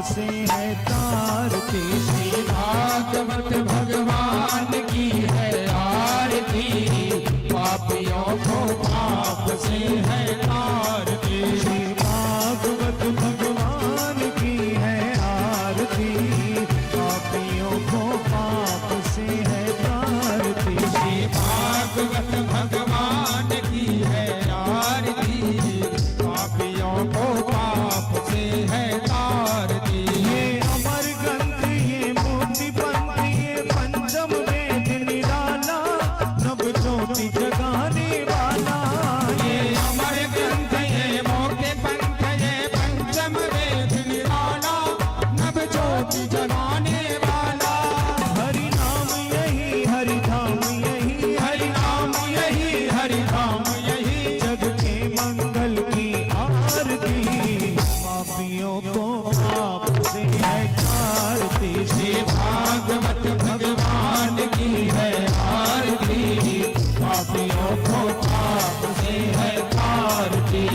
से है तारती। श्री भागवत भगवान की है आरती, पापियों को पाप से है तारती। श्री भागवत भगवान की है आरती, पापियों को पाप से है तारती। श्री भागवत भगवान की है आरती, पापियों को पाप से है तारती। ये अमर ग्रंथ ये मूर्ति पंथ ये पंचम वेद निराला, नव ज्योति जगाने वाला। ये अमर ग्रंथ ये मोक्ष पंथ ये पंचम वेद निराला, नव ज्योति जगाने वाला। हरि नाम यही हरि धाम यही, हरि नाम यही हरि धाम यही, जग के मंगल की आरती, पापियों को पाप से है तारती। श्री भागवत भगवान की है आरती, पापियों को पाप से है तारती।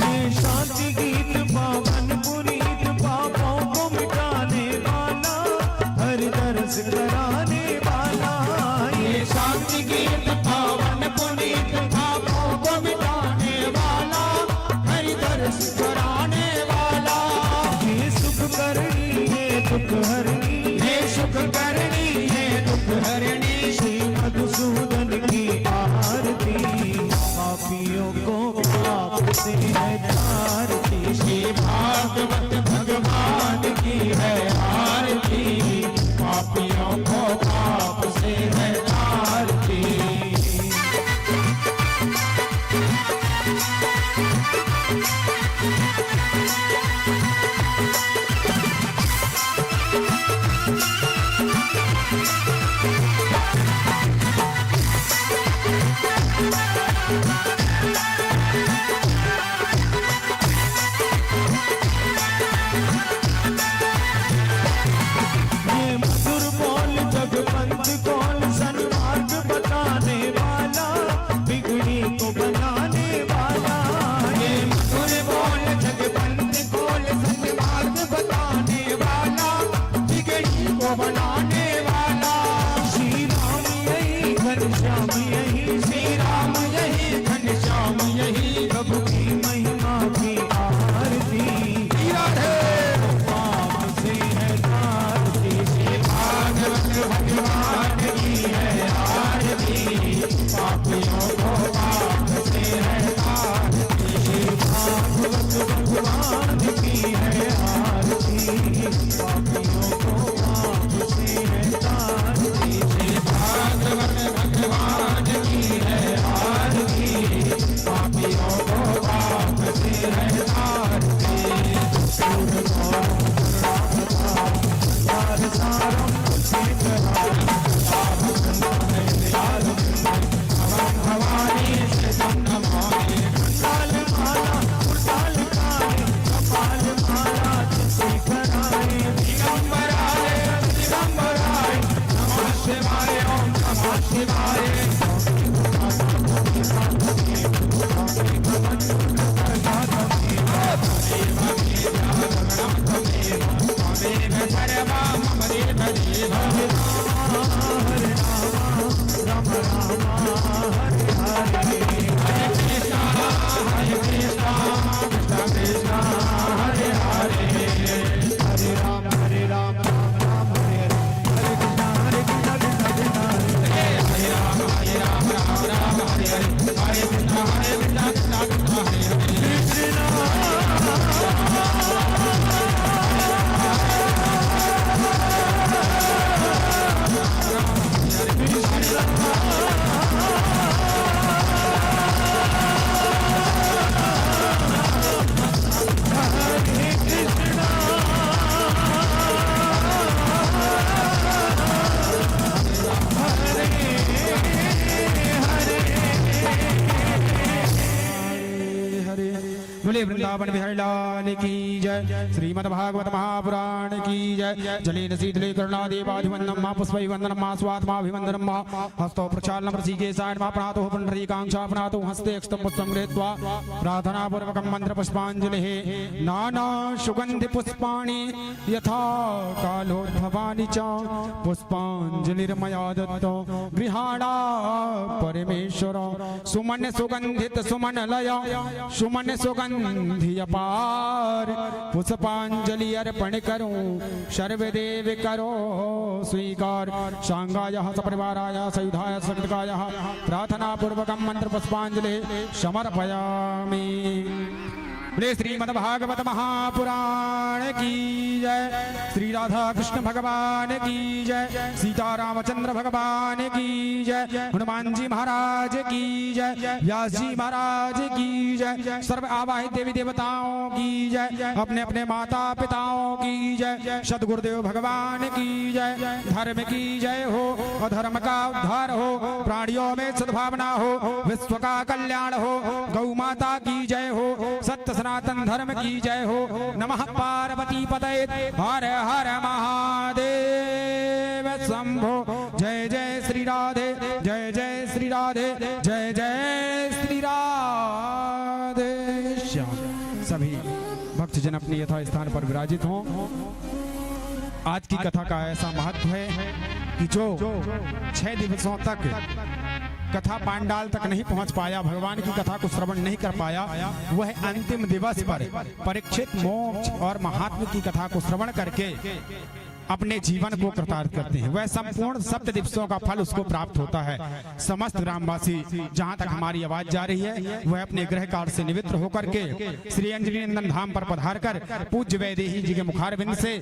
ये शांति गीत पावन पुनीत, पापों को मिटाने वाला, हर दर्श कराने वाला। ये शांति गीत पावन पुनीत, पापों को मिटाने वाला, हरि दर्श कराने वाला। ये सुख करनी ये दुख हरनी, ये सुख करनी ये दुख हरणी, श्री मधुसूदन की आरती, पापियों को पाप से है तारती। श्री भागवत भगवान की है आरती, पापियों को पाप से है तारती। ये मधुर बोल जगपंथ कौन, सन्मार्ग बताने वाला, बिगड़ी को बनाने वाला। ये मधुर बोल जगपंथ बोल, सन्मार्ग बताने वाला, बिगड़ी को बनाने वाला। श्री राम यही घनश्याम यही, श्री राम यही घनश्याम यही, प्रभु की महिमा की आरती, राधे। पाप से है तारती। श्री भागवत भगवान की है आरती, पापियों को पाप से है तारती। भागवत भगवान की है आरती, पापियों को पाप से है तारती। श्री भागवत भगवान की है आरती, पापियों को पाप से है तारती। भवानी से नमामि, लाल माला लाल काले, कपाल माला तुझसे कराए। दिगंबराय दिगंबराय, नमः शिवाय ओम नमः शिवाय। देव सर्वा मम देव बोले वृंदावन बिहारी लाल की जय। श्रीमद् भागवत महापुराण की जय। जलेन शीतले करुणादेवाधिवंदनं मा पुष्पैर्वन्दनं मा स्वात्माभिवन्दनं मा हस्तो प्रक्षालनं ऋषिकेशाय मा प्रातो पुण्डरीकाङ्क्षा प्रातो हस्ते अक्षतं पुष्पं गृहीत्वा प्रार्थनापूर्वकं मन्त्रपुष्पाञ्जलिः। नाना सुगन्धि पुष्पाणि यथा कालोद्भवानि च पुष्पाञ्जलिर्मया दत्तो गृहाणा परमेश्वर। सुमन सुगंधित सुमन लय सुमन सुगंधि अपार पुष्पांजलि अर्पण करूं सर्वदेव करो स्वीकार। सांगाय सपरिवाराय सयुधाय सकृतकाय प्रार्थना पूर्वकं मंत्र पुष्पांजलि समर्पयामि। बोले श्रीमद् भागवत महापुराण की जय। श्री राधा कृष्ण भगवान की जय। सीता रामचंद्र भगवान की जय। हनुमान जी महाराज की जय। व्यास जी महाराज की जय। सर्व आवाहित देवी देवताओं की जय। अपने अपने माता पिताओं की जय। सदगुरुदेव भगवान की जय। धर्म की जय हो, अधर्म का उद्धार हो, प्राणियों में सद्भावना हो, विश्व का कल्याण हो। गौ माता की जय हो, सत्य सनातन धर्म की जय हो। नमः पार्वती पतये हर हर महादेव शंभो। जय जय श्री राधे, जय जय श्री राधे, जय जय श्री राधे श्याम। सभी भक्तजन अपने यथा स्थान पर विराजित हों। आज की कथा का ऐसा महत्व है कि जो 6 दिवसों तक कथा पांडाल तक नहीं पहुंच पाया, भगवान की कथा को श्रवण नहीं कर पाया, वह अंतिम दिवस पर परीक्षित मोक्ष और महात्मा की कथा को श्रवण करके अपने जीवन को कृतार्थ करते हैं। वह संपूर्ण 7 दिवसों का फल उसको प्राप्त होता है। समस्त ग्रामवासी जहां तक हमारी आवाज जा रही है वह अपने गृह कार्य से निवृत्त होकर के श्री अंजनी नंदन धाम पर पधार कर पूज्य वैदेही जी के मुखारविंद से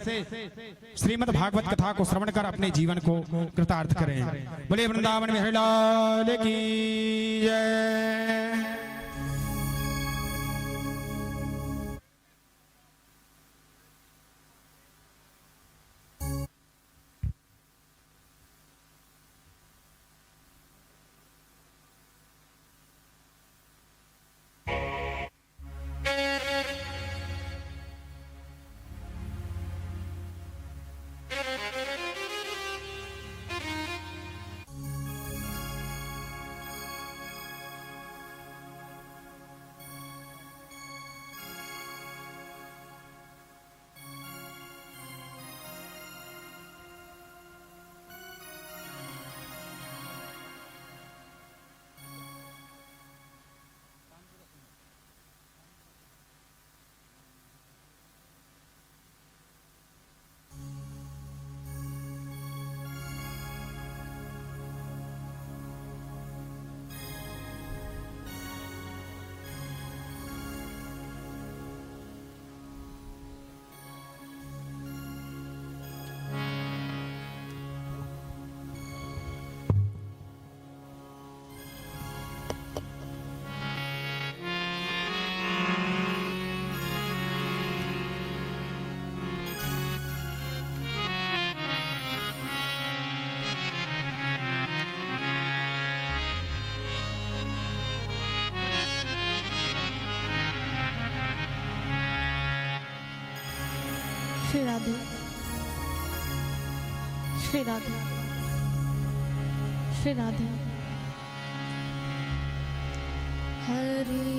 श्रीमद् भागवत कथा को श्रवण कर अपने जीवन को कृतार्थ करें। बोले वृंदावन बिहारी लाल की जय। श्री राधे, श्री राधे, श्री राधे। हरि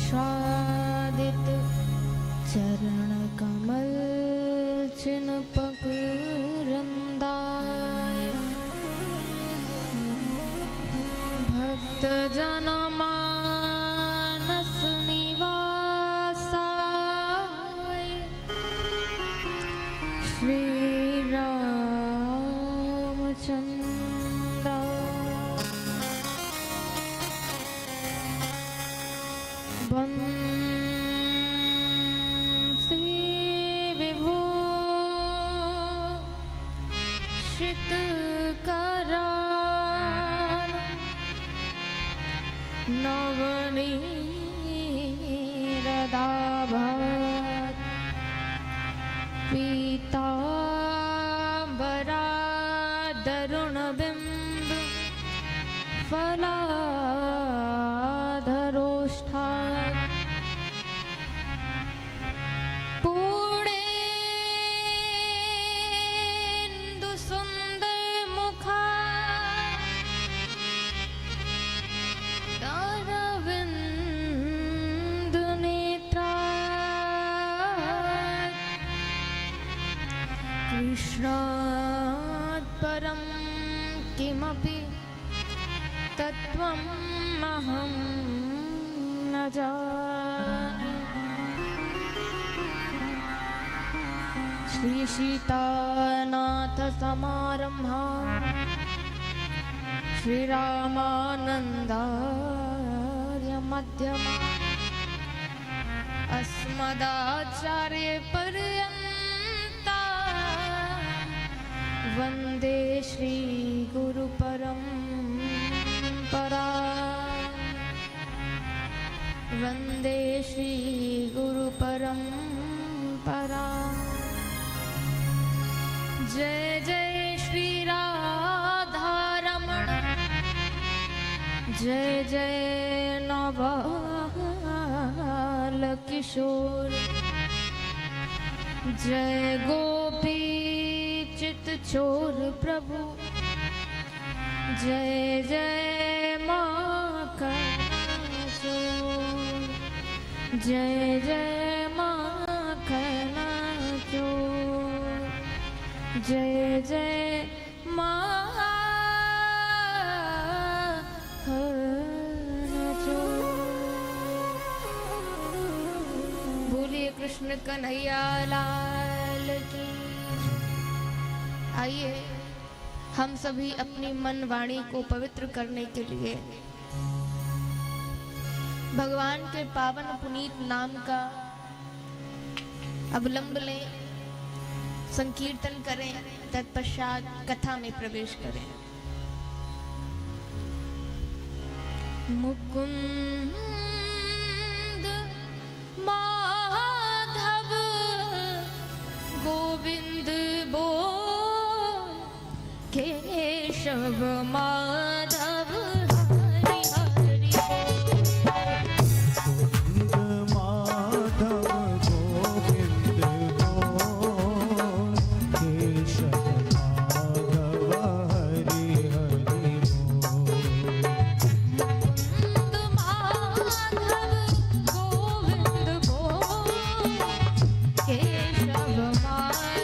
स्वादित चरण कमल चिन्ह पकड़ंदाय भक्त जन मानस निवासाय श्री रामचंद्र श्रीरदाभवत् पीताम्बरादरुणबिम्ब फलाधरोष्ठात् कृष्णात् परं किमपि तत्त्वमहं न जाने। श्री सीतानाथ समारम्भाम् श्रीरामानन्दार्य मध्यमाम् अस्मदाचार्य पर्यन्ता वन्दे श्री गुरु परम्परा वन्दे श्री गुरु परम्परा। जय जय श्री राधारमण जय जय नवल किशोर जय गोपी चित चोर प्रभु जय जय माखन चोर जय जय माखन चोर जय जय माखन चोर। बोलिए कृष्ण कन्हैया लाल की। आइए हम सभी अपनी मन वाणी को पवित्र करने के लिए भगवान के पावन पुनीत नाम का अवलंब लें, संकीर्तन करें, तत्पश्चात कथा में प्रवेश करें। मुकुंद माधव गोविंद बो केशव माधव हरि हरि माधव गोविंद केशव माधव हरि हरि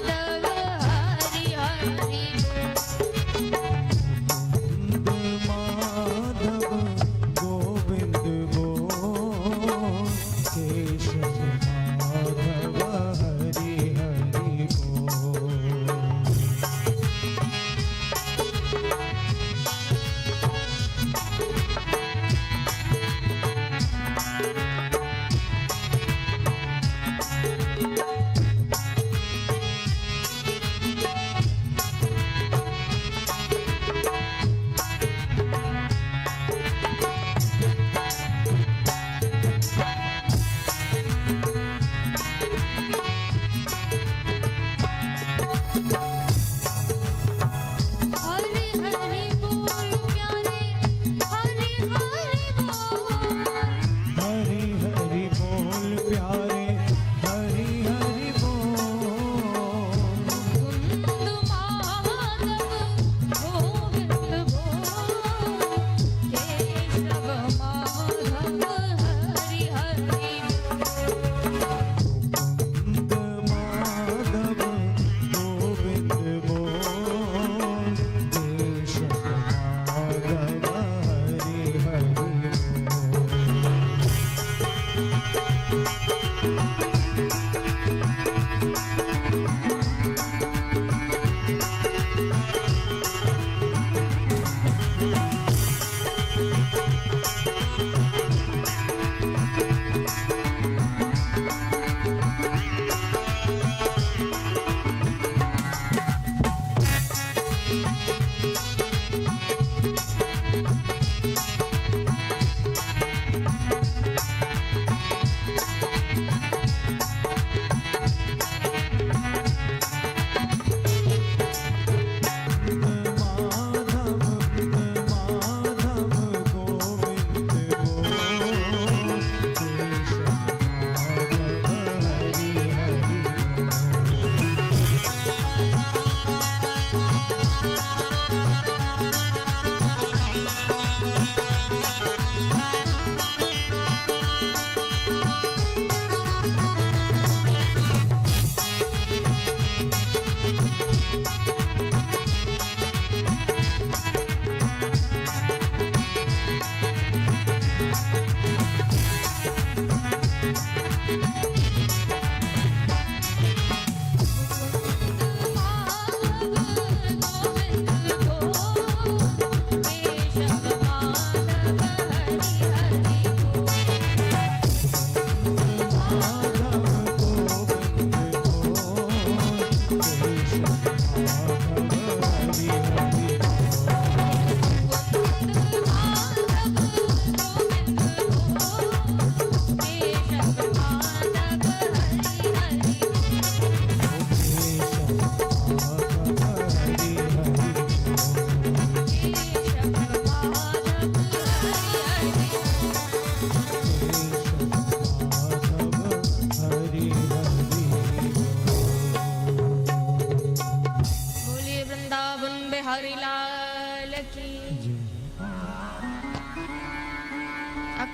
केशव माधव हरि हरि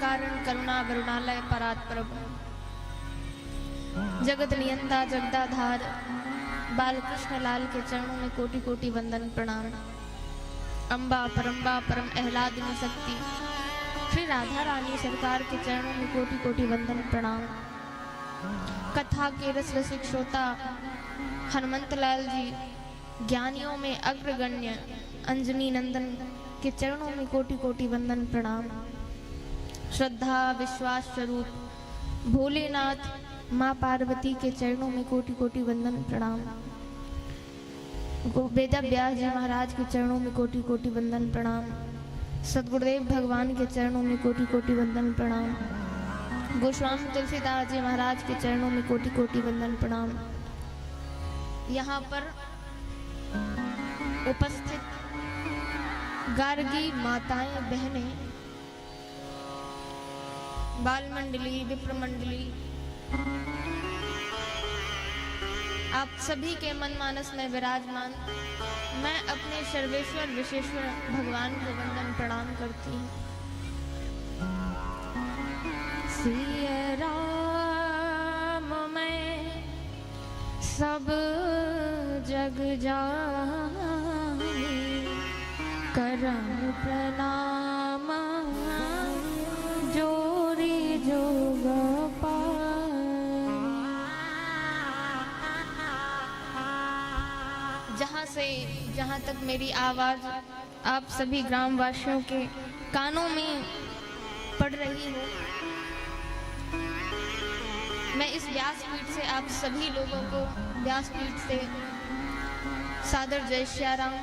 कारण करुणा वरुणालय परात्पर जगत नियंता जगदाधार बालकृष्ण लाल के चरणों में कोटि कोटि वंदन प्रणाम। अम्बा परम्बा परम आह्लादिनी शक्ति श्री राधा रानी सरकार के चरणों में कोटि कोटि वंदन प्रणाम। कथा के रस रसिक श्रोता हनुमंत लाल जी ज्ञानियों में अग्रगण्य अंजनी नंदन के चरणों में कोटि कोटि वंदन प्रणाम। श्रद्धा विश्वास स्वरूप भोलेनाथ माँ पार्वती के चरणों में कोटि कोटि वंदन प्रणाम। वेद व्यास जी महाराज के चरणों में कोटि कोटि वंदन प्रणाम। सदगुरुदेव भगवान के चरणों में कोटि कोटि वंदन प्रणाम। गोस्वामी तुलसीदास जी महाराज के चरणों में कोटि कोटि वंदन प्रणाम। यहाँ पर उपस्थित गार्गी माताएं बहनें, बाल मंडली, विप्र मंडली, आप सभी के मन मानस में विराजमान मैं अपने सर्वेश्वर विशेश्वर भगवान को वंदन प्रणाम करती हूँ। सिया राम मैं सब जग जानी करम प्रणाम जोरी जोग जहाँ तक मेरी आवाज आप सभी ग्रामवासियों के कानों में पड़ रही हो, मैं इस व्यासपीठ से आप सभी लोगों को व्यासपीठ से सादर जय श्याराम,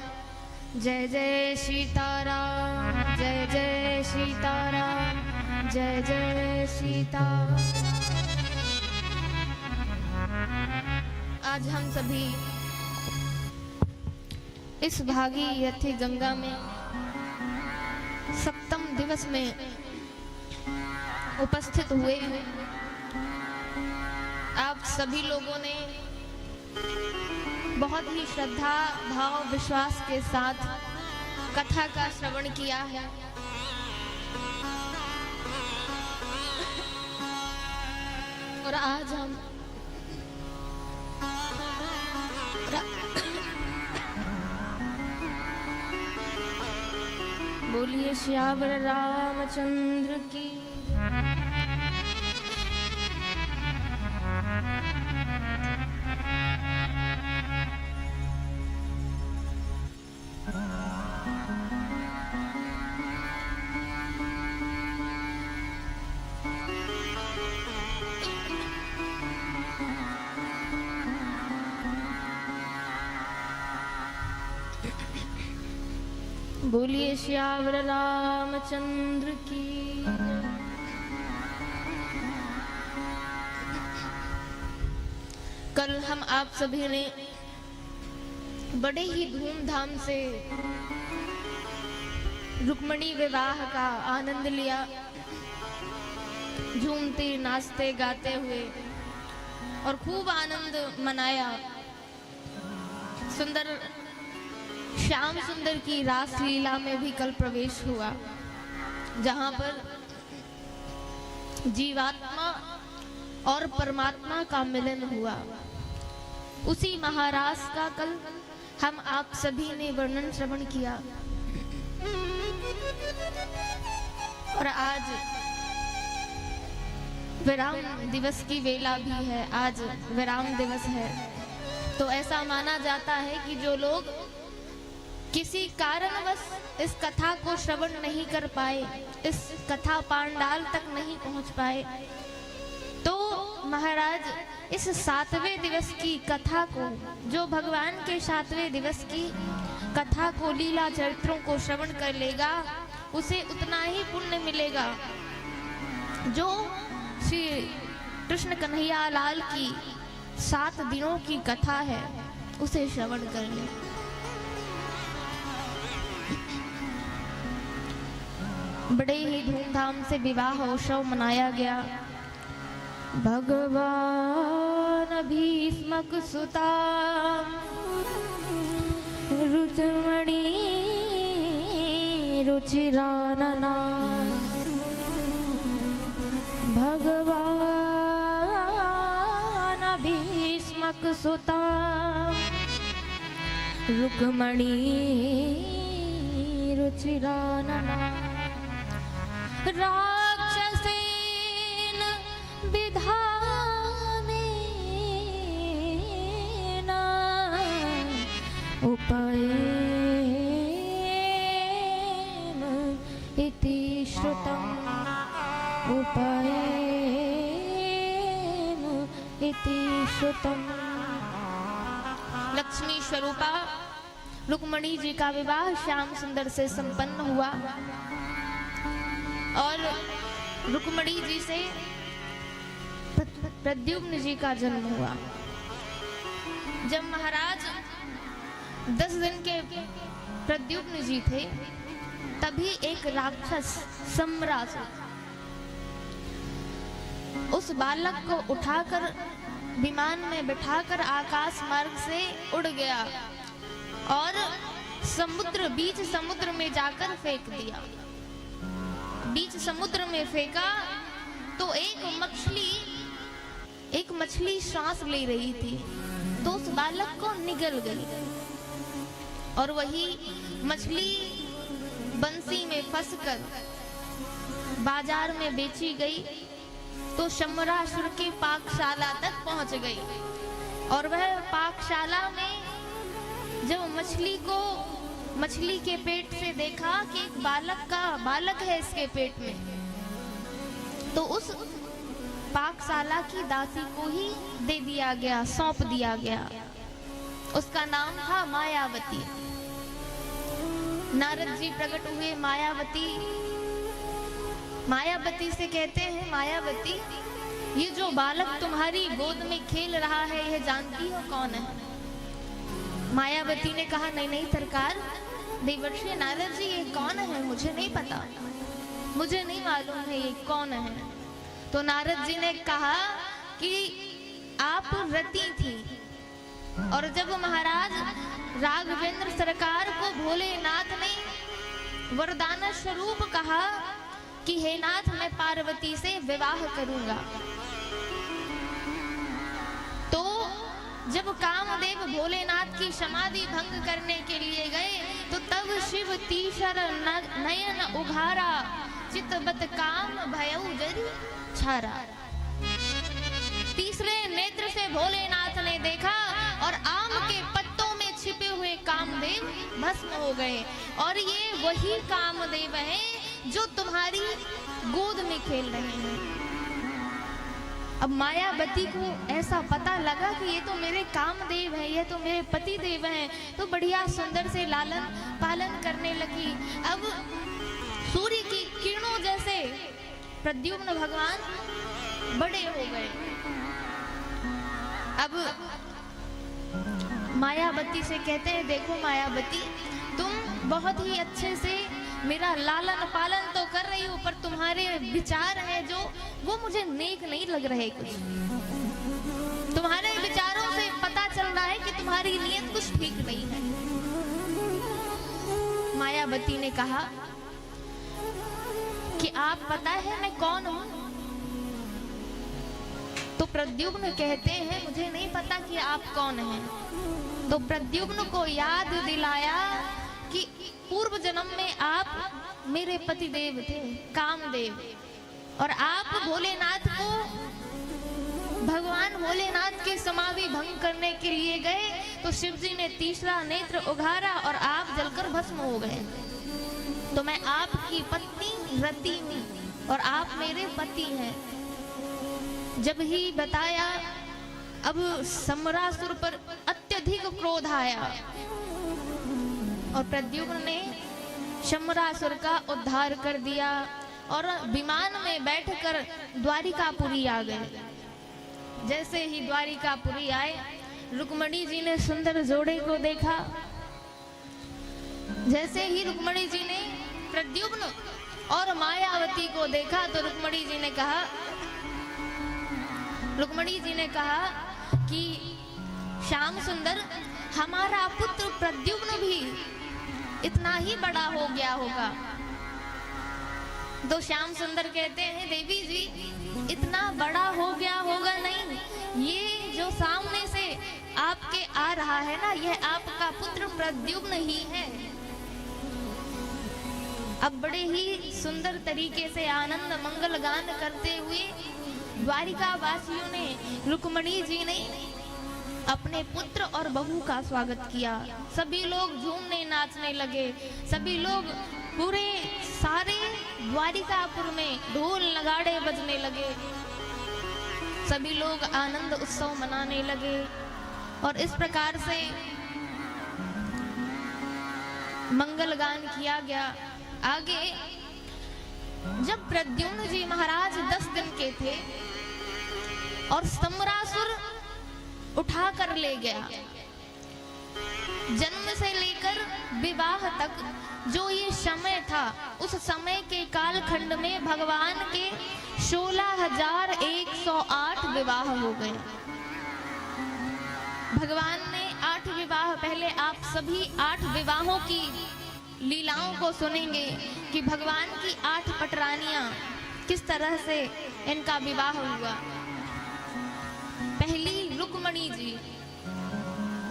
जय जय सीताराम, जय जय सीताराम, जय जय सीता। आज हम सभी इस भागीरथी गंगा में सप्तम दिवस में उपस्थित हुए हैं। आप सभी लोगों ने बहुत ही श्रद्धा भाव विश्वास के साथ कथा का श्रवण किया है। और आज हम बोलिए श्यावर रामचंद्र की। बोलिए श्यावर रामचंद्र की। कल हम आप सभी ने बड़े ही धूमधाम से रुक्मणी विवाह का आनंद लिया, झूमते नाचते गाते हुए और खूब आनंद मनाया। सुंदर श्याम सुंदर की रास लीला में भी कल प्रवेश हुआ, जहां पर जीवात्मा और परमात्मा का मिलन हुआ। उसी महारास का कल हम आप सभी ने वर्णन श्रवण किया। और आज विराम दिवस की वेला भी है, आज विराम दिवस है। तो ऐसा माना जाता है कि जो लोग किसी कारणवश इस कथा को श्रवण नहीं कर पाए, इस कथा पांडाल तक नहीं पहुंच पाए, तो महाराज इस 7वें दिवस की कथा को, जो भगवान के 7वें दिवस की कथा को, लीला चरित्रों को श्रवण कर लेगा, उसे उतना ही पुण्य मिलेगा जो श्री कृष्ण कन्हैया लाल की 7 दिनों की कथा है, उसे श्रवण कर ले। बड़े ही धूमधाम से विवाह उत्सव मनाया गया। भगवान भीष्मक सुता रुचमणि रुचिरानना भगवान भीष्मक सुता रुक्मणी रुचिरानना राक्षसेन विधानेन उपयेम इति श्रुतम् उपयेम इति श्रुतम्। लक्ष्मी स्वरूपा रुक्मणी जी का विवाह श्याम सुंदर से संपन्न हुआ और रुक्मणी जी से प्रद्युम्न जी का जन्म हुआ। जब महाराज 10 दिन के प्रद्युम्न जी थे तभी एक राक्षस सम्रासुर उस बालक को उठाकर विमान में बिठाकर आकाश मार्ग से उड़ गया और बीच समुद्र में जाकर फेंक दिया। बीच समुद्र में फेंका तो एक मछली सांस ले रही थी तो उस बालक को निगल गई और वही मछली बंसी में फंसकर बाजार में बेची गई तो शम्बरासुर के पाकशाला तक पहुंच गई और वह पाकशाला में जब मछली के पेट से देखा कि एक बालक है इसके पेट में, तो उस पाकशाला की दासी को ही दे दिया गया, सौंप दिया गया। उसका नाम था मायावती। नारद जी प्रकट हुए मायावती से कहते हैं, मायावती ये जो बालक तुम्हारी गोद में खेल रहा है यह जानती हो कौन है? मायावती ने कहा नहीं सरकार, देवर्षि नारद जी ये कौन है? मुझे नहीं पता, मुझे नहीं मालूम है ये कौन है। तो नारद जी ने कहा कि आप रति थी और जब महाराज राघवेंद्र सरकार को भोलेनाथ ने वरदान स्वरूप कहा कि हे नाथ मैं पार्वती से विवाह करूंगा, तो जब कामदेव भोलेनाथ की समाधि भंग करने के लिए गए तो तब शिव तीसर नयन उघारा चितबत काम भयउ जरि छारा। तीसरे नेत्र से भोलेनाथ ने देखा और आम के पत्तों में छिपे हुए कामदेव भस्म हो गए और ये वही कामदेव हैं जो तुम्हारी गोद में खेल रहे हैं। अब मायावती को ऐसा पता लगा कि ये तो मेरे कामदेव हैं, ये तो मेरे पति देव हैं, तो बढ़िया सुंदर से लालन पालन करने लगी। अब सूर्य की किरणों जैसे प्रद्युम्न भगवान बड़े हो गए। अब मायावती से कहते हैं, देखो मायावती तुम बहुत ही अच्छे से मेरा लालन पालन तो कर रही हो, पर तुम्हारे विचार हैं जो वो मुझे नेक नहीं लग रहे। कुछ तुम्हारे विचारों से पता चल रहा है कि तुम्हारी नीयत कुछ ठीक नहीं है। मायावती ने कहा कि आप पता है मैं कौन हूं? तो प्रद्युम्न कहते हैं मुझे नहीं पता कि आप कौन हैं। तो प्रद्युम्न को याद दिलाया कि पूर्व जन्म में आप मेरे पतिदेव थे कामदेव, और आप भोलेनाथ को भगवान भोलेनाथ के समाधि भंग करने के लिए गए तो शिव जी ने तीसरा नेत्र उघारा और आप जलकर भस्म हो गए। तो मैं आपकी पत्नी रति हूं और आप मेरे पति हैं। जब ही बताया, अब सम्रासुर पर अत्यधिक क्रोध आया और प्रद्युम्न ने शम्बरासुर का उद्धार कर दिया और विमान में बैठकर द्वारिकापुरी आ गए। जैसे ही द्वारिकापुरी आए, रुक्मणी जी ने सुंदर जोड़े को देखा। जैसे ही रुक्मणी जी ने प्रद्युम्न और मायावती को देखा तो रुक्मणी जी ने कहा कि श्याम सुंदर, हमारा पुत्र प्रद्युम्न भी इतना ही बड़ा हो गया होगा। तो श्याम सुंदर कहते हैं, देवी जी इतना बड़ा हो गया होगा, नहीं, ये जो सामने से आपके आ रहा है ना, यह आपका पुत्र प्रद्युम्न ही है। अब बड़े ही सुंदर तरीके से आनंद मंगल गान करते हुए द्वारिका वासियों ने, रुक्मणी जी ने अपने पुत्र और बहू का स्वागत किया। सभी लोग झूमने नाचने लगे, सभी लोग पूरे सारे द्वारिकापुर में ढोल नगाड़े बजने लगे, सभी लोग आनंद उत्सव मनाने लगे। और इस प्रकार से मंगल गान किया गया। आगे जब प्रद्युम्न जी महाराज 10 दिन के थे और सम्रासुर उठा कर ले गया, जन्म से लेकर विवाह तक जो ये समय था, उस समय के कालखंड में भगवान के 16,108 विवाह हो गए। भगवान ने 8 विवाह, पहले आप सभी 8 विवाहों की लीलाओं को सुनेंगे कि भगवान की 8 पटरानियां किस तरह से इनका विवाह हुआ। पहली रुक्मणी जी,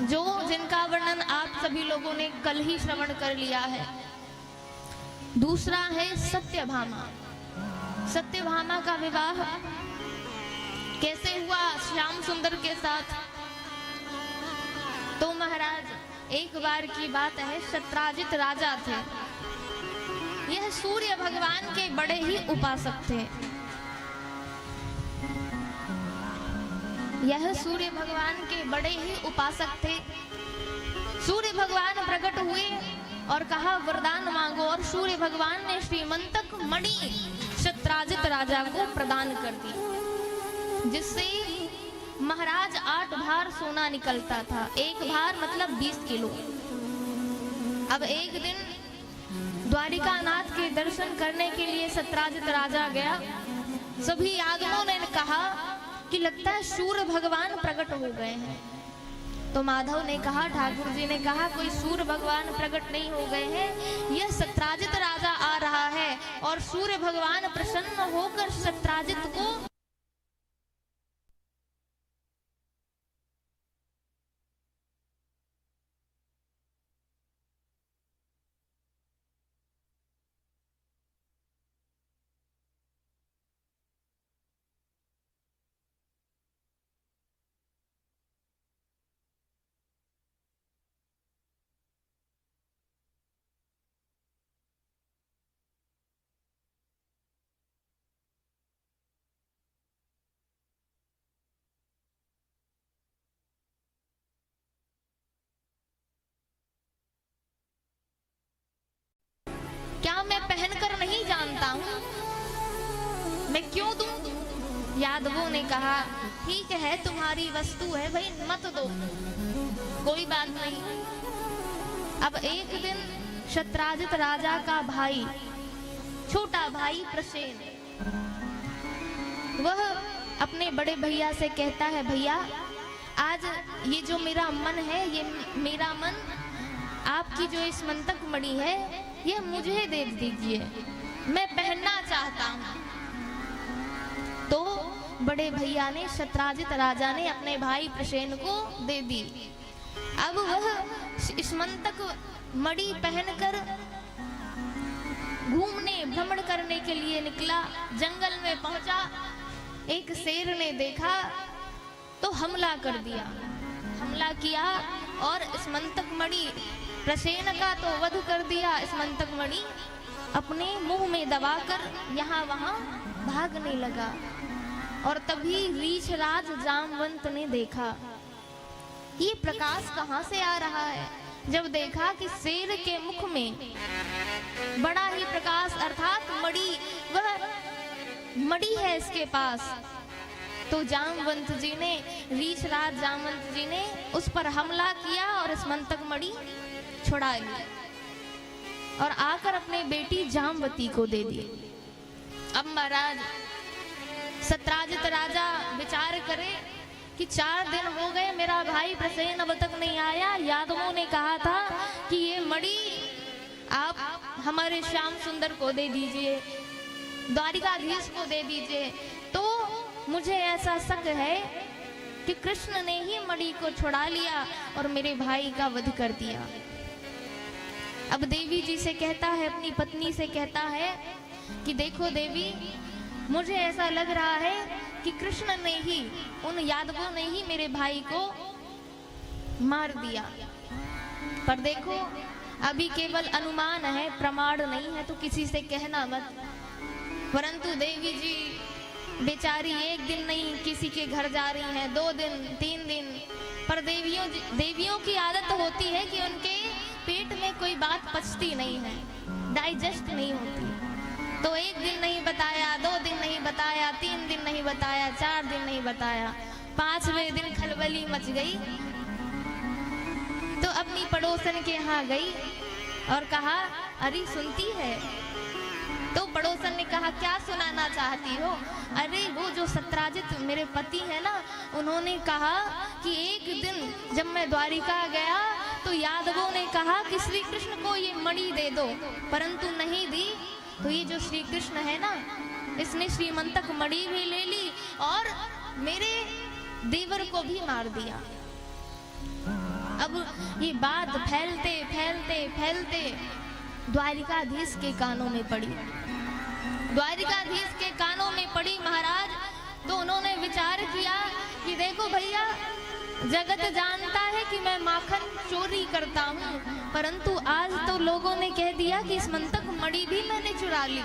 जो जिनका वर्णन आप सभी लोगों ने कल ही श्रवण कर लिया है। दूसरा है सत्यभामा। सत्यभामा का विवाह कैसे हुआ श्याम सुंदर के साथ? तो महाराज, एक बार की बात है, शत्राजित राजा थे। यह सूर्य भगवान के बड़े ही उपासक थे। यह सूर्य भगवान के बड़े ही उपासक थे। सूर्य भगवान प्रकट हुए और कहा वरदान मांगो, और सूर्य भगवान ने श्रीमंतक मणि शत्राजित राजा को प्रदान कर दी, जिससे महाराज 8 भार सोना निकलता था। 1 भार मतलब 20 किलो। अब एक दिन द्वारिकानाथ के दर्शन करने के लिए शत्राजित राजा गया। सभी आगमों ने कहा कि लगता है सूर्य भगवान प्रकट हो गए हैं। तो माधव ने कहा, ठाकुर जी ने कहा, कोई सूर्य भगवान प्रकट नहीं हो गए हैं, यह शत्राजित राजा आ रहा है। और सूर्य भगवान प्रसन्न होकर शत्राजित को क्या मैं पहनकर नहीं जानता हूँ, मैं क्यों दूं? यादवों ने कहा, ठीक है तुम्हारी वस्तु है भाई, मत दो, कोई बात नहीं। अब एक दिन शत्राजित राजा का भाई, छोटा भाई प्रसेन, वह अपने बड़े भैया से कहता है, भैया आज ये जो मेरा मन है, ये मेरा मन आपकी जो इस मंतक मणि है, ये मुझे दे दीजिए, मैं पहनना चाहता हूँ। तो बड़े भैया ने, शत्राजित राजा ने अपने भाई प्रसेन को दे दी। अब वह इस मंतक मणि पहनकर घूमने भ्रमण करने के लिए निकला। जंगल में पहुंचा, एक शेर ने देखा तो हमला कर दिया, हमला किया और इस मंतक मणि प्रसेन का तो वध कर दिया। इस मंतक मणि अपने मुंह में दबाकर यहाँ वहां भागने लगा। और तभी रीछराज जामवंत ने देखा ये प्रकाश कहाँ से आ रहा है। जब देखा कि शेर के मुख में बड़ा ही प्रकाश, अर्थात मणि, वह मणि है इसके पास, तो जामवंत जी ने, रीछराज जामवंत जी ने उस पर हमला किया और इस मंतक मणि छुड़ा ली और आकर अपने बेटी जामवती को दे दी। अब महाराज शत्राजित राजा विचार करे कि 4 दिन हो गए, मेरा भाई प्रसेन अब तक नहीं आया। यादवों ने कहा था कि ये मणि आप हमारे श्याम सुंदर को दे दीजिए, द्वारिकाधीश को दे दीजिए। तो मुझे ऐसा शक है कि कृष्ण ने ही मणि को छुड़ा लिया और मेरे भाई का वध कर दिया। अब देवी जी से कहता है, अपनी पत्नी से कहता है कि देखो देवी, मुझे ऐसा लग रहा है कि कृष्ण ने ही, उन यादवों ने ही मेरे भाई को मार दिया। पर देखो अभी केवल अनुमान है, प्रमाण नहीं है, तो किसी से कहना मत। परंतु देवी जी बेचारी एक दिन नहीं किसी के घर जा रही हैं, 2 दिन 3 दिन, पर देवियों की आदत होती है कि उनके पेट में कोई बात पचती नहीं है, डाइजेस्ट नहीं होती। तो 1 दिन नहीं बताया, 2 दिन नहीं बताया, 3 दिन नहीं बताया, 4 दिन नहीं बताया, 5वें दिन खलबली मच गई। तो अपनी पड़ोसन के यहाँ गई और कहा, अरे सुनती है? तो पड़ोसन ने कहा, क्या सुनाना चाहती हो? अरे वो जो सत्राजित मेरे पति है ना, उन्होंने कहा कि एक दिन जब मैं द्वारिका गया तो यादवों ने कहा कि श्री कृष्ण को ये मणि दे दो, परंतु नहीं दी। तो ये जो श्री कृष्ण है ना, इसने श्रीमंतक मणि भी ले ली और मेरे देवर को भी मार दिया। अब ये बात फैलते फैलते फैलते द्वारिकाधीश के कानों में पड़ी। द्वारिकाधीश के कानों में पड़ी महाराज। तो उन्होंने विचार किया कि देखो भैया, जगत जानता है कि मैं माखन चोरी करता हूँ, परंतु आज तो लोगों ने कह दिया कि स्मंतक मणि भी मैंने चुरा ली।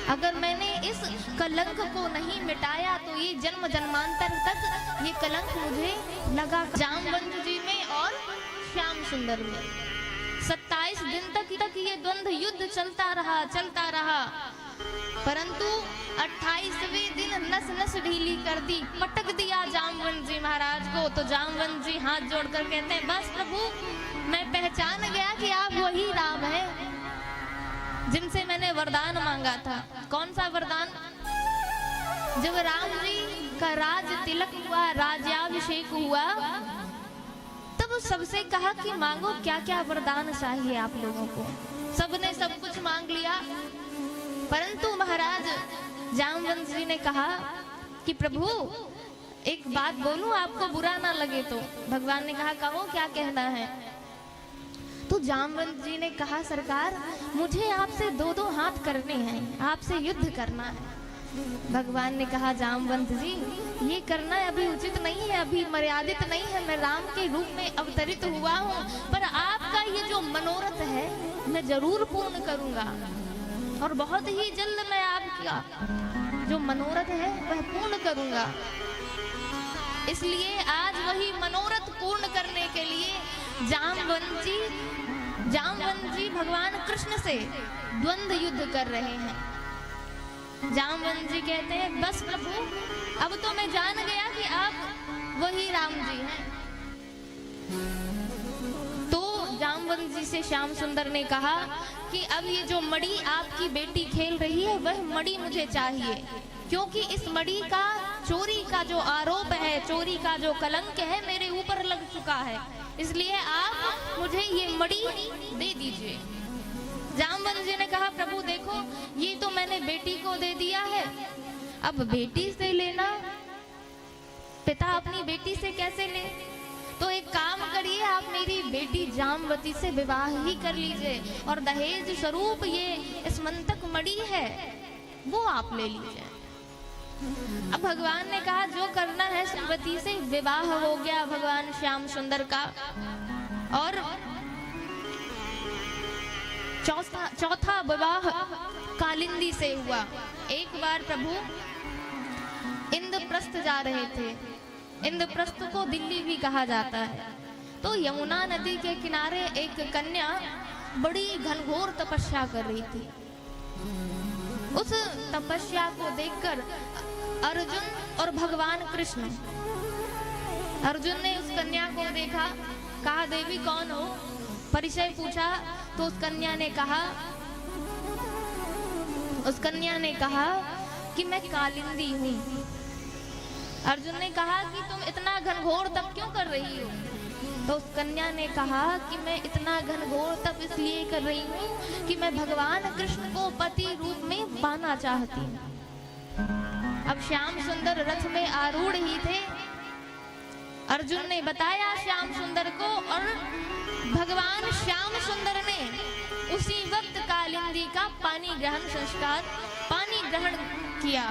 अगर मैंने इस कलंक को नहीं मिटाया तो ये जन्म जन्मांतर तक ये कलंक मुझे लगा। जामवंत जी में और श्याम सुंदर में 27 दिन तक ये द्वंद्व युद्ध चलता रहा, परंतु 28वें दिन नस नस ढीली कर दी, पटक दिया जामवंत जी महाराज को। तो जामवंत जी हाथ जोड़कर कहते हैं, बस प्रभु, मैं पहचान गया कि आप वही राम हैं जिनसे मैंने वरदान मांगा था। कौन सा वरदान? जब राम जी का राज तिलक हुआ, राज्याभिषेक हुआ, तब सबसे कहा कि मांगो, क्या क्या वरदान चाहिए आप लोगों को। सबने सब कुछ मांग लिया, परंतु महाराज जामवंत जी ने कहा कि प्रभु एक बात बोलूं, आपको बुरा ना लगे तो। भगवान ने कहा, कहो क्या कहना है। तो जामवंत जी ने कहा, सरकार मुझे आपसे 2-2 हाथ करने हैं, आपसे युद्ध करना है। भगवान ने कहा, जामवंत जी ये करना अभी उचित नहीं है, अभी मर्यादित नहीं है, मैं राम के रूप में अवतरित हुआ हूँ, पर आपका ये जो मनोरथ है मैं जरूर पूर्ण करूंगा और बहुत ही जल्द मैं आपका जो मनोरथ है वह पूर्ण करूंगा। इसलिए आज वही मनोरथ पूर्ण करने के लिए जामवंत जी भगवान कृष्ण से द्वंद्व युद्ध कर रहे हैं। जामवंत जी कहते हैं, बस प्रभु, अब तो मैं जान गया कि आप वही राम जी हैं। तो जामवंत जी से श्याम सुंदर ने कहा कि अब ये जो मणि आपकी बेटी खेल रही है वह मणि मुझे चाहिए, क्योंकि इस मणि का चोरी का जो आरोप है, चोरी का जो कलंक है मेरे ऊपर लग चुका है, इसलिए आप मुझे ये मणि दे दीजिए। जामवंत जी ने कहा, प्रभु देखो, ये तो मैंने बेटी को दे दिया है, अब बेटी से लेना, पिता अपनी बेटी से कैसे ले? तो एक काम करिए, आप मेरी बेटी जामवती से विवाह ही कर लीजिए और दहेज स्वरूप ये स्मंतक मणि है वो आप ले लीजिए। अब भगवान ने कहा, जो करना है श्रीमती से। विवाह हो गया भगवान श्याम सुंदर का और चौथा विवाह कालिंदी से हुआ। एक बार प्रभु इंद्रप्रस्थ जा रहे थे, इंद्रप्रस्थ को दिल्ली भी कहा जाता है। तो यमुना नदी के किनारे एक कन्या बड़ी घनघोर तपस्या कर रही थी। उस तपस्या को देखकर अर्जुन और भगवान कृष्ण, अर्जुन ने उस कन्या को देखा, कहा, देवी कौन हो? परिचय पूछा तो उस कन्या ने कहा कि मैं कालिंदी हूँ। अर्जुन ने कहा कि तुम इतना घनघोर तप क्यों कर रही हो? तो उस कन्या ने कहा कि मैं इतना घनघोर तप इसलिए कर रही हूँ कि मैं भगवान कृष्ण को पति रूप में पाना चाहती हूँ। अब श्याम सुंदर रथ में आरूढ़ ही थे। अर्जुन ने बताया श्याम सुंदर को और भगवान श्याम सुंदर ने उसी वक्त कालिंदी का पानी ग्रहण किया।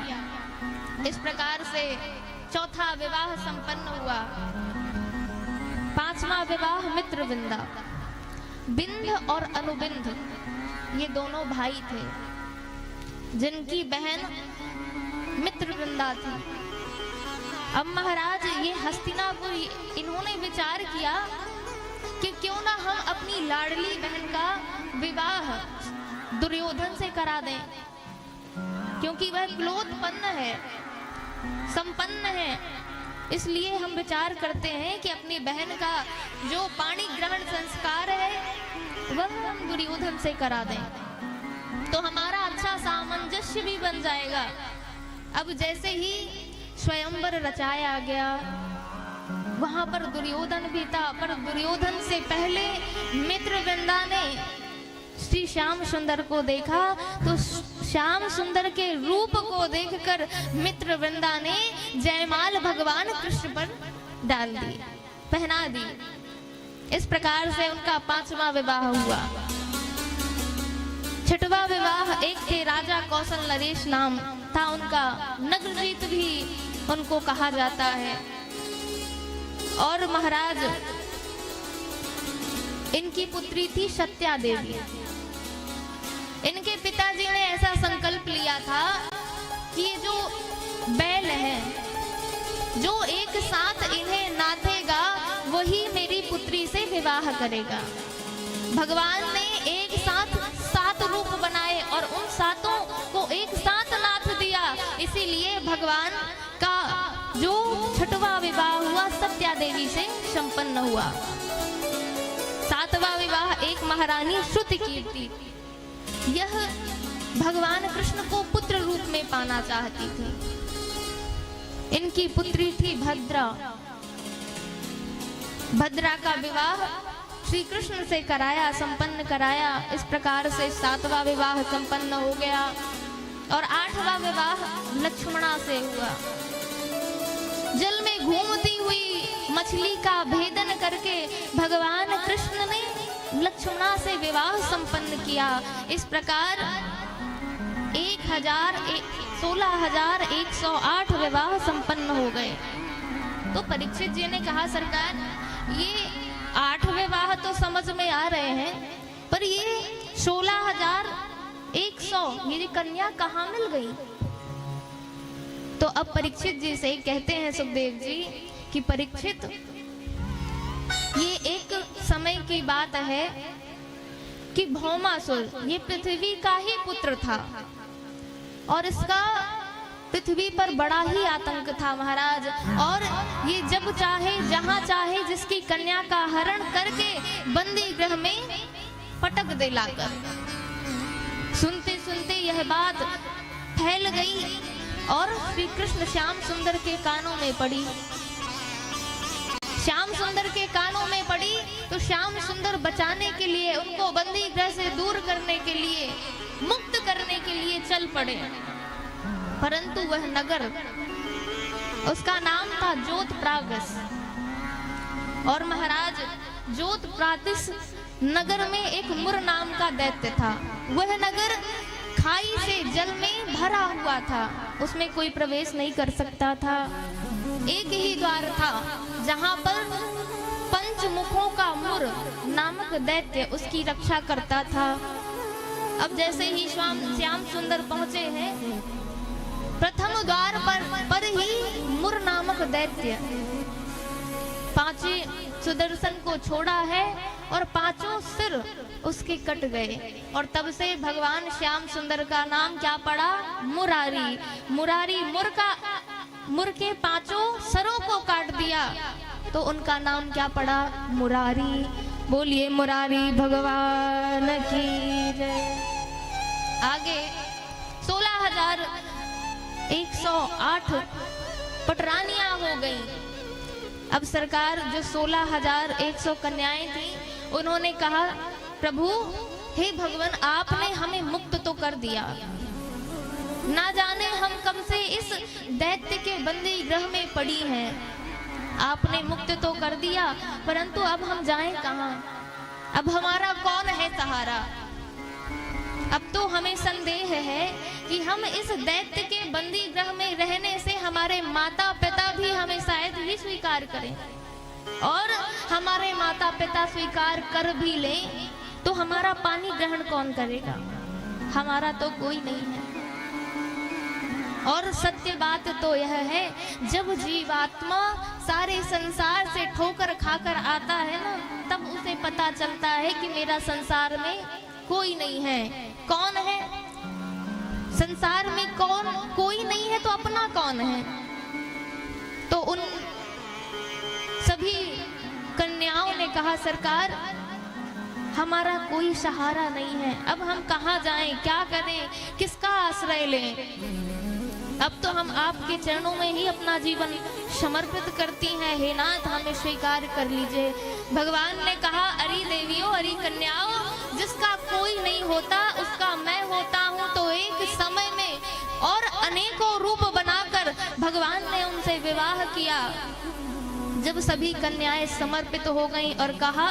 इस प्रकार से चौथा विवाह संपन्न हुआ। पांचवा विवाह मित्रविंदा। बिंद और अनुबिंद ये दोनों भाई थे जिनकी बहन मित्रविंदा थी। अब महाराज ये हस्तिनापुर इन्होंने विचार किया कि क्यों ना हम अपनी लाडली बहन का विवाह दुर्योधन से करा दें, क्योंकि वह क्लोधपन्न है, संपन्न है। इसलिए हम विचार करते हैं कि अपनी बहन का जो पाणी ग्रहण संस्कार है वह हम दुर्योधन से करा दें, तो हमारा अच्छा सामंजस्य भी बन जाएगा। अब जैसे ही स्वयंवर रचाया गया, वहां पर दुर्योधन भी था, पर दुर्योधन से पहले मित्रविंदा ने श्री श्याम सुंदर को देखा, तो श्याम सुंदर के रूप को देखकर मित्रविंदा ने जयमाल भगवान कृष्ण पर डाल दी, पहना दी। इस प्रकार से उनका पांचवा विवाह हुआ। छठवां विवाह एक थे राजा कौशल नरेश नाम था उनका, नगरजीत भी उनको कहा जाता है। और महाराज इनकी पुत्री थी सत्या देवी। इनके पिताजी ने ऐसा संकल्प लिया था कि ये जो बैल है जो एक साथ इन्हें नाथेगा वही मेरी पुत्री से विवाह करेगा। भगवान ने एक साथ 7 रूप बनाए और उन 7 को एक साथ नाथ दिया। इसीलिए भगवान का जो छठवां विवाह हुआ सत्या देवी से संपन्न हुआ। 7वां विवाह एक महारानी श्रुति कीर्ति। यह भगवान कृष्ण को पुत्र रूप में पाना चाहती थी। इनकी पुत्री थी भद्रा। भद्रा का विवाह श्री कृष्ण से कराया, संपन्न कराया। इस प्रकार से 7वां विवाह संपन्न हो गया और 8वां विवाह लक्ष्मणा से हुआ। जल में घूमती हुई मछली का भेदन करके भगवान कृष्ण ने लक्ष्मणा से विवाह संपन्न किया। इस प्रकार 16,108 विवाह संपन्न हो गए। तो परीक्षित जी ने कहा सरकार ये 8 विवाह तो समझ में आ रहे हैं, पर ये 16,100 ये कन्या कहाँ मिल गई? तो अब परीक्षित जी से कहते हैं सुखदेव जी कि परीक्षित ये एक समय की बात है कि भौमासुर ये पृथ्वी का ही पुत्र था और इसका पृथ्वी पर बड़ा ही आतंक था महाराज। और ये जब चाहे जहां चाहे जिसकी कन्या का हरण करके बंदी गृह में पटक दे लाकर। सुनते सुनते यह बात फैल गई और श्री कृष्ण श्याम सुंदर के कानों में पड़ी। श्याम सुंदर के कानों में पड़ी तो श्याम सुंदर बचाने के लिए, उनको बंदी गृह से दूर करने के लिए, मुक्त करने के लिए चल पड़े। परंतु वह नगर, उसका नाम था जोतप्रागस। और महाराज जोतप्रातिस नगर में एक मुर नाम का दैत्य था। वह नगर खाई से जल में भरा हुआ था, उसमें कोई प्रवेश नहीं कर सकता था। एक ही द्वार था जहां पर पंचमुखों का मुर नामक दैत्य उसकी रक्षा करता था। अब जैसे ही श्याम सुंदर पहुंचे हैं, प्रथम द्वार पर ही मुर नामक दैत्य 5 सुदर्शन को छोड़ा है और 5 सिर उसके कट गए। और तब से भगवान श्याम सुंदर का नाम क्या पड़ा? मुरारी। मुरारी मुर के 5 सरों को काट दिया तो उनका नाम क्या पड़ा? मुरारी। बोलिए मुरारी भगवान की जय। आगे 16,108 पटरानियां हो गई। अब सरकार जो 16,100 कन्याएं थी उन्होंने कहा प्रभु हे भगवान आपने हमें मुक्त तो कर दिया, ना जाने हम कब से इस दैत्य के बंदी गृह में पड़ी हैं। आपने मुक्त तो कर दिया, परंतु अब हम जाएं कहां? अब हमारा कौन है सहारा? अब तो हमें संदेह है कि हम इस दैत्य के बंदी गृह में रहने से हमारे माता पिता भी हमें शायद ही स्वीकार करें, और हमारे माता पिता स्वीकार कर भी लें तो हमारा पानी ग्रहण कौन करेगा? हमारा तो कोई नहीं है। और सत्य बात तो यह है, जब जीवात्मा सारे संसार से ठोकर खाकर आता है ना, तब उसे पता चलता है कि मेरा संसार में कोई नहीं है। कौन है संसार में? कोई नहीं है तो अपना कौन है? तो उन सभी कन्याओं ने कहा, सरकार हमारा कोई सहारा नहीं है, अब हम कहाँ जाएं, क्या करें, किसका आश्रय लें? अब तो हम आपके चरणों में ही अपना जीवन समर्पित करती हैं। हे नाथ, हमें स्वीकार कर लीजिए। भगवान ने कहा, अरे देवियों, अरे कन्याओं, जिसका कोई नहीं होता उसका मैं होता हूँ। तो एक समय में और अनेकों रूप बनाकर भगवान ने उनसे विवाह किया। जब सभी कन्याएं समर्पित हो गईं और कहा,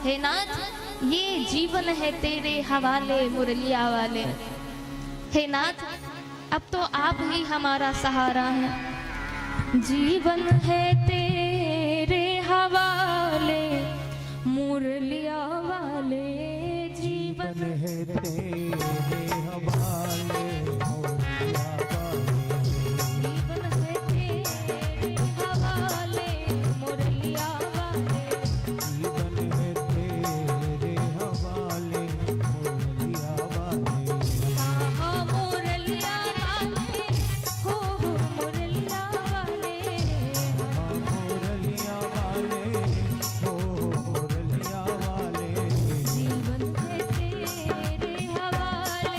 हे नाथ, ये जीवन है तेरे हवाले मुरलिया वाले। हे नाथ, अब तो आप ही हमारा सहारा हैं। जीवन है तेरे हवाले मुरलिया वाले, जीवन है तेरे हवाले मुरलिया वाले, जीवन है तेरे हवाले मुरलिया वाले, जीवन है तेरे हवाले मुरलिया वाले। हाँ मुरलिया वाले, हो मुरलिया वाले, हाँ मुरलिया वाले, हो मुरलिया वाले, जीवन है तेरे हवाले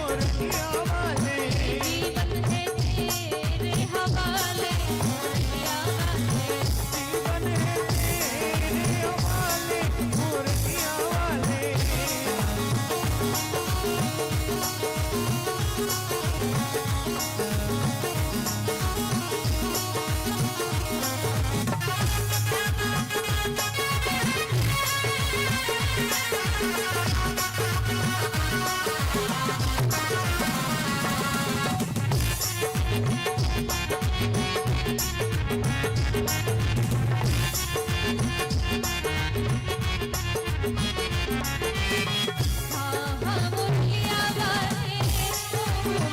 मुरलिया वाले जीवन है तेरे हवाले मुरलिया वाले जीवन है तेरे हवाले मुरलिया वाले मुरलिया वाले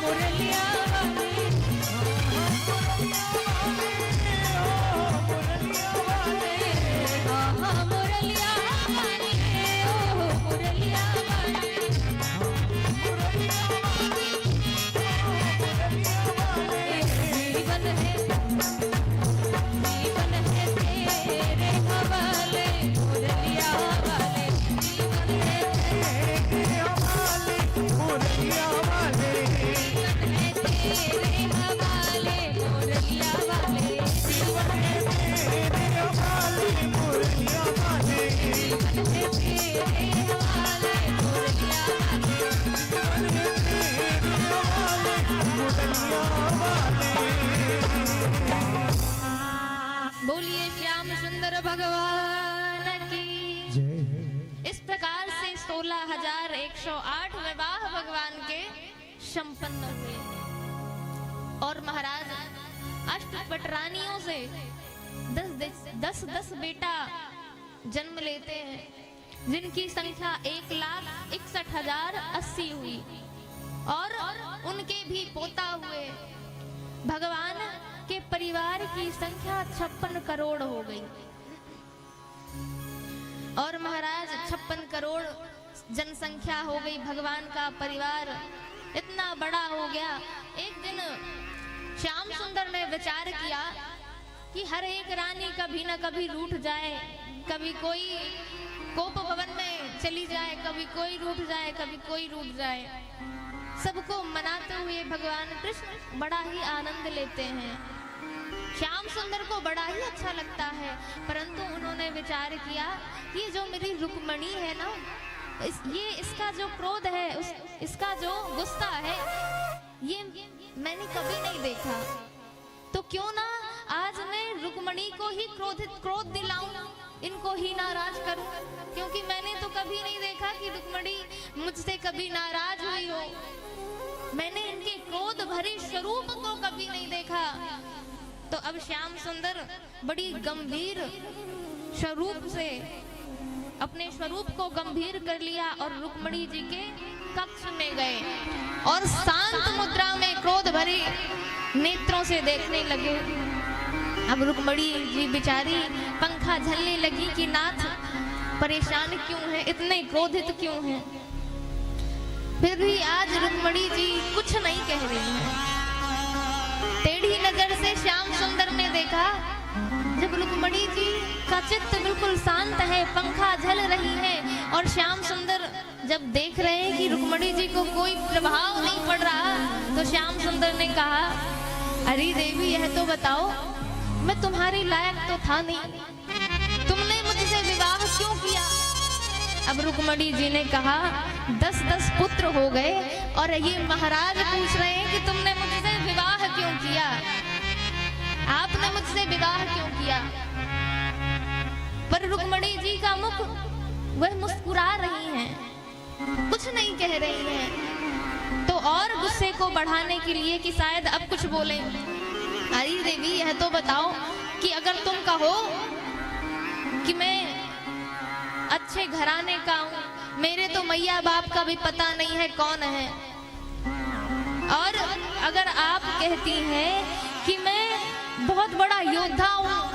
मुरलिया वाले मुरलिया वाले ओ मुरलिया वाले जीवन है तेरे हवाले मुरलिया वाले जीवन है तेरे हवाले मुरलिया वाले जीवन है तेरे हवाले मुरलिया वाले जीवन है तेरे हवाले मुरलिया वाले जीवन है तेरे हवाले मुरलिया वाले जीवन है तेरे हवाले मुरलिया वाले बोलिए श्याम सुंदर भगवान की इस प्रकार से 16,108 विवाह भगवान के संपन्न हुए और महाराज अष्टपटरानियों से 10 बेटा जन्म लेते हैं जिनकी संख्या 1,61,080 हुई और उनके भी पोता हुए भगवान के परिवार की संख्या 56 करोड़ हो गई और महाराज 56 करोड़ जनसंख्या हो गई। भगवान का परिवार इतना बड़ा हो गया। एक दिन श्याम सुंदर ने विचार किया कि हर एक रानी कभी न कभी रूठ जाए, कभी कोई कोप भवन में चली जाए, कभी कोई रूठ जाए, कभी कोई रूठ जाए। सबको मनाते हुए भगवान कृष्ण बड़ा ही आनंद लेते हैं। श्याम सुंदर को बड़ा ही अच्छा लगता है, परंतु उन्होंने विचार किया ये जो मेरी रुक्मणी है ना, इसका जो क्रोध है, इसका जो गुस्सा है, ये मैंने कभी नहीं देखा। तो क्यों ना आज मैं रुक्मणी को ही क्रोध दिलाऊं, इनको ही नाराज करूं, क्योंकि मैंने तो कभी नहीं देखा कि रुक्मणी मुझसे कभी नाराज हुई हो। मैंने इनके क्रोध भरे स्वरूप को कभी नहीं देखा। तो अब श्याम सुंदर बड़ी गंभीर स्वरूप से अपने स्वरूप को गंभीर कर लिया और रुक्मणी जी के कक्ष में गए और शांत मुद्रा में क्रोध भरे नेत्रों से देखने लगे। अब रुक्मणी जी बेचारी पंखा झलने लगी कि नाथ परेशान क्यों है, इतने क्रोधित क्यों हैं। फिर भी आज रुक्मणी जी कुछ नहीं कह रही हैं। टेढ़ी नजर से श्याम सुंदर ने देखा जब रुक्मणी जी का चित्त बिल्कुल शांत है, पंखा झल रही है और श्याम सुंदर जब देख रहे हैं कि रुक्मणी जी को कोई प्रभाव नहीं पड़ रहा, तो श्याम सुंदर ने कहा अरे देवी यह तो बताओ मैं तुम्हारे लायक तो था नहीं, तुमने मुझसे विवाह क्यों किया। अब रुक्मणी जी ने कहा 10 पुत्र हो गए और ये महाराज पूछ रहे हैं कि तुमने मुझसे विवाह क्यों किया, आपने मुझसे विवाह क्यों किया। पर रुक्मणी जी का मुख वह मुस्कुरा रही हैं, कुछ नहीं कह रही हैं। तो और गुस्से को बढ़ाने के लिए कि शायद अब कुछ बोले, अरे देवी यह तो बताओ कि अगर तुम कहो कि मैं अच्छे घराने का हूँ, मेरे तो मैया बाप का भी पता नहीं है कौन है, और अगर आप कहती हैं कि मैं बहुत बड़ा योद्धा हूँ,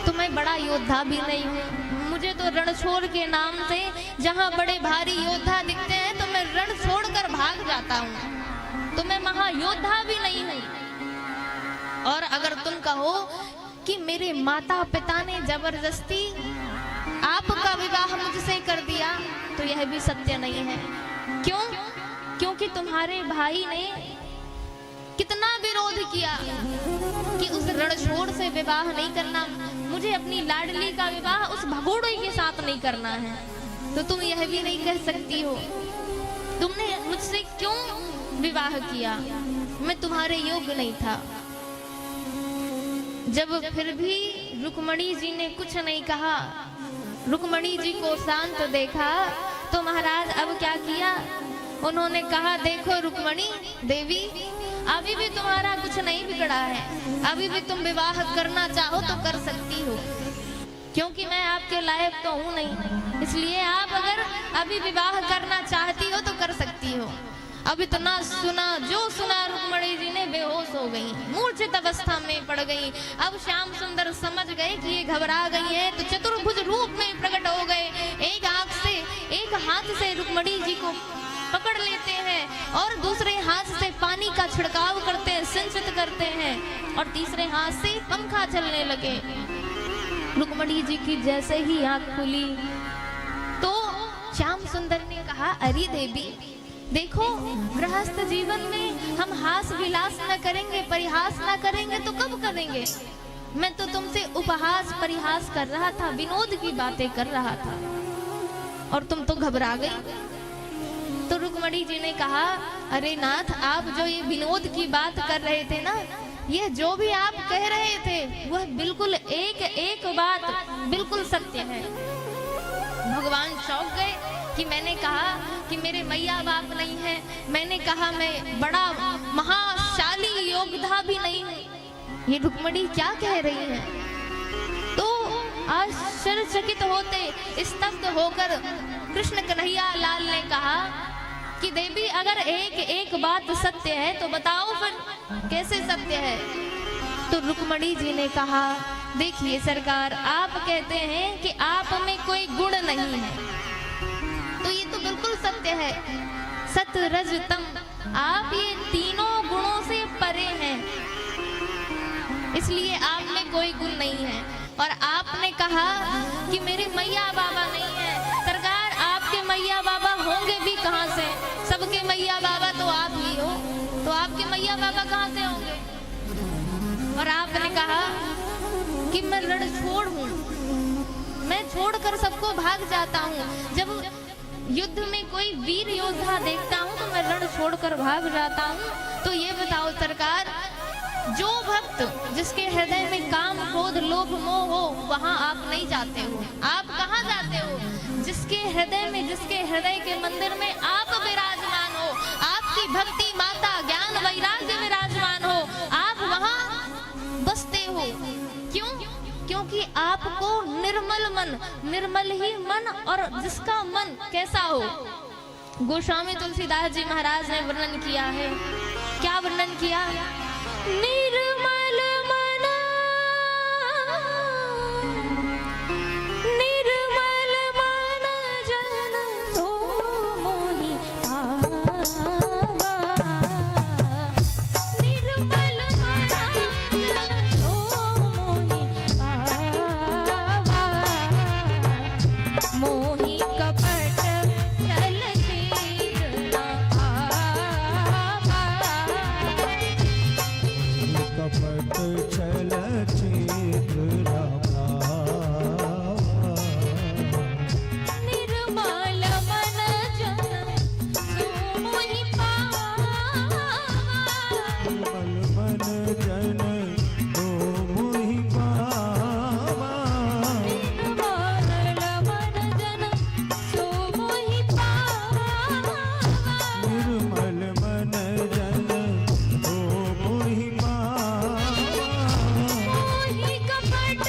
तो मैं बड़ा योद्धा भी नहीं हूँ। मुझे तो रणछोड़ के नाम से जहाँ बड़े भारी योद्धा दिखते हैं तो मैं रण छोड़कर भाग जाता हूँ, तो मैं महायोद्धा भी नहीं हूँ। और अगर तुम कहो कि मेरे माता पिता ने जबरदस्ती आपका विवाह मुझसे कर दिया, तो यह भी सत्य नहीं है। क्यों? क्योंकि तुम्हारे भाई ने कितना विरोध किया कि उस रणछोड़ से विवाह नहीं करना, मुझे अपनी लाडली का विवाह उस भगोड़े के साथ नहीं करना है। तो तुम यह भी नहीं कह सकती हो तुमने मुझसे क्यों विवाह किया, मैं तुम्हारे योग्य नहीं था। जब फिर भी रुक्मणी जी ने कुछ नहीं कहा, रुक्मणी जी को शांत देखा, तो महाराज अब क्या किया, उन्होंने कहा देखो रुक्मणी देवी, अभी भी तुम्हारा कुछ नहीं बिगड़ा है, अभी भी तुम विवाह करना चाहो तो कर सकती हो, क्योंकि मैं आपके लायक तो हूँ नहीं, इसलिए आप अगर अभी विवाह करना चाहती हो तो कर सकती हो। अब इतना सुना, जो सुना रुक्मणी जी ने बेहोश हो गई, मूर्छित अवस्था में पड़ गई। अब श्याम सुंदर समझ गए कि ये घबरा गई है, तो चतुर्भुज रूप में प्रकट हो गए। एक आंख से, एक हाथ से रुक्मणी जी को पकड़ लेते हैं और दूसरे हाथ से पानी का छिड़काव करते हैं, सिंचित करते हैं, और तीसरे हाथ से पंखा चलने लगे। रुक्मणी जी की जैसे ही आंख खुली तो श्याम सुंदर ने कहा, अरे देवी देखो, गृहस्थ जीवन में हम हास विलास न करेंगे, परिहास न करेंगे तो कब करेंगे। मैं तो तुमसे उपहास परिहास कर रहा था, विनोद की बातें कर रहा था, और तुम तो घबरा गई। तो रुक्मणी जी ने कहा, अरे नाथ, आप जो ये विनोद की बात कर रहे थे ना, ये जो भी आप कह रहे थे वह बिल्कुल एक एक बात बिल्कुल सत्य है। भगवान चौंक गए कि मैंने कहा कि मेरे मैया बाप नहीं है, मैंने कहा मैं बड़ा महाशाली योद्धा भी नहीं हूँ, ये रुक्मणी क्या कह रही है। तो आश्चर्यचकित होते, स्तब्ध होकर कृष्ण कन्हैया लाल ने कहा कि देवी अगर एक एक बात सत्य है तो बताओ फिर कैसे सत्य है। तो रुक्मणी जी ने कहा, देखिए सरकार, आप कहते हैं कि आप में कोई गुण नहीं है, तो ये तो बिल्कुल सत्य है। सत रज तम, आप ये तीनों गुणों से परे हैं, इसलिए आप में कोई गुण नहीं है। और आपने कहा कि मेरे मैया बाबा नहीं है। सरकार, आपके मैया बाबा होंगे भी कहाँ से, सबके मैया बाबा तो आप ही हो, तो आपके मैया बाबा कहाँ से होंगे। और आपने कहा कि मैं रणछोड़ हूँ, मैं छोड़कर सबको भाग जाता हूँ। जब युद्ध में कोई वीर योद्धा देखता हूँ तो मैं रण छोड़कर भाग जाता हूँ। तो ये बताओ सरकार, जो भक्त जिसके हृदय में काम क्रोध लोभ मोह हो, वहां आप नहीं जाते हो। आप कहाँ जाते हो? जिसके हृदय में, जिसके हृदय के मंदिर में आप विराजमान हो, आपकी भक्ति माता ज्ञान वैराग्य विराजमान हो, आप वहां बसते हो। क्यों? क्योंकि आपको निर्मल मन, निर्मल ही मन, और जिसका मन कैसा हो, गोस्वामी तुलसीदास जी महाराज ने वर्णन किया है। क्या वर्णन किया? निर्मल मन, निर्मल मन जन तो मोहि पावा, निर्मल मन जन तो मोहि पावा, मोहि कपट चल छेद न आवा, कपट चल छेद न आवा, निर्मल मन जन सो मोहि पावा, निर्मल मन जन तो मोहि पावा, निर्मल मन जन सो मोहि पावा, निर्मल मन जन तो मोहि पावा, मोहि कपट,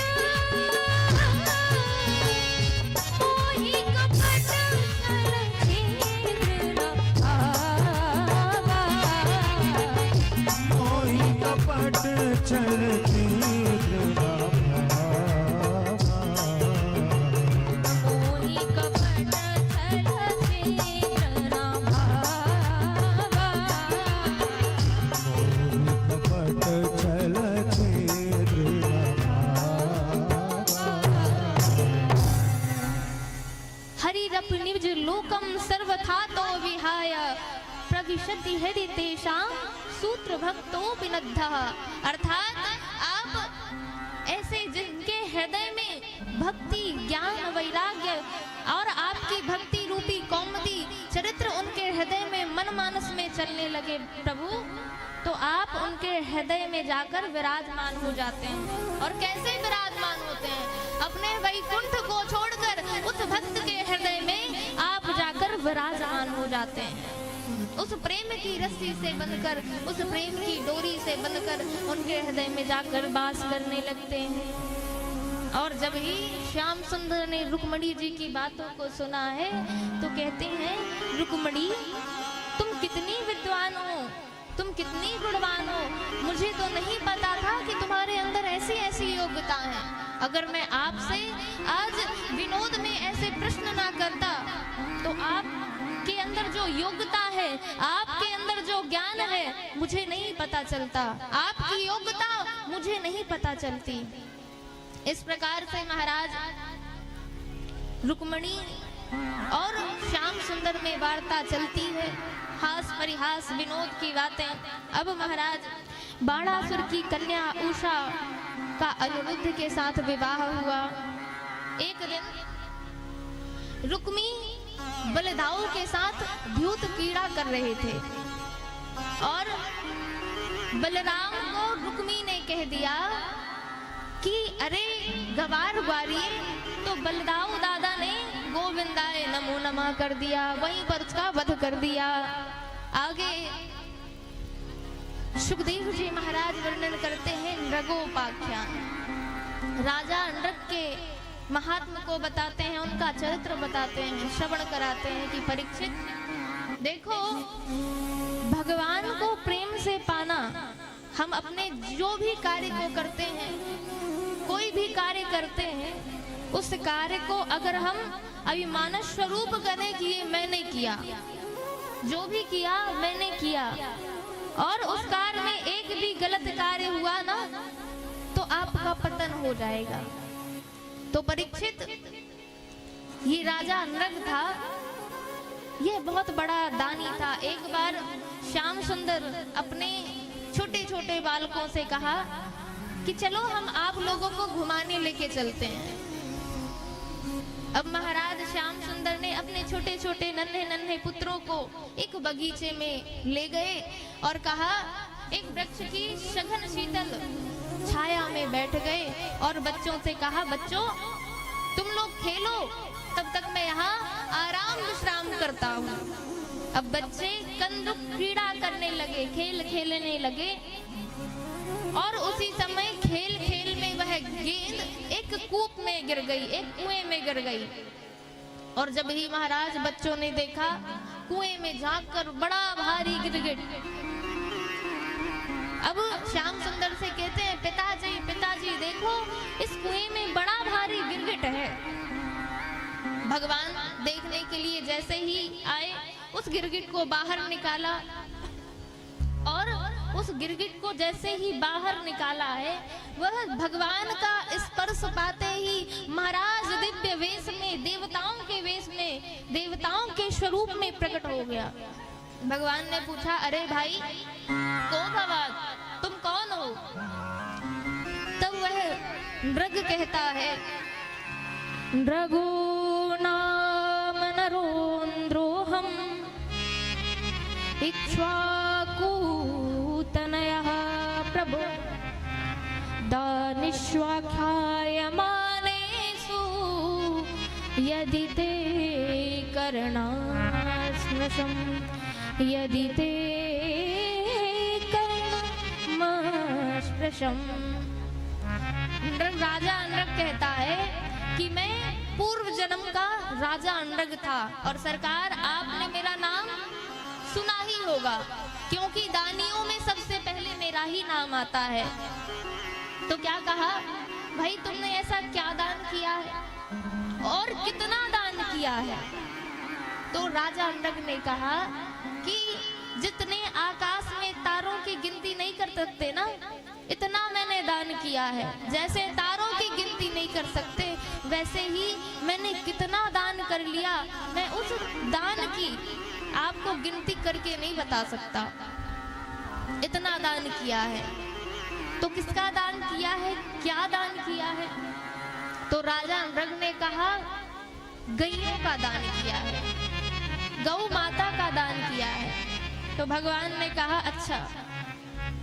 मोहि कपट चल छेद न आवा, मोहि कपट चल छेद न आवा, मोहि कपट चल छेद न आवा, कपट चल छेद न आवा। हरिरप निज लोकम सर्वथा तो विहाय, तेषां सूत्र भक्तो विनद्धः, अर्थात आप ऐसे जिनके हृदय में भक्ति, ज्ञान, वैराग्य और आपकी भक्ति रूपी कौमुदी चरित्र उनके हृदय में, मन मानस में चलने लगे प्रभु, तो आप उनके हृदय में जाकर विराजमान हो जाते हैं। और कैसे विराजमान होते हैं? अपने वैकुंठ को छोड़कर उस भक्त के हृदय में आप जाकर विराजमान हो जाते हैं। उस प्रेम की रस्सी से बंधकर, उस प्रेम की डोरी से बंधकर उनके हृदय में जाकर वास करने लगते हैं। और जब ही श्याम सुंदर ने रुक्मणी जी की बातों को सुना है तो कहते हैं, रुक्मणी तुम कितनी विद्वान हो, तुम कितनी गुणवान हो, मुझे तो नहीं पता था कि तुम्हारे अंदर ऐसी ऐसी योग्यता है। अगर मैं आपसे आज विनोद में ऐसे प्रश्न ना करता तो आपके अंदर जो योग्यता है, आपके अंदर जो ज्ञान है, मुझे नहीं पता चलता, आपकी योग्यता मुझे नहीं पता चलती। इस प्रकार से महाराज रुक्मणी और श्याम सुंदर में वार्ता चलती है, हास परिहास विनोद की बातें। अब महाराज बाणासुर की कन्या उषा का अनिरुद्ध के साथ विवाह हुआ। एक दिन रुक्मी बलदाऊ के साथ द्यूत क्रीड़ा कर रहे थे और बलराम को रुक्मी ने कह दिया कि अरे गवार ग्वारिये, तो बलदाऊ दादा ने गोविंदाय नमो नमः कर दिया, वहीं पर उसका वध कर दिया। आगे सुखदेव जी महाराज वर्णन करते हैं नृगोपाख्यान, राजा नृग के महात्मा को बताते हैं, उनका चरित्र बताते हैं, श्रवण कराते हैं कि परीक्षित देखो, भगवान को प्रेम से पाना, हम अपने जो भी कार्य को करते हैं, कोई भी कार्य करते हैं, उस कार्य को अगर हम अभिमान स्वरूप करें कि ये मैंने किया, जो भी किया मैंने किया, और उस कार्य में एक भी गलत कार्य हुआ ना तो आपका पतन हो जाएगा। तो परीक्षित, ये राजा नृग था, ये बहुत बड़ा दानी था। एक बार श्याम सुंदर अपने छोटे छोटे बालकों से कहा कि चलो हम आप लोगों को घुमाने लेके चलते हैं। अब महाराज श्याम सुंदर ने अपने छोटे छोटे नन्हे नन्हे पुत्रों को एक बगीचे में ले गए और कहा, एक वृक्ष की सघन शीतल छाया में बैठ गए और बच्चों से कहा, बच्चों तुम लोग खेलो, तब तक मैं यहाँ आराम विश्राम करता हूँ। अब बच्चे कंदुक क्रीड़ा करने लगे, खेल खेलने लगे, और उसी समय खेल खेल में वह गेंद एक कूप में गिर गई, एक कुएं में गिर गई। और जब ही महाराज बच्चों ने देखा, कुएं में झांककर बड़ा भारी गिरगिट। अब श्याम सुंदर से कहते हैं, पिताजी पिताजी देखो, इस कुएं में बड़ा भारी गिरगिट है। भगवान देखने के लिए जैसे ही आए, उस गिरगिट को बाहर निकाला, और उस गिरगिट को जैसे ही बाहर निकाला है, वह भगवान का स्पर्श पाते ही महाराज दिव्य वेश में, देवताओं के वेश में, देवताओं के स्वरूप में प्रकट हो गया। भगवान ने पूछा, अरे भाई कौन भगवान, तुम कौन हो? तब वह नृग कहता है, नृगो नाम नरोन्द्रोहम इक्ष्वाकु तनयः प्रभो दानिष्वाख्यायमानेषु यदि ते कर्णास्मृशं यदि ते कर्णमस्पृशं। राजा नृग कहता है कि मैं पूर्व जन्म का राजा नृग था, और सरकार आपने मेरा नाम सुना ही होगा, क्योंकि दानियों में सबसे पहले मेरा ही नाम आता है। तो क्या कहा, भाई तुमने ऐसा क्या दान किया है और कितना दान किया है? तो राजा नृग ने कहा कि जितने आकाश में तारों की गिनती नहीं कर सकते ना, इतना मैंने दान किया है। जैसे तारों की गिनती नहीं कर सकते, वैसे ही मैंने कितना दान कर लिया, मैं उस दान की आपको गिनती करके नहीं बता सकता। इतना दान किया है। तो किसका दान किया है, क्या दान किया है? तो राजा नृग ने कहा गैयों का दान किया है, गौ माता का दान किया है। तो भगवान ने कहा अच्छा,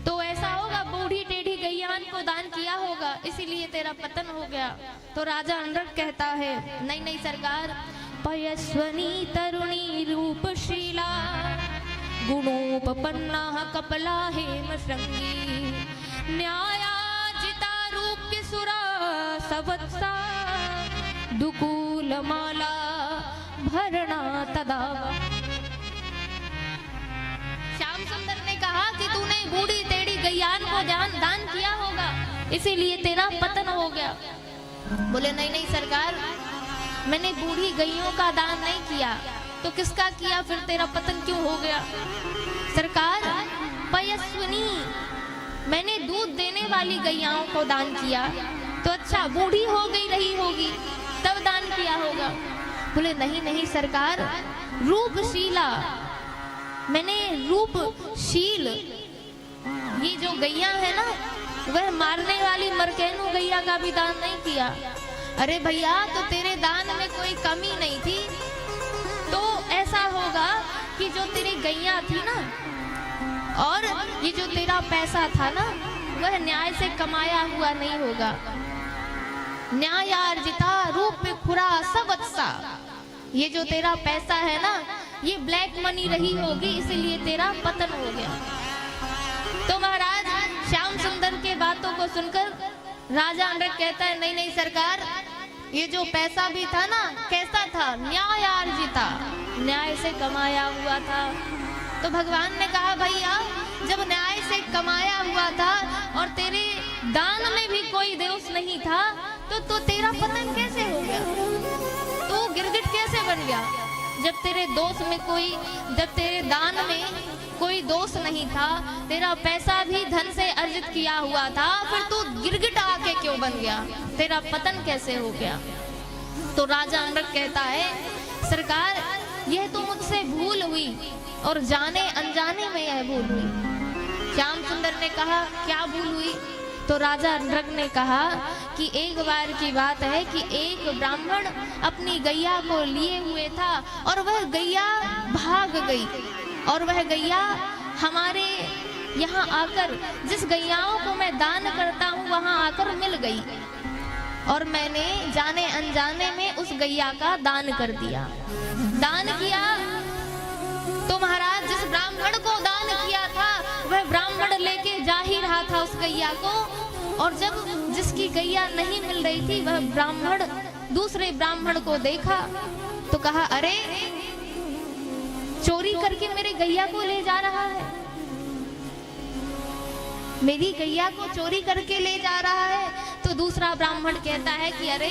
तो ऐसा होगा बूढ़ी टेढ़ी गैयान को दान किया होगा, इसीलिए तेरा पतन हो गया। तो राजा नृग कहता है नहीं नहीं सरकार, पयस्वनी तरुणी रूपशीला गुणोपपन्ना कपला हेम श्रृंगी न्यायाजिता रूप्य सुरा सवत्सा दुकूल माला भरणा तदा। श्याम सुंदर ने कहा कि तूने बूढ़ी टेढ़ी गैयान को दान किया होगा, इसीलिए तेरा पतन हो गया। बोले नहीं नहीं सरकार, मैंने बूढ़ी गैयों का दान नहीं किया, तो किसका किया, फिर तेरा पतन क्यों हो गया? सरकार पयस्विनी, मैंने दूध देने वाली गैयाओं को दान किया। तो अच्छा बूढ़ी हो गई रही होगी तब दान किया होगा। बोले नहीं नहीं सरकार, रूपशीला, मैंने रूपशील, ये जो गैया है ना, वह मारने वाली मरकैनू गैया का भी दान नहीं किया। अरे भैया, तो तेरे दान में कोई कमी नहीं थी, तो ऐसा होगा कि जो तेरी गैया थी ना, और ये जो तेरा पैसा था ना, वह न्याय से कमाया हुआ नहीं होगा। न्यायार्जिता रूप में खुरा सवत्सा, ये जो तेरा पैसा है ना, ये ब्लैक मनी रही होगी, इसीलिए तेरा पतन हो गया। तो महाराज श्याम सुंदर के बातों को सुनकर राजा नृग कहता है नहीं नहीं सरकार, ये जो पैसा भी था ना, कैसा था, न्यायार्जिता, न्याय से कमाया हुआ था। तो भगवान ने कहा भैया, जब न्याय से कमाया हुआ था और तेरे दान में भी कोई दोष नहीं था, तो तेरा पतन कैसे हो गया, तो गिरगिट कैसे बन गया? जब तेरे दोष में कोई, जब तेरे दान में कोई दोष नहीं था, तेरा पैसा भी धन से अर्जित किया हुआ था, फिर तू गिरगिट आके क्यों बन गया, तेरा पतन कैसे हो गया? तो राजा नृग कहता है सरकार, यह तो मुझसे भूल हुई, और जाने अनजाने में यह भूल हुई। श्याम सुंदर ने कहा क्या भूल हुई? तो राजा नृग ने कहा कि एक बार की बात है कि एक ब्राह्मण अपनी गैया को लिए हुए था, और वह गैया भाग गई, और वह गैया हमारे यहाँ आकर, जिस गैयाओं को मैं दान करता हूँ वहाँ आकर मिल गई, और मैंने जाने अनजाने में उस गैया का दान कर दिया। दान किया तो महाराज जिस ब्राह्मण को दान किया था, वह ब्राह्मण लेके जा ही रहा था उस गैया को, और जब जिसकी गैया नहीं मिल रही थी, वह ब्राह्मण दूसरे ब्राह्मण को देखा तो कहा अरे, चोरी करके मेरे गैया को ले जा रहा है, मेरी गैया को चोरी करके ले जा रहा है। तो दूसरा ब्राह्मण कहता है कि अरे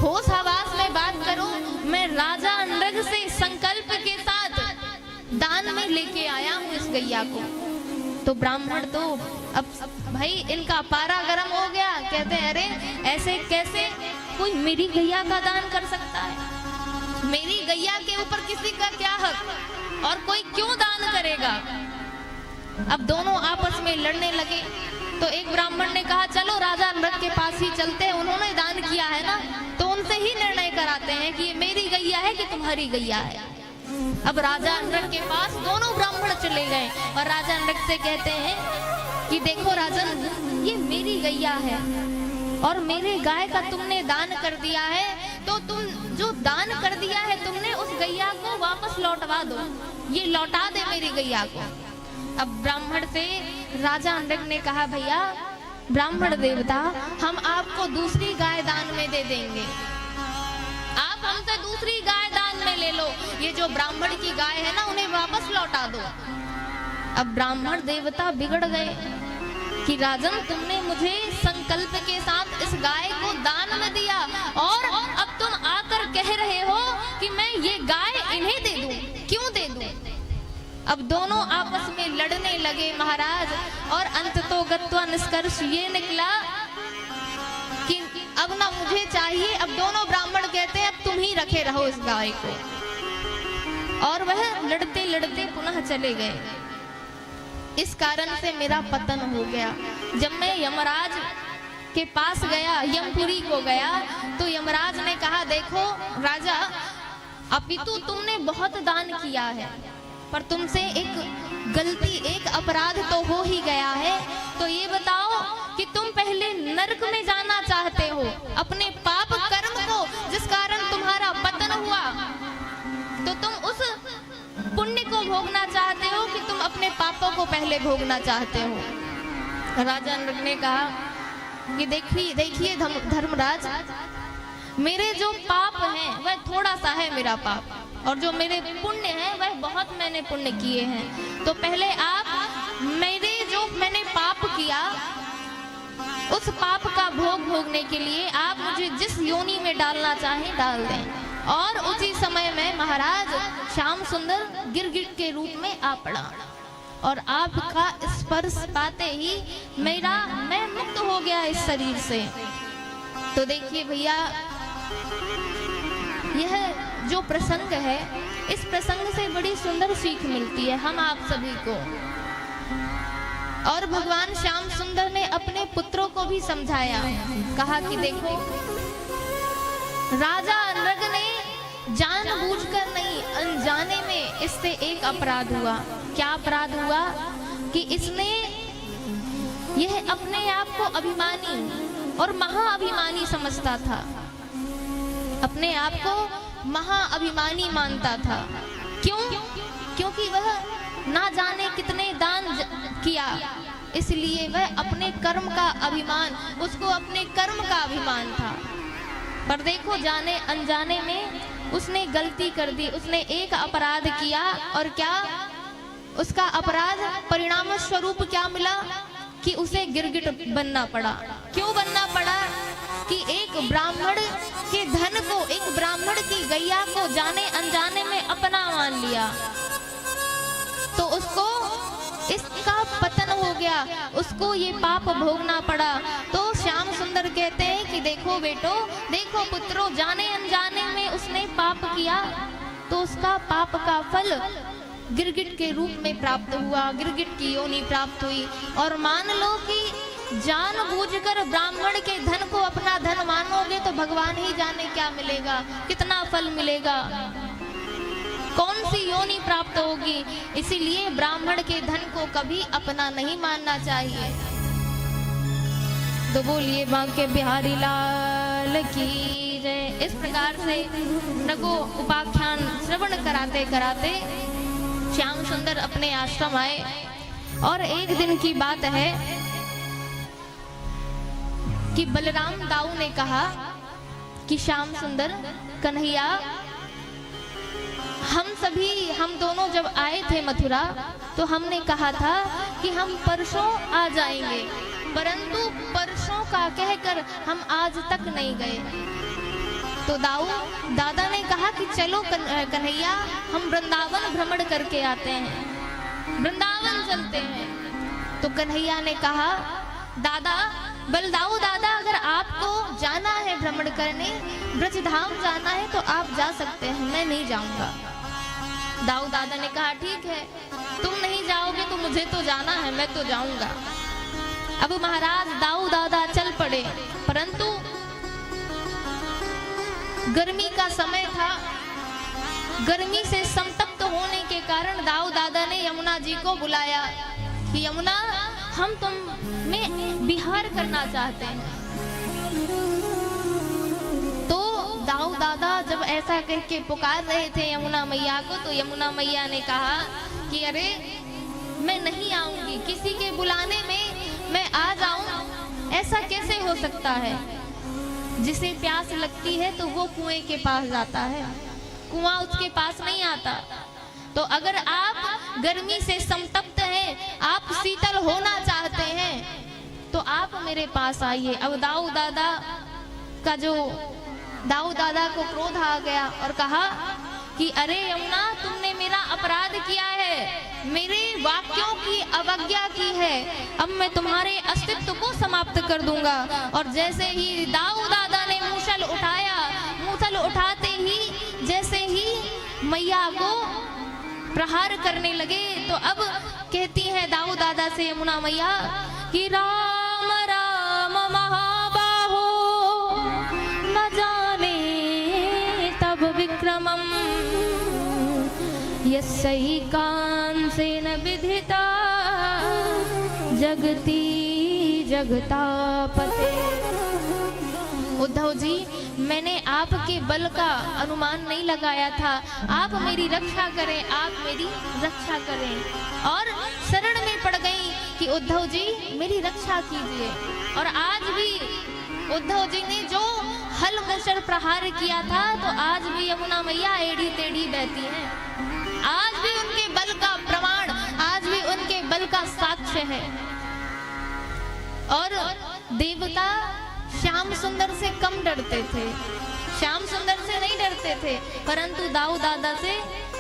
होश हवास में बात करो, मैं राजा नृग से संकल्प के साथ दान में लेके आया हूँ इस गैया को। तो ब्राह्मण तो अब भाई इनका पारा गर्म हो गया, कहते हैं अरे ऐसे कैसे कोई मेरी गैया का दान कर सकता है, मेरी गैया के ऊपर किसी का क्या हक, और कोई क्यों दान करेगा? अब दोनों आपस में लड़ने लगे। तो एक ब्राह्मण ने कहा चलो राजा नृग के पास ही चलते हैं, उन्होंने दान किया है ना, तो उनसे ही निर्णय कराते हैं कि ये मेरी गैया है कि तुम्हारी गैया है। अब राजा नृग के पास दोनों ब्राह्मण चले गए और राजा नृग से कहते हैं कि देखो राजन, ये मेरी गैया है और मेरे गाय का तुमने दान कर दिया है, तो तुम जो दान कर दिया है तुमने, उस गैया को वापस लौटवा दो, ये लौटा दे मेरी गैया को। अब ब्राह्मण से राजा नृग ने कहा भैया ब्राह्मण देवता, हम आपको दूसरी गाय दान में दे देंगे, आप हमसे दूसरी गाय दान में ले लो, ये जो ब्राह्मण की गाय है ना उन्हें वापस लौटा दो। अब ब्राह्मण देवता बिगड़ गए कि राजन तुमने मुझे संकल्प के साथ इस गाय को दान में दिया, और अब तुम आकर कह रहे हो कि मैं ये गाय इन्हें दे दूं, क्यों दे दूं? अब दोनों आपस में लड़ने लगे महाराज, और अंत तो गत्वा निष्कर्ष ये निकला कि अब ना मुझे चाहिए। अब दोनों ब्राह्मण कहते हैं अब तुम ही रखे रहो इस गाय को, और वह लड़ते लड़ते पुनः चले गए। इस कारण से मेरा पतन हो गया। जब मैं यमराज के पास गया, यमपुरी को गया, तो यमराज ने कहा, देखो राजा, अपितु तुमने बहुत दान किया है, पर तुमसे एक गलती, एक अपराध तो हो ही गया है। तो ये बताओ कि तुम पहले नरक में जाना चाहते हो, अपने पाप कर्म को जिस कारण तुम्हारा पतन हुआ, तो तुम उस पुण्य को भोगना चाहते हो कि तुम अपने पापों को पहले भोगना चाहते हो। राजा नरक ने कहा कि देखिए धर्मराज, मेरे जो पाप हैं वह थोड़ा सा है मेरा पाप, और जो मेरे पुण्य हैं वह बहुत मैंने पुण्य किए हैं। तो पहले आप मेरे जो मैंने पाप किया उस पाप का भोग भोगने के लिए आप मुझे जिस योनि में डालना चाहें डाल दें। और उसी समय में महाराज श्याम सुंदर गिरगिट के रूप में आ पड़ा, और आपका स्पर्श पाते ही मैं मुक्त हो गया इस शरीर से। तो देखिए भैया, यह जो प्रसंग है, इस प्रसंग से बड़ी सुंदर सीख मिलती है हम आप सभी को। और भगवान श्याम सुंदर ने अपने पुत्रों को भी समझाया, कहा कि देखो, राजा नृग ने जानबूझकर नहीं, अनजाने में इससे एक अपराध हुआ। क्या अपराध हुआ कि इसने यह अपने आप को अभिमानी और महाअभिमानी समझता था, अपने आप को महाअभिमानी मानता था। क्यों? क्योंकि वह ना जाने कितने दान किया, इसलिए वह अपने कर्म का अभिमान, उसको अपने कर्म का अभिमान था। पर देखो, जाने अनजाने में उसने गलती कर दी, उसने एक अपराध किया, और क्या उसका अपराध परिणाम स्वरूप क्या मिला कि उसे गिरगिट बनना पड़ा। क्यों बनना पड़ा? कि एक ब्राह्मण के धन को, एक ब्राह्मण की गैया को जाने अनजाने में अपना मान लिया, तो उसको इसका पतन हो गया, उसको ये पाप भोगना पड़ा। तो श्याम सुंदर कहते हैं कि देखो बेटो, देखो पुत्रों, जाने अनजाने में उसने पाप किया, तो उसका पाप का फल गिरगिट के रूप में प्राप्त हुआ, गिरगिट की योनि प्राप्त हुई। और मान लो कि जानबूझकर ब्राह्मण के धन को अपना धन मानोगे तो भगवान ही जाने क्या मिलेगा, कितना फल मिलेगा, कौन सी योनि प्राप्त होगी। इसीलिए ब्राह्मण के धन को कभी अपना नहीं मानना चाहिए। तो बोलिए बांके बिहारी लाल की जय। इस प्रकार से नगो उपाख्यान श्रवण कराते कराते श्याम सुंदर अपने आश्रम आए। और एक दिन की बात है कि बलराम दाऊ ने कहा कि श्याम सुंदर, कन्हैया, हम दोनों जब आए थे मथुरा तो हमने कहा था कि हम परसों आ जाएंगे, परंतु परसों का कहकर हम आज तक नहीं गए। तो दादा ने कहा कि चलो कन्हैया, हम वृंदावन भ्रमण करके आते हैं, वृंदावन चलते हैं। तो कन्हैया ने कहा, बलदाऊ दादा, अगर आपको जाना है भ्रमण करने, ब्रजधाम जाना है तो आप जा सकते हैं, मैं नहीं जाऊंगा। दाऊ दादा ने कहा, ठीक है, तुम नहीं जाओगे तो मुझे तो जाना है, मैं तो जाऊंगा। अब महाराज दाऊ दादा चल पड़े, परंतु गर्मी का समय था। गर्मी से संतप्त होने के कारण दाऊ दादा ने यमुना जी को बुलाया कि यमुना, हम तुम में विहार करना चाहते हैं। तो दाऊ दादा जब ऐसा कह के पुकार रहे थे यमुना मैया को, तो यमुना मैया ने कहा कि अरे मैं नहीं आऊंगी, किसी के बुलाने में मैं आ जाऊं, ऐसा कैसे हो सकता है। जिसे प्यास लगती है तो वो कुएं के पास जाता है, कुआं उसके पास नहीं आता। तो अगर आप गर्मी से संतप्त हैं, आप शीतल होना चाहते हैं, तो आप मेरे पास आइए। अब दाऊ दादा को क्रोध आ गया और कहा कि अरे यमुना, तुमने मेरा अपराध किया है, मेरे वाक्यों की अवज्ञा की है, अब मैं तुम्हारे अस्तित्व को समाप्त कर दूंगा। और जैसे ही दाऊ दादा ने मूसल उठाया, मूसल उठाते ही जैसे ही मैया को प्रहार करने लगे तो अब कहती हैं दाऊ दादा से यमुना मैया कि राम राम महाबाहो न जाने तब विक्रमम यस्यै कांसेन विधिता जगती जगतापते। उद्धव जी, मैंने आपके बल का अनुमान नहीं लगाया था, आप मेरी रक्षा करें, आप मेरी रक्षा करें। और शरण में पड़ गई कि उद्धव जी मेरी रक्षा कीजिए। और आज भी उद्धव जी ने जो हल मुसर प्रहार किया था तो आज भी यमुना मैया एड़ी टेढ़ी बहती है। आज भी उनके बल का प्रमाण, आज भी उनके बल का साक्ष्य है। और देवता श्याम सुंदर से कम डरते थे, श्याम सुंदर से नहीं डरते थे, परंतु दाऊ दादा से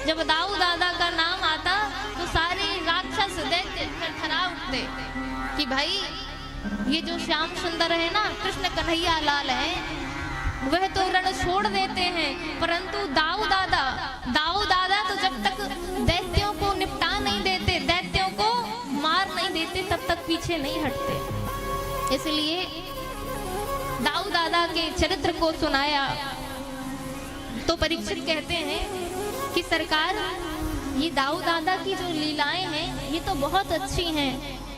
जब दाऊ दादा का नाम आता तो सारे राक्षस दैत्य थरथरा उठते कि भाई ये जो श्याम सुंदर है ना, कृष्ण कन्हैया लाल है, वह तो रण छोड़ देते हैं, परंतु दाऊ दादा तो जब तक दैत्यों को निपटा नहीं देते, दैत्यों को मार नहीं देते, तब तक पीछे नहीं हटते। इसलिए दाऊ दादा के चरित्र को सुनाया तो परीक्षित कहते हैं कि सरकार, ये दाऊ दादा की जो लीलाएं हैं ये तो बहुत अच्छी हैं,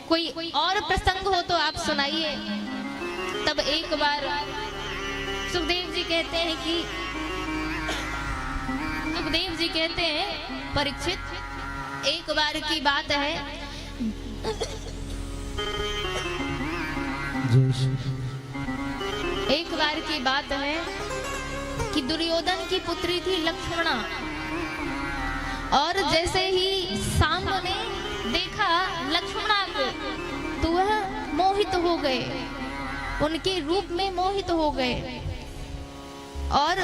कोई और प्रसंग हो तो आप सुनाइए। तब एक बार सुखदेव जी कहते हैं कि सुखदेव जी कहते हैं परीक्षित, एक बार की बात है, एक बार की बात है कि दुर्योधन की पुत्री थी लक्ष्मणा, और जैसे ही सांब ने देखा लक्ष्मणा को तो वह मोहित हो गए, उनके रूप में मोहित हो गए। और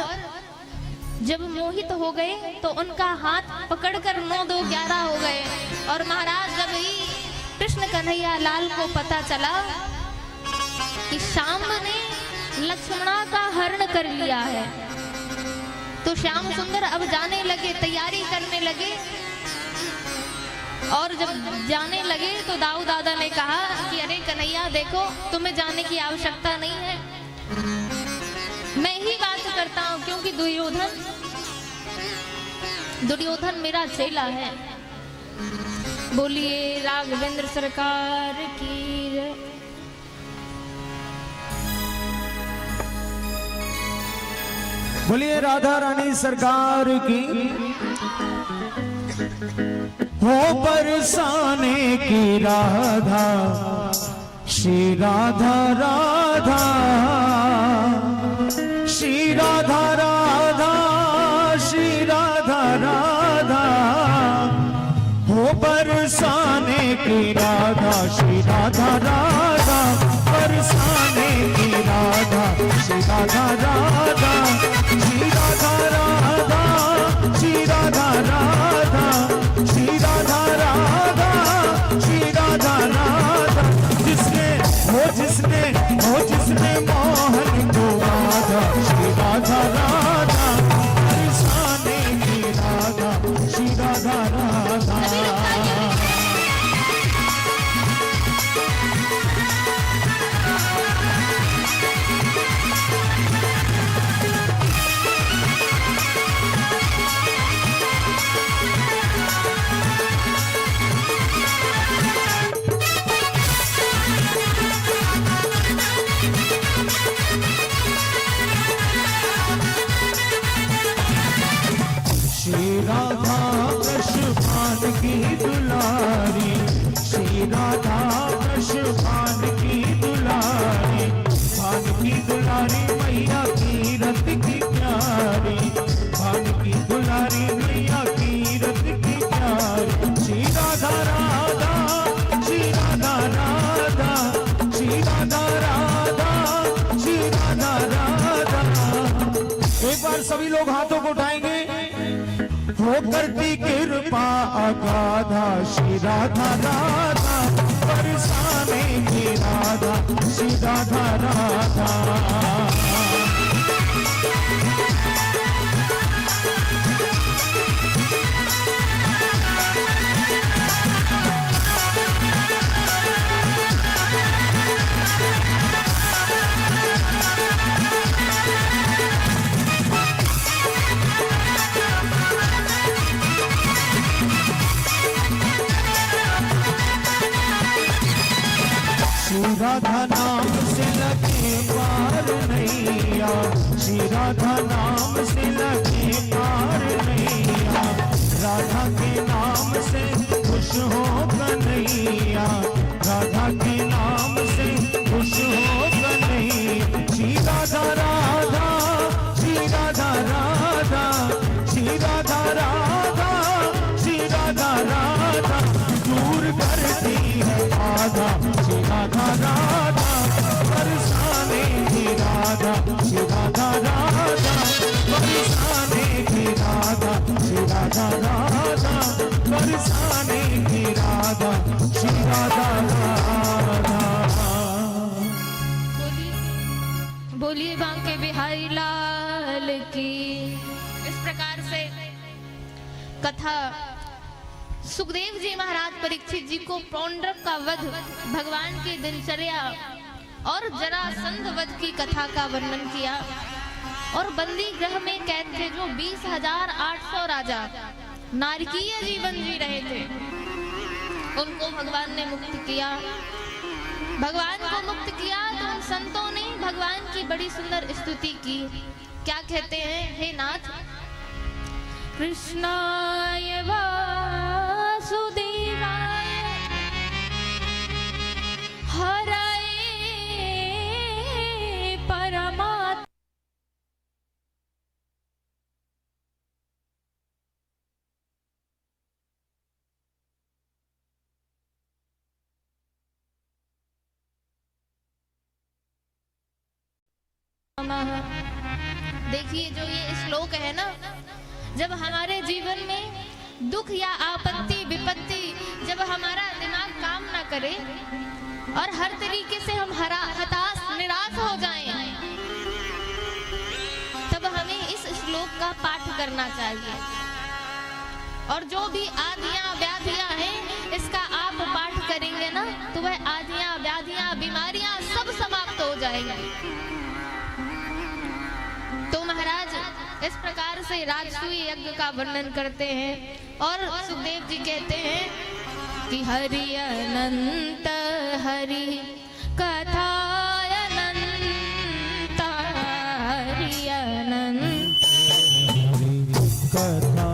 जब मोहित हो गए तो उनका हाथ पकड़कर 9-2-11 हो गए। और महाराज, जब ही कृष्ण कन्हैया लाल को पता चला कि श्याम ने लक्ष्मणा का हरण कर लिया है, तो श्याम सुंदर अब जाने लगे, तैयारी करने लगे। और जब जाने लगे तो दाऊ दादा ने कहा कि अरे कन्हैया देखो, तुम्हें जाने की आवश्यकता नहीं है, मैं ही बात करता हूं, क्योंकि दुर्योधन मेरा चेला है। बोलिए राघवेंद्र सरकार की जय। बोलिए राधा रानी सरकार की। हो बरसाने की राधा, श्री राधा राधा, श्री राधा राधा, श्री राधा राधा। हो बरसाने की राधा, श्री राधा राधा, बरसाने की राधा, श्री राधा राधा, श्री राधा राधा, श्री राधा राधा, श्री राधा राधा, श्री राधा राधा। जिसने मोहन को राधा, श्री राधा राधा, बरसाने की राधा, श्री राधा राधा। राधा कृष्ण की दुलारी, श्री राधा कृष्ण की दुलारी, भान की दुलारी मैया की रत की प्यारी, भान की दुलारी मैया की रत की प्यारी। श्री राधा राधा, श्री राधा राधा, श्री राधा राधा, श्री राधा राधा। एक बार सभी लोग हाथों को उठाएंगे। हो करती कृपा अगाधा, श्री राधा राधा, बरसाने की राधा, श्री राधा राधा। श्री राधा नाम से लगे पार नैया, श्री राधा नाम से लगे पार नैया, राधा के नाम से खुश हो कन्हैया, राधा के नाम से खुश हो कन्हैया। श्री राधा राधा, श्री राधा राधा, श्री राधा राधा, श्री राधा राधा, दूर करती है बाधा, श्री राधा राधा, बरसाने की राधा, श्री राधा राधा, बरसाने की राधा, श्री राधा राधा, बरसाने की राधा, श्री राधा राधा। बोलिए बांके बिहारी लाल की। इस प्रकार से कथा सुखदेव जी महाराज परीक्षित जी को पौंड्रक का वध, भगवान की दिनचर्या और जरासंध वध की कथा का वर्णन किया। और बंदी गृह में कैद थे जो 20,800 राजा नारकीय जीवन जी रहे थे, उनको भगवान ने मुक्त किया। भगवान को मुक्त किया तो उन संतों ने भगवान की बड़ी सुंदर स्तुति की। क्या कहते हैं? हे नाथ, कृष्णाय वासुदेवाय हरये परमात्मा देखिए जो ये श्लोक है ना, जब हमारे जीवन में दुख या आपत्ति विपत्ति, जब हमारा दिमाग काम ना करे और हर तरीके से हम हताश निराश हो जाएं, तब हमें इस श्लोक का पाठ करना चाहिए। और जो भी आदियां व्याधियां हैं, इसका आप पाठ करेंगे ना तो वह आदियां व्याधियां बीमारियां सब समाप्त हो जाएंगी। तो महाराज इस प्रकार से राजसूय यज्ञ का वर्णन करते हैं और सुखदेव जी कहते हैं कि हरि अनंत हरि कथा अनंत, हरि अनंत कथा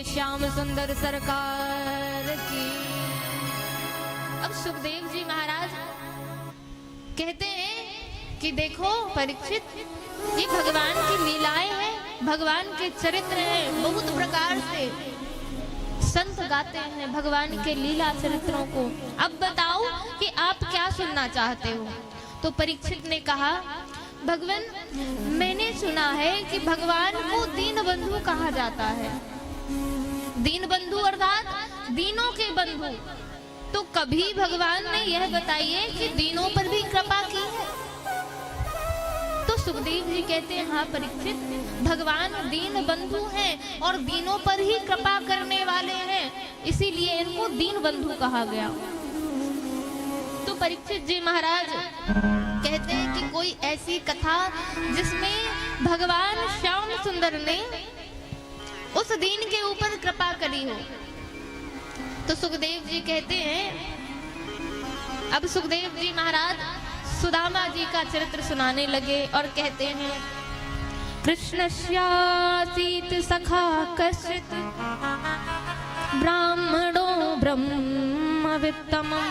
श्याम सुंदर सरकार की। अब सुखदेव सुखदेव जी महाराज कहते हैं कि देखो परीक्षित, ये भगवान की लीलाएं हैं, भगवान के चरित्र हैं। बहुत प्रकार से संत गाते हैं भगवान के लीला चरित्रों को। अब बताओ कि आप क्या सुनना चाहते हो। तो परीक्षित ने कहा, भगवान, मैंने सुना है कि भगवान को दीन बंधु कहा जाता है। दीन बंधु अर्थात दीनों के बंधु। तो कभी भगवान ने यह बताइए कि दीनों पर भी कृपा की है। तो सुखदेव जी कहते हैं, हाँ परीक्षित, भगवान दीन बंधु हैं और दीनों पर ही कृपा करने वाले हैं, इसीलिए इनको दीन बंधु कहा गया। तो परीक्षित जी महाराज कहते हैं कि कोई ऐसी कथा जिसमें भगवान श्याम सुंदर ने उस दीन के ऊपर कृपा करी हो। तो सुखदेव जी कहते हैं, अब सुखदेव जी महाराज सुदामा जी का चरित्र सुनाने लगे और कहते हैं, कृष्णस्यासीत सखा कश्चित् ब्राह्मणो ब्रह्मवित्तमं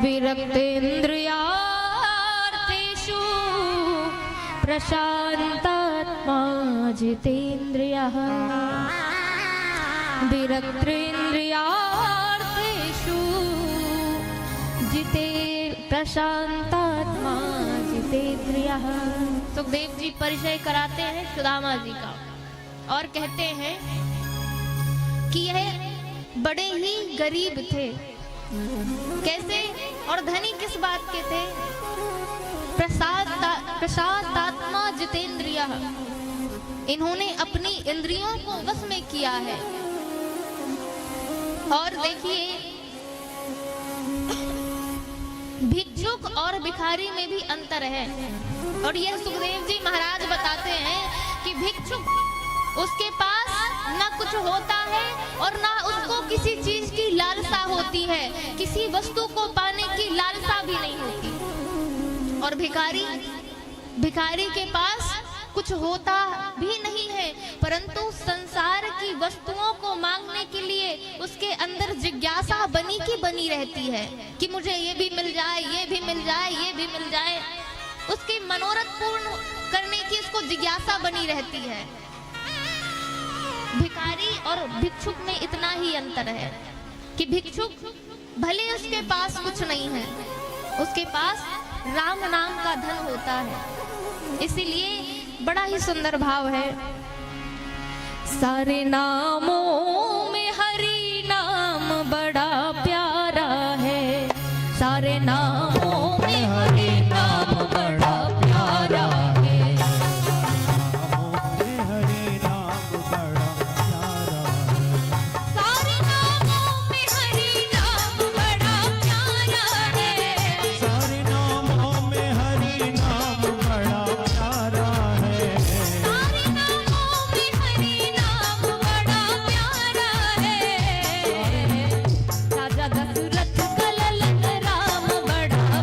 विरक्तेन्द्रियार्थेषु प्रशान्तात्मा जितेन्द्रियः। विरक्तेन्द्रियार्थेषु जिते प्रशांतात्मा जितेन्द्रियः। सुखदेव जी परिचय कराते हैं सुदामा जी का और कहते हैं कि यह बड़े ही गरीब थे। कैसे और धनी किस बात के थे? प्रशांतात्मा जितेन्द्रियः, इन्होंने अपनी इंद्रियों को वश में किया है। और देखिए, भिक्षुक और भिखारी में भी अंतर है। और यह सुखदेव जी महाराज बताते हैं कि भिक्षुक, उसके पास ना कुछ होता है और ना उसको किसी चीज की लालसा होती है, किसी वस्तु को पाने की लालसा भी नहीं होती। और भिखारी के पास कुछ होता भी नहीं है, परंतु संसार की वस्तुओं को मांगने के लिए उसके अंदर जिज्ञासा बनी की बनी रहती है कि मुझे ये भी मिल जाए, ये भी मिल जाए, ये भी मिल जाए। उसकी मनोरथ पूर्ण करने की उसको जिज्ञासा बनी रहती है। भिखारी और भिक्षुक में इतना ही अंतर है कि भिक्षुक भले उसके पास कुछ नहीं है, उसके पास राम नाम का धन होता है। इसीलिए बड़ा ही सुंदर भाव है, सारे नामों में हरि नाम बड़ा प्यारा है। सारे नामों में हरि नाम बड़ा प्यारा है। हरे नाम बड़ा प्यारा है। सारे नामों में हरि नाम बड़ा प्यारा है। सारे नामों में हरि नाम बड़ा प्यारा है। सारे नामों में हरि नाम बड़ा प्यारा है। राजा दशरथ का ललन राम बड़ा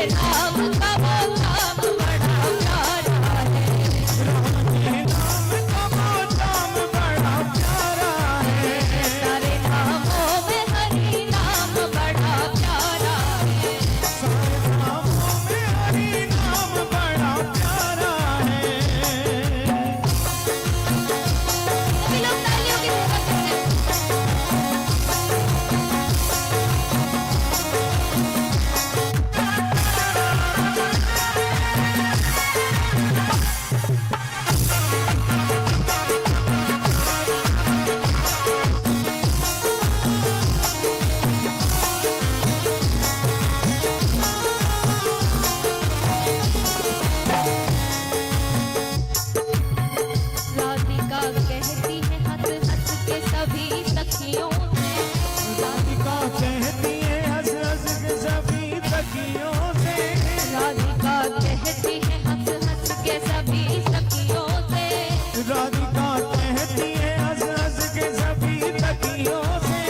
राम का वो नाम बड़ा प्यारा है। नाम का वो नाम बड़ा प्यारा है। सारे नामों में हरि नाम बड़ा प्यारा है। सारे नामों में हरि नाम बड़ा प्यारा है। सभी लोग तालियों की ताकत से राधिका कहती है हंस हंस के सभी सखियों से। राधिका कहती है हंस हंस के सभी सखियों से। राधिका कहती है हंस हंस के सभी सखियों से। राधिका कहती है हंस हंस के सभी सखियों से।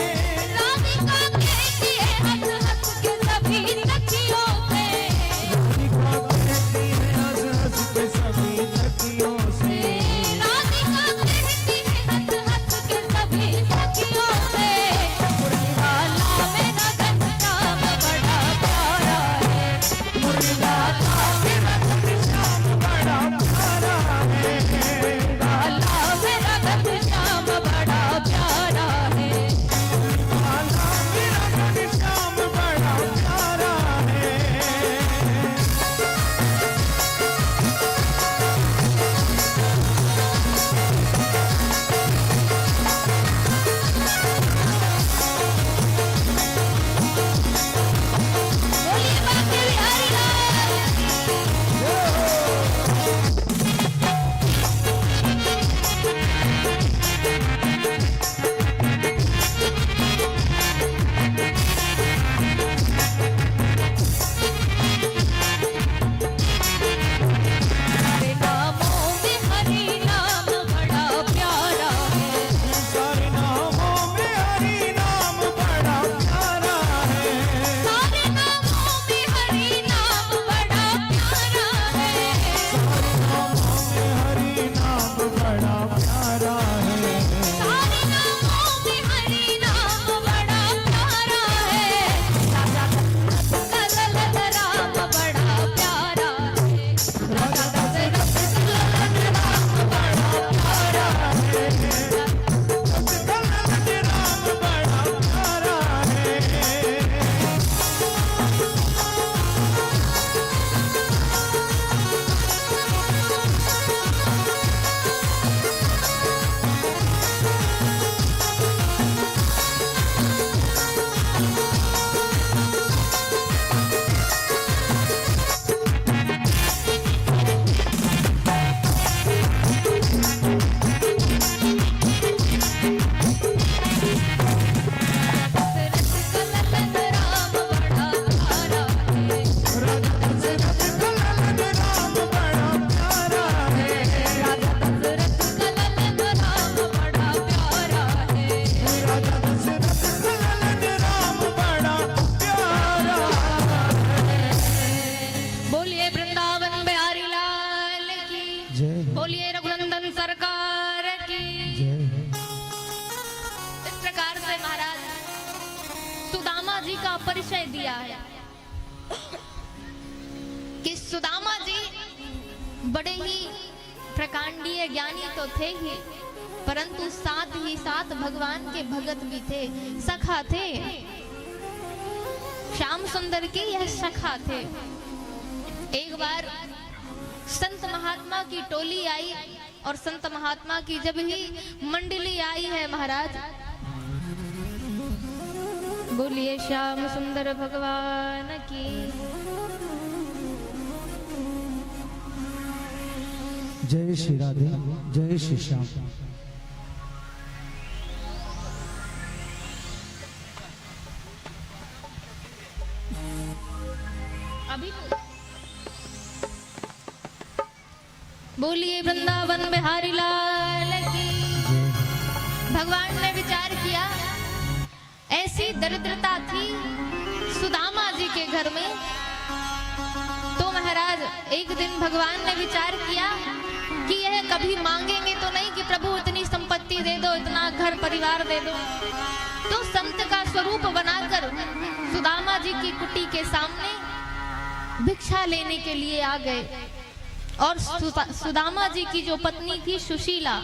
राधिका कहती है हंस हंस के सभी सखियों से। राधिका कहती है हंस हंस के सभी सखियों से। राधिका कहती है हंस हंस के सभी सखियों से। मुरलीवाला मेरा घनश्याम बड़ा प्यारा है। मुरलीवाला मेरा श्याम बड़ा प्यारा है। मुरलीवाला मेरा घनश्याम बड़ा प्यारा है। वाला मेरा घनश्याम बड़ा प्यारा है। बोलिए बांके बिहारी लाल। सारे नामों में हरि नाम बड़ा प्यारा है। सारे नामों में हरि नाम बड़ा प्यारा है। सारे नामों में हरि नाम बड़ा प्यारा है। नामों में हरि नाम बड़ा प्यारा है। सारे नामों में हरि नाम बड़ा प्यारा है। राजा दशरथ राम बड़ा प्यारा है। राजा दशरथ राम बड़ा प्यारा है। कलंक राम बड़ा प्यारा है। दशरथ राम बड़ा प्यारा है। राजा दशरथ कलंक राम बड़ा प्यारा है। राजा दशरथ राम बड़ा प्यारा है। राजा दशरथ कलंक राम बड़ा प्यारा है। बोलिए वृंदावन बिहारी लाल की जय बोलिए रघुनंदन सरकार की। इस प्रकार से महाराज सुदामा जी का परिचय दिया है कि सुदामा जी बड़े ही प्रकांडीय ज्ञानी तो थे ही, परंतु साथ ही साथ भगवान के भगत भी थे, सखा थे। श्याम सुंदर के यह सखा थे। एक बार संत महात्मा की टोली आई और संत महात्मा की जब ही मंडली आई है महाराज, बोलिए श्याम सुंदर भगवान की। जय श्री राधे, जय श्री श्याम। अभी बोलिए वृंदावन बिहारी लाल की। भगवान ने विचार किया, ऐसी दरिद्रता थी सुदामा जी के घर में तो महाराज एक दिन भगवान ने विचार किया कि यह कभी मांगेंगे तो नहीं कि प्रभु इतनी संपत्ति दे दो, इतना घर परिवार दे दो। तो संत का स्वरूप बनाकर सुदामा जी की कुटी के सामने भिक्षा लेने के लिए आ गए। और सुदामा जी की जो पत्नी थी सुशीला,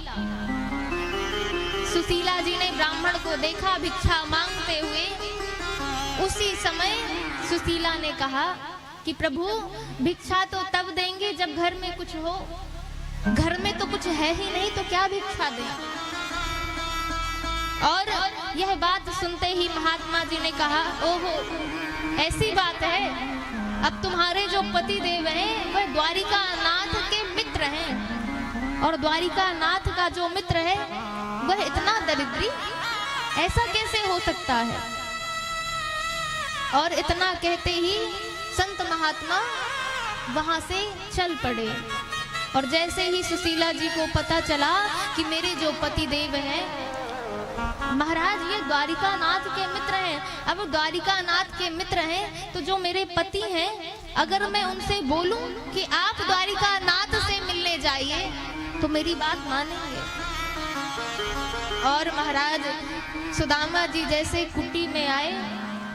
सुशीला जी ने ब्राह्मण को देखा भिक्षा मांगते हुए। उसी समय सुशीला ने कहा कि प्रभु भिक्षा तो तब देंगे जब घर में कुछ हो, घर में तो कुछ है ही नहीं तो क्या भिक्षा दें। और यह बात सुनते ही महात्मा जी ने कहा, ओहो ऐसी बात है, अब तुम्हारे जो पति देव हैं वह द्वारिका नाथ के मित्र हैं, और द्वारिका नाथ का जो मित्र है वह इतना दरिद्री, ऐसा कैसे हो सकता है। और इतना कहते ही संत महात्मा वहां से चल पड़े। और जैसे ही सुशीला जी को पता चला कि मेरे जो पति देव हैं महाराज ये द्वारिका नाथ के मित्र हैं, अब द्वारिका नाथ के मित्र हैं तो जो मेरे पति हैं, अगर मैं उनसे बोलूं कि आप द्वारिका नाथ से मिलने जाइए तो मेरी बात मानेंगे। और महाराज सुदामा जी जैसे कुटी में आए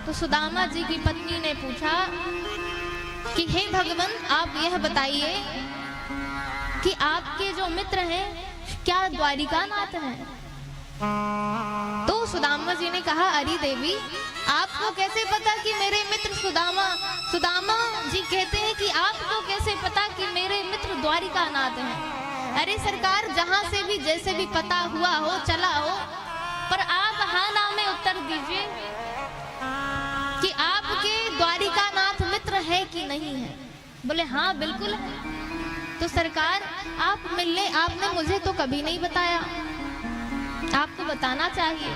तो सुदामा जी की पत्नी ने पूछा कि हे भगवान आप यह बताइए कि आपके जो मित्र हैं क्या द्वारिका नाथ हैं। तो सुदामा जी ने कहा, अरे देवी आपको कैसे पता कि मेरे मित्र सुदामा जी कहते हैं कि आपको कैसे पता कि मेरे मित्र द्वारिका नाथ हैं। अरे सरकार जहां से भी जैसे भी पता हुआ हो चला हो, पर आप हाँ ना में उत्तर दीजिए कि आपके द्वारिका नाथ मित्र है कि नहीं है। बोले हाँ बिल्कुल है। तो सरकार आप मिलने, आपने मुझे तो कभी नहीं बताया, आपको बताना चाहिए।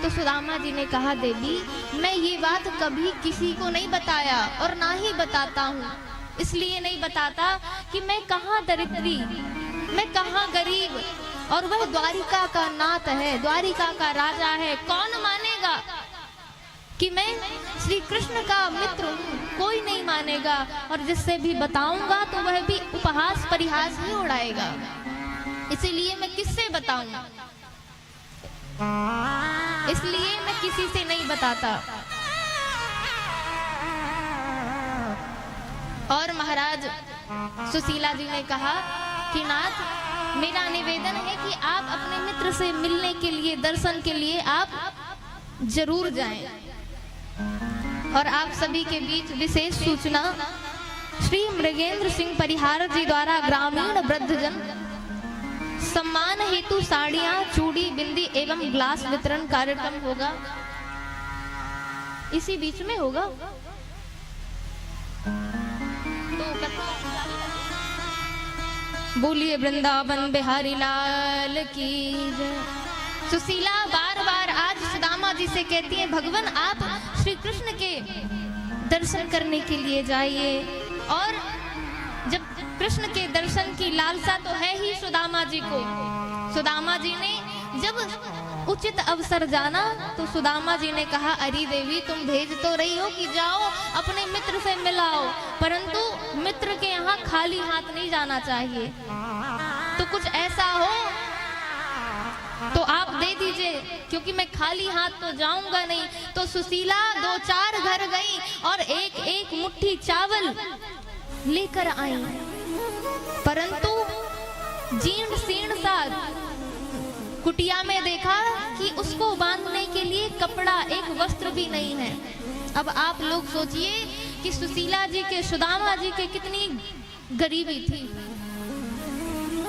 तो सुदामा जी ने कहा, देवी मैं ये बात कभी किसी को नहीं बताया और ना ही बताता हूँ। इसलिए नहीं बताता कि मैं कहाँ दरिद्री, मैं कहाँ गरीब, और वह द्वारिका का नाथ है, द्वारिका का राजा है। कौन मानेगा कि मैं श्री कृष्ण का मित्र हूँ, कोई नहीं मानेगा। और जिससे भी बताऊंगा तो वह भी उपहास परिहास ही उड़ाएगा, इसीलिए मैं किससे बताऊं, इसलिए मैं किसी से नहीं बताता। और महाराज सुशीला जी ने कहा कि नाथ मेरा निवेदन है कि आप अपने मित्र से मिलने के लिए, दर्शन के लिए आप जरूर जाएं। और आप सभी के बीच विशेष सूचना, श्री मृगेंद्र सिंह परिहार जी द्वारा ग्रामीण वृद्धजन सम्मान हेतु साड़ियां, चूड़ी, बिंदी एवं ग्लास वितरण कार्यक्रम होगा, इसी बीच में होगा। तो बोलिए वृंदावन बिहारी लाल की जय। सुशीला बार बार आज सुदामा जी से कहती है, भगवान आप श्री कृष्ण के दर्शन करने के लिए जाइए। और जब कृष्ण के दर्शन की लालसा तो है ही सुदामा जी को, सुदामा जी ने जब उचित अवसर जाना तो सुदामा जी ने कहा, अरे देवी तुम भेज तो रही हो कि जाओ अपने मित्र से मिलाओ, परंतु मित्र के यहाँ खाली हाथ नहीं जाना चाहिए। तो कुछ ऐसा हो तो आप दे दीजिए, क्योंकि मैं खाली हाथ तो जाऊंगा नहीं। तो सुशीला 2-4 घर गई और एक एक मुट्ठी चावल लेकर आई, परंतु जीर्ण शीर्ण सा कुटिया में देखा कि उसको बांधने के लिए कपड़ा, एक वस्त्र भी नहीं है। अब आप लोग सोचिए कि सुशीला जी के, सुदामा जी के कितनी गरीबी थी।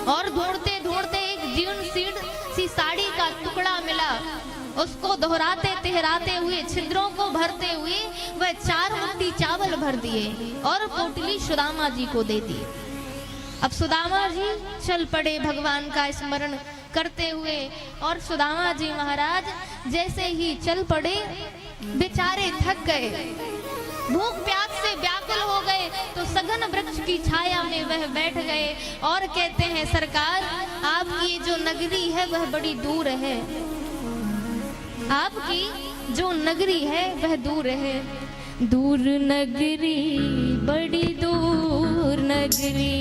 और ढूंढते ढूंढते एक जीर्ण शीर्ण सी साड़ी का टुकड़ा मिला, उसको दोहराते तिहराते हुए, छिद्रों को भरते हुए वह 4 मुट्ठी चावल भर दिए और पोटली सुदामा जी को दे दी। अब सुदामा जी चल पड़े भगवान का स्मरण करते हुए। और सुदामा जी महाराज जैसे ही चल पड़े, बेचारे थक गए, भूख प्यास से व्याकुल हो गए, तो सघन वृक्ष की छाया में वह बैठ गए और कहते हैं, सरकार आपकी जो नगरी है वह बड़ी दूर है, आपकी जो नगरी है वह दूर है। दूर नगरी बड़ी दूर नगरी,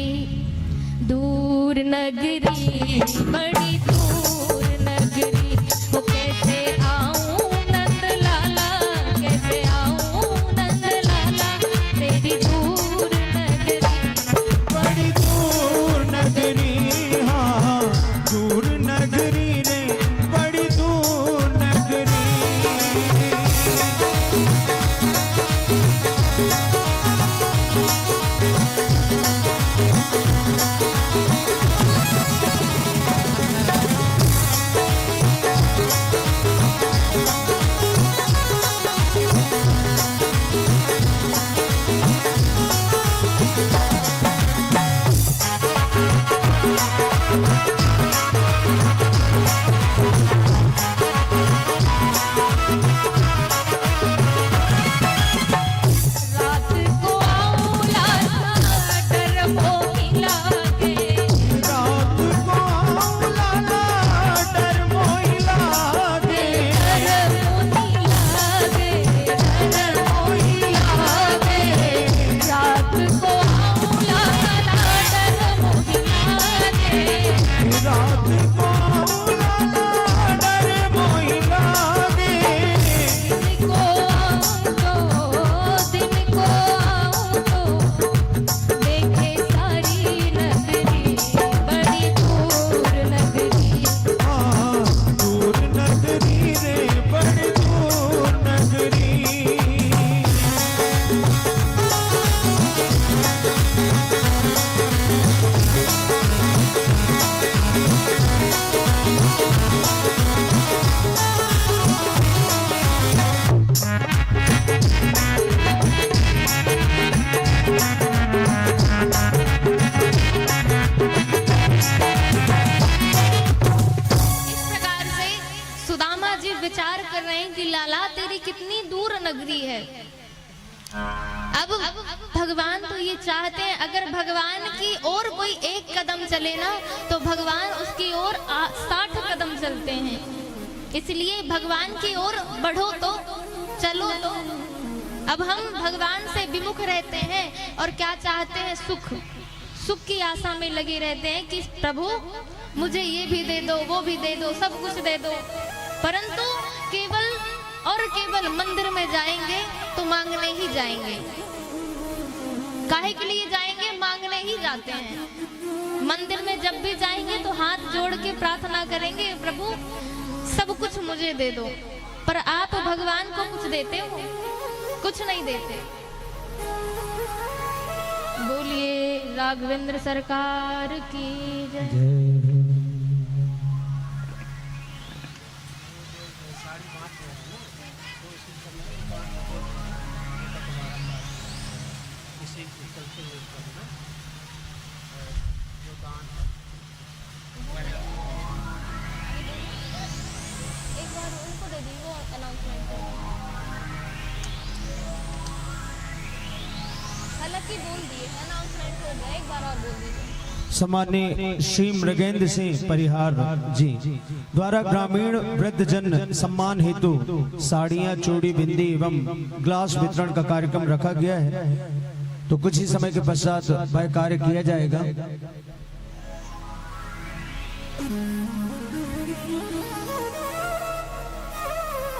दूर नगरी बड़ी दूर नगरी, वो कैसे आऊं नंद लाला, कैसे आऊं नंद लाला, तेरी दूर नगरी। बड़ी दूर नगरी, हाँ दूर नगरी रे, बड़ी दूर नगरी। रात को आऊं लाला डर मोही लागे, रात को आऊं लाला डर मोही लागे, डर मोही लागे, डर मोही लागे। रात को आऊं लाला डर मोही लागे, रात को आऊं लाला डर मोही लागे। दिन को आऊं तो देखे सारी नगरी, बड़ी दूर नगरी। हाँ दूर नगरी रे, बड़ी दूर नगरी। इस प्रकार से सुदामा जी विचार कर रहे हैं कि लाला तेरी कितनी दूर नगरी है। अब भगवान तो ये चाहते हैं अगर भगवान की ओर कोई एक कदम चले ना तो भगवान उसकी ओर 60 कदम चलते हैं। इसलिए भगवान की ओर बढ़ो तो चलो तो। अब हम भगवान से विमुख रहते हैं और क्या चाहते हैं, सुख, सुख की आशा में लगे रहते हैं कि प्रभु मुझे ये भी दे दो, वो भी दे दो, सब कुछ दे दो। परंतु केवल और केवल मंदिर में जाएंगे तो मांगने ही जाएंगे। काहे के लिए जाएंगे? मांगने ही जाते हैं। मंदिर में जब भी जाएंगे तो हाथ जोड़ के प्रार्थना करेंगे, प्रभु सब कुछ मुझे दे दो। पर आप भगवान को कुछ देते हो? कुछ नहीं देते। बोलिए राघवेंद्र सरकार की जय। एक बार उनको दे दी वो अनाउंसमेंट। हालांकि बोल दिए अनाउंसमेंट हो गया, एक बार और बोल दीजिए। सम्माननीय श्री मृगेंद्र सिंह परिहार जी द्वारा ग्रामीण वृद्धजन सम्मान हेतु साड़ियां, चूड़ी, बिंदी एवं ग्लास वितरण का कार्यक्रम रखा गया है। तो कुछ ही समय के पश्चात वह कार्य किया जाएगा।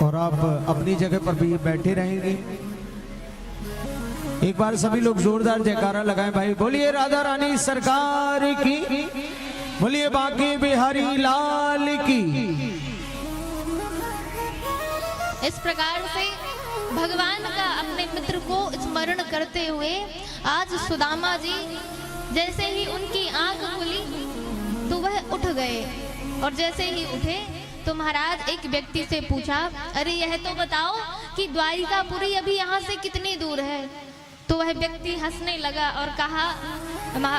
और आप अपनी जगह पर भी बैठे रहेंगे। एक बार सभी लोग जोरदार जयकारा लगाएं भाई। बोलिए राधा रानी सरकार की, बोलिए बांके बिहारी लाल की। इस प्रकार से भगवान का अपने मित्र को स्मरण करते हुए आज सुदामा जी जैसे ही उनकी आंख खुली तो वह उठ गए। और जैसे ही उठे तो महाराज एक व्यक्ति से पूछा, अरे यह तो बताओ कि द्वारिकापुरी अभी यहाँ से कितनी दूर है? तो वह व्यक्ति हंसने लगा और कहा,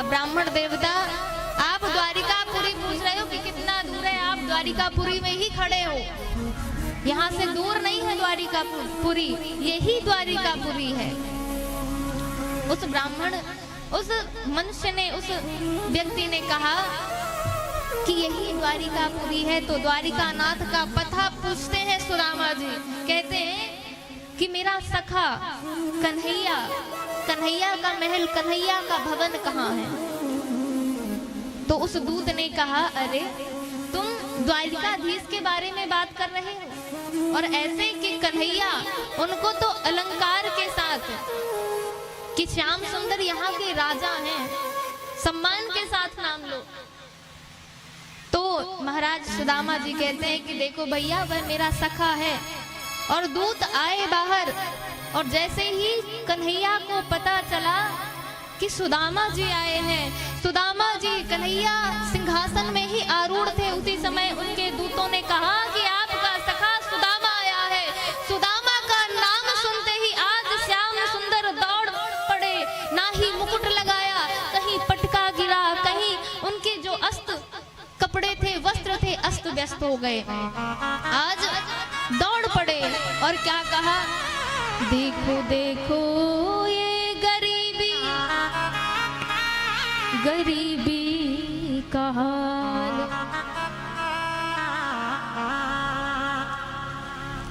ब्राह्मण देवता आप द्वारिकापुरी पूछ रहे हो कि कितना दूर है? आप द्वारिकापुरी में ही खड़े हो, यहाँ से दूर नहीं है द्वारिकापुरी, यही द्वारिकापुरी है। उस ब्राह्मण, उस मनुष्य ने, उस व्यक्ति ने कहा कि यही द्वारिकापुरी है। तो द्वारिकानाथ का पता पूछते हैं सुदामा जी, कहते हैं कि मेरा सखा कन्हैया, कन्हैया का महल, कन्हैया का भवन कहाँ है। तो उस दूत ने कहा, अरे तुम द्वारिकाधीश के बारे में बात कर रहे हो, और ऐसे कि कन्हैया, उनको तो अलंकार के साथ कि श्याम सुंदर यहाँ के राजा हैं, सम्मान के साथ नाम लो। तो महाराज सुदामा जी कहते हैं कि देखो भैया, वह मेरा सखा है। और दूत आए बाहर, और जैसे ही कन्हैया को पता चला कि सुदामा जी आए हैं, सुदामा जी कन्हैया सिंहासन में ही आरूढ़ थे, उसी समय उनके दूतों ने कहा कि आपका सखा सुदामा आया है। सुदामा का नाम सुनते ही आज श्याम सुंदर दौड़ पड़े, ना ही मुकुट लगाया, कहीं पटका गिरा, कहीं उनके जो अस्त कपड़े थे, वस्त्र थे, अस्त व्यस्त हो गए। आज दौड़ पड़े और क्या कहा, देखो देखो ये गरीबी, गरीबी का हाल।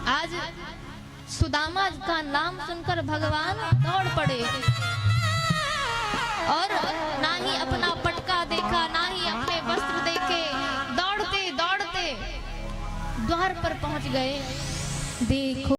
आज सुदामा का नाम सुनकर भगवान दौड़ पड़े, और ना ही अपना पटका देखा, ना ही अपने वस्त्र देखे, दौड़ते दौड़ते द्वार पर पहुंच गए। देखो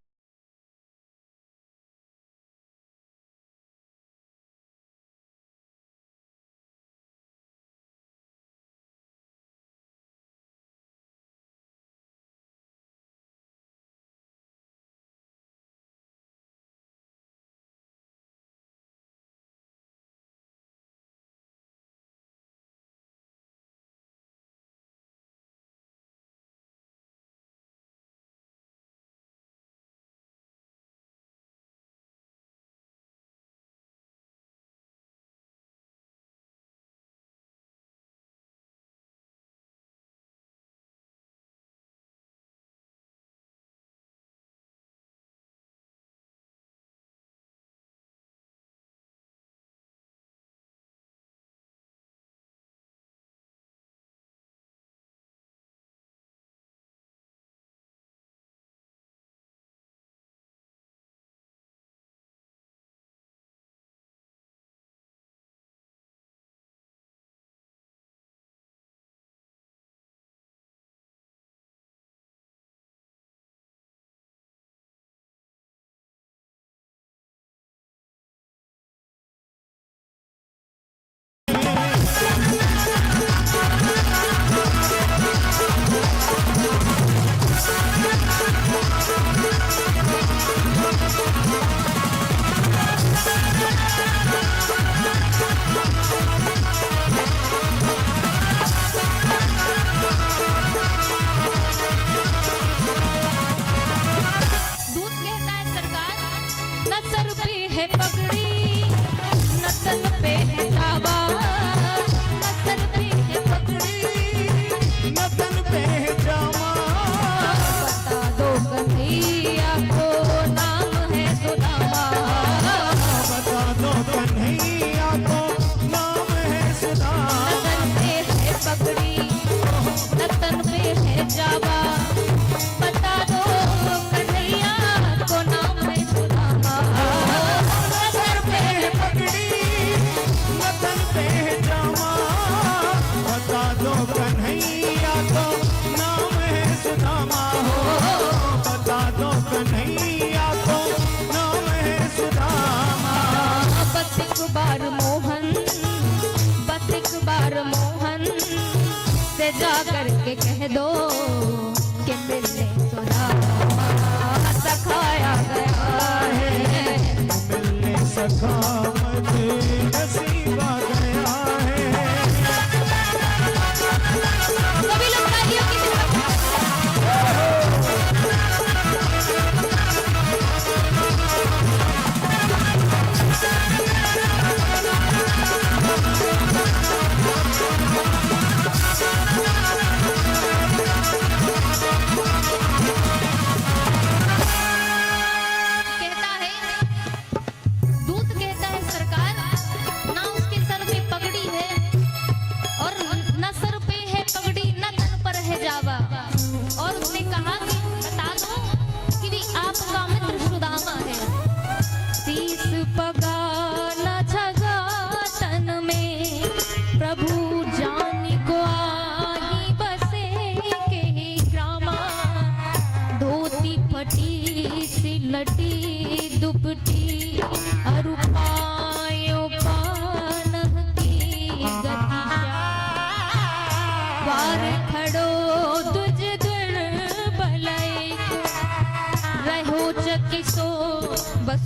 जा करके कह दो कि मिलने सुदामा सखाया गया है, मिलने सखावत नसीबा गया है। सभी लोग तालियों की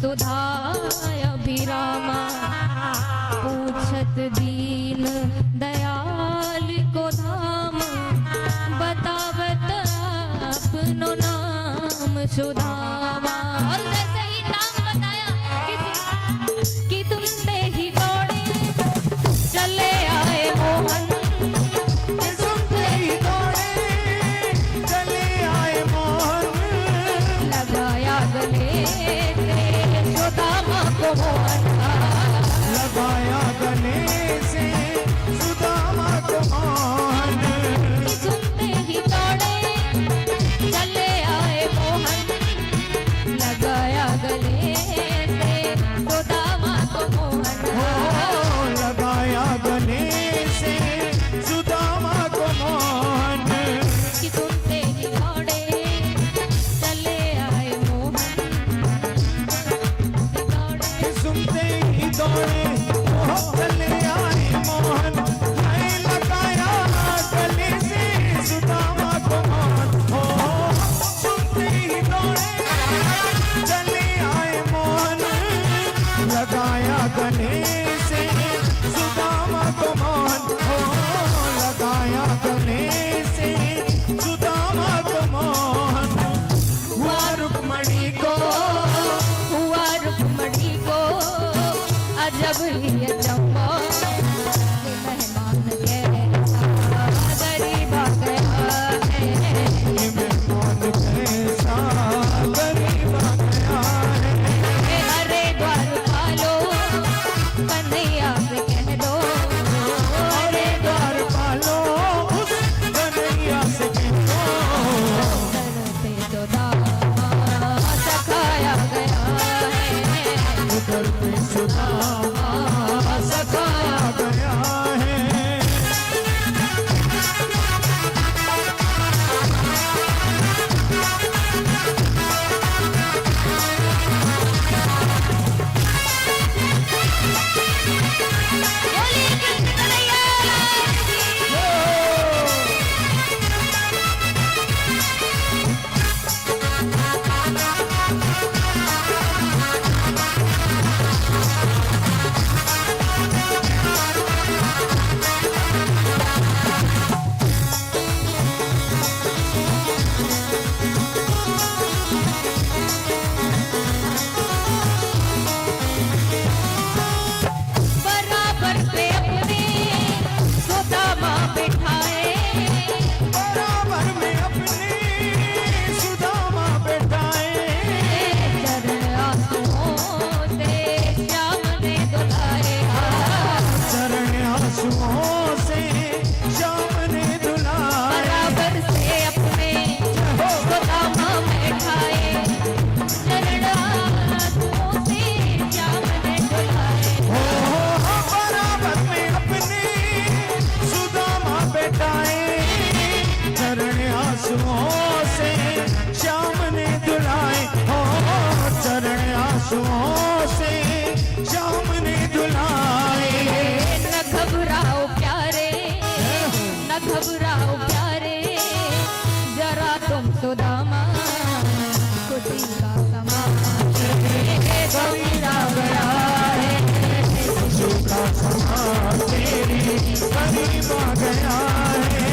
सुधाय अभिरामा पूछत दीन दयाल को धाम बतावत अपनो नाम सुधामा। और जैसे ही नाम बताया कि तुम पे ही दौड़े चले आए मोहन, सुनते ही दौड़े चले आए मोहन, लगाया गले से सुदामा को मोहन, लगाया गले से सुदामा को मोहन। कि सुनते ही दौड़े चले आए मोहन, लगाया गले से सुदामा को मोहन। लगाया गले से सुदामा को मोहन। कि सुनते ही दौड़े चले आए मोहन, दौड़े सुनते ही दौड़े चले आए मोहन, लगाया गले से सुदामा को मोहन। सुनते ही दौड़े चले आए मोहन, लगाया गले से सुदामा को मोहन। लगाया गले से सुदामा को मोहन। हुआ रुक्मणी को हुआ रुक्मणी को अजब ही अचंभा, कि मेहमान कैसा गरीब आ गया है, मेहमान कैसा गरीब आ गया है। हरे द्वार पालो कन्हैया से कह दो, हरे द्वार पालो उस कन्हैया से कह दो। दर पे सुदामा सखाया गया है, उधर पे सुदामा सखाया गया है। बोलिए कृष्ण कन्हैया बराबर पे अपने सुदामा बिठाए, बराबर में अपने सुदामा बैठाए। चरण आंसुओं से श्याम ने दुलाए, चरण आंसुओं से श्याम ने दुलाए। बराबर से अपने सुदामा बैठाए, चरण आंसुओं से श्याम ने दुलाए, बराबर में अपने सुदामा बैठाए। चरण आंसुओं से श्याम ने दुलाए। चरण आंसुओं से श्याम ने दुलाए। न घबराओ प्यारे, न घबराओ प्यारे, जरा तुम सुदामा खुशी का समा गवीरा गया है, का समा तेरे करीब आ गया है।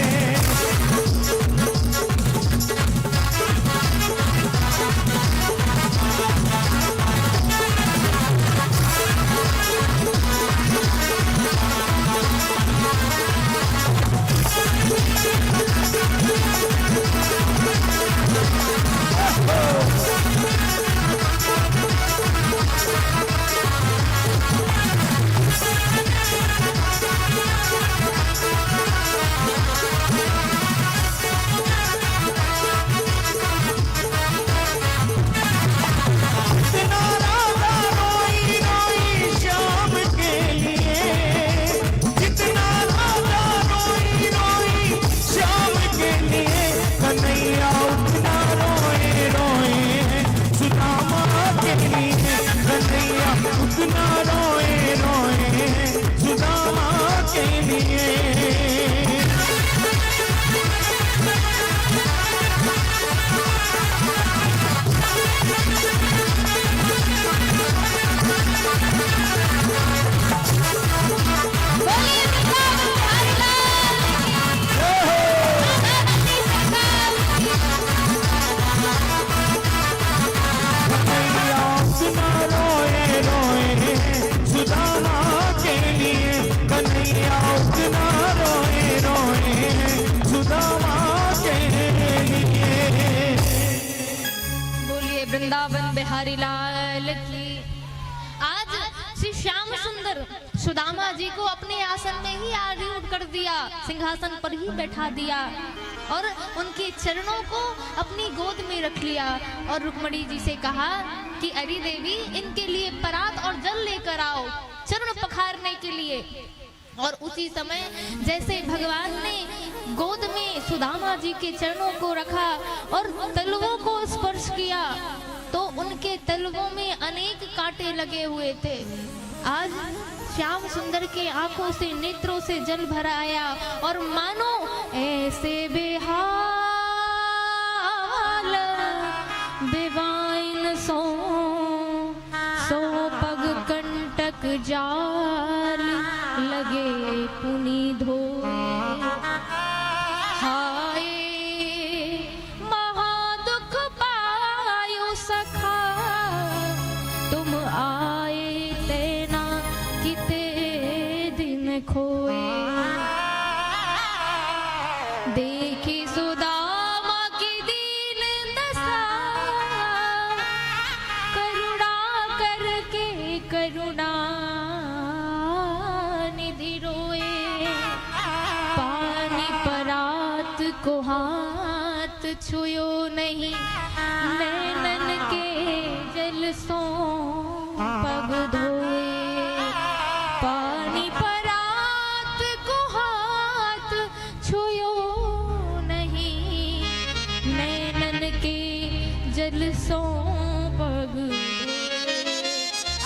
कन्हैया उतना रोए रोए हैं सुदामा के लिए। बोलिए वृंदावन बिहारी लाल की। आज श्री श्याम सुंदर सुदामा जी को अपने आसन में ही आरूढ़ कर दिया, सिंहासन पर ही बैठा दिया और उनके चरणों को अपनी गोद में रख लिया और रुक्मणी जी से कहा कि अरे देवी, इनके लिए परात और जल लेकर आओ चरण पखारने के लिए। और उसी समय जैसे भगवान ने गोद में सुदामा जी के चरणों को रखा और तलवों को स्पर्श किया तो उनके तलवों में अनेक कांटे लगे हुए थे। आज श्याम सुंदर के आंखों से नेत्रों से जल भर आया और मानो ऐसे बेहाल बेवाइन सो पग कंटक जाल लगे पुनि धोए। हाय महादुख पायो सखा तुम आए तेना किते दिन खोए। देखी सुदामा की दीन दशा करुणा करके करुणा निधि रोए। पानी परात को हाथ छुयो नहीं नैनन के जल सो पग धोए। पानी परात को हाथ छुयो नहीं नैनन के जल सो पग धोए।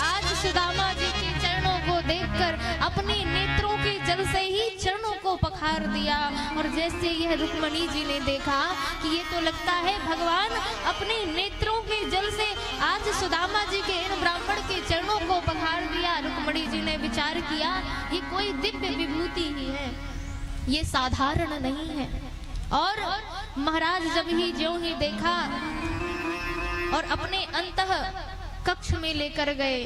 आज सुदामा जी के चरणों को देखकर अपने नेत्रों के जल से ही चरणों को पखार दिया और जैसे यह रुक्मणी जी ने देखा कि ये तो लगता है भगवान अपने नेत्रों के जल से आज सुदामा जी के इन ब्राह्मण के चरणों को पखार दिया। रुक्मणी जी ने विचार किया ये कोई दिव्य विभूति ही है, ये साधारण नहीं है। और महाराज जब ही ज्यों ही देखा और अपने अंतः कक्ष में लेकर गए,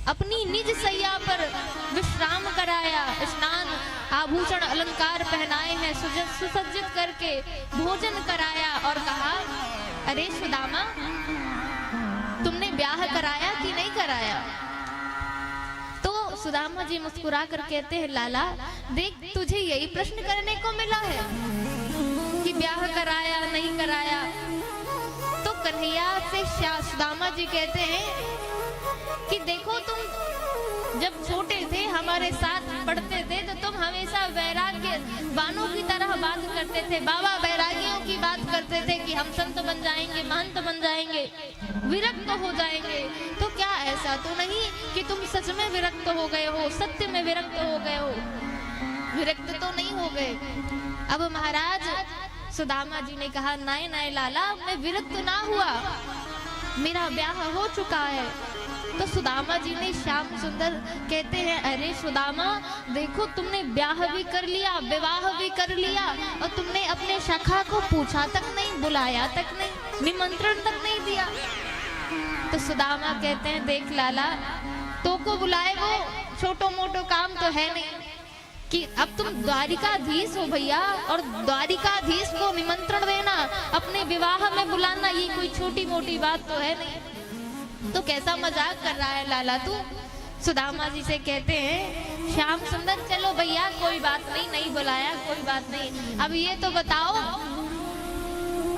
अपनी निज सैया पर विश्राम कराया, स्नान आभूषण अलंकार पहनाए हैं, सुसज्जित करके भोजन कराया और कहा अरे सुदामा, तुमने ब्याह कराया कि नहीं कराया? तो सुदामा जी मुस्कुरा कर कहते हैं लाला देख, तुझे यही प्रश्न करने को मिला है कि ब्याह कराया नहीं कराया। तो कन्हैया से सुदामा जी कहते हैं कि देखो, तुम जब छोटे थे हमारे साथ पढ़ते थे तो तुम हमेशा वैराग्य वानों की तरह बात करते थे, बाबा वैरागियों की बात करते थे कि हम संत बन जाएंगे, महंत बन जाएंगे, विरक्त हो जाएंगे। तो क्या ऐसा तो नहीं कि तुम सच में विरक्त हो गए हो, सत्य में विरक्त हो गए हो? विरक्त तो नहीं हो गए। अब महाराज सुदामा जी ने कहा नहीं नहीं लाला, मैं विरक्त ना हुआ, मेरा ब्याह हो चुका है। तो सुदामा जी ने श्याम सुंदर कहते हैं अरे सुदामा देखो, तुमने ब्याह भी कर लिया, विवाह भी कर लिया और तुमने अपने सखा को पूछा तक नहीं, बुलाया तक नहीं, निमंत्रण तक नहीं दिया। तो सुदामा कहते हैं देख लाला, तो को बुलाए वो छोटो मोटो काम तो है नहीं कि अब तुम द्वारिकाधीश हो भैया, और द्वारिकाधीश को निमंत्रण देना, अपने विवाह में बुलाना, ये कोई छोटी मोटी बात तो है नहीं। तो कैसा मजाक कर रहा है लाला तू? सुदामा जी से कहते हैं श्याम सुंदर चलो भैया कोई बात नहीं, नहीं बुलाया कोई बात नहीं। अब ये तो बताओ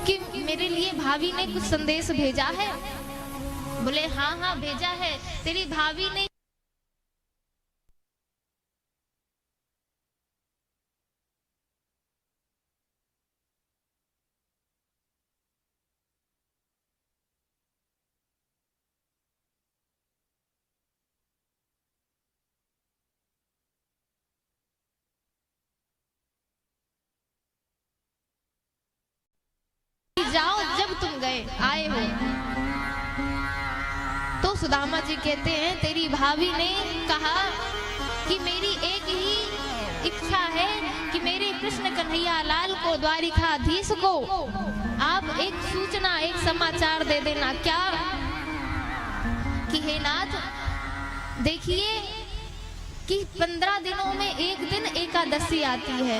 कि मेरे लिए भाभी ने कुछ संदेश भेजा है? बोले हाँ हाँ भेजा है, तेरी भाभी ने जाओ जब तुम गए आए हो। तो सुदामा जी कहते हैं तेरी भाभी ने कहा कि मेरी एक ही इच्छा है कि मेरे कृष्ण कन्हैया लाल को, द्वारिकाधीश को आप एक सूचना, एक समाचार दे देना। क्या? कि हे नाथ देखिए, कि 15 दिनों में एक दिन एकादशी आती है,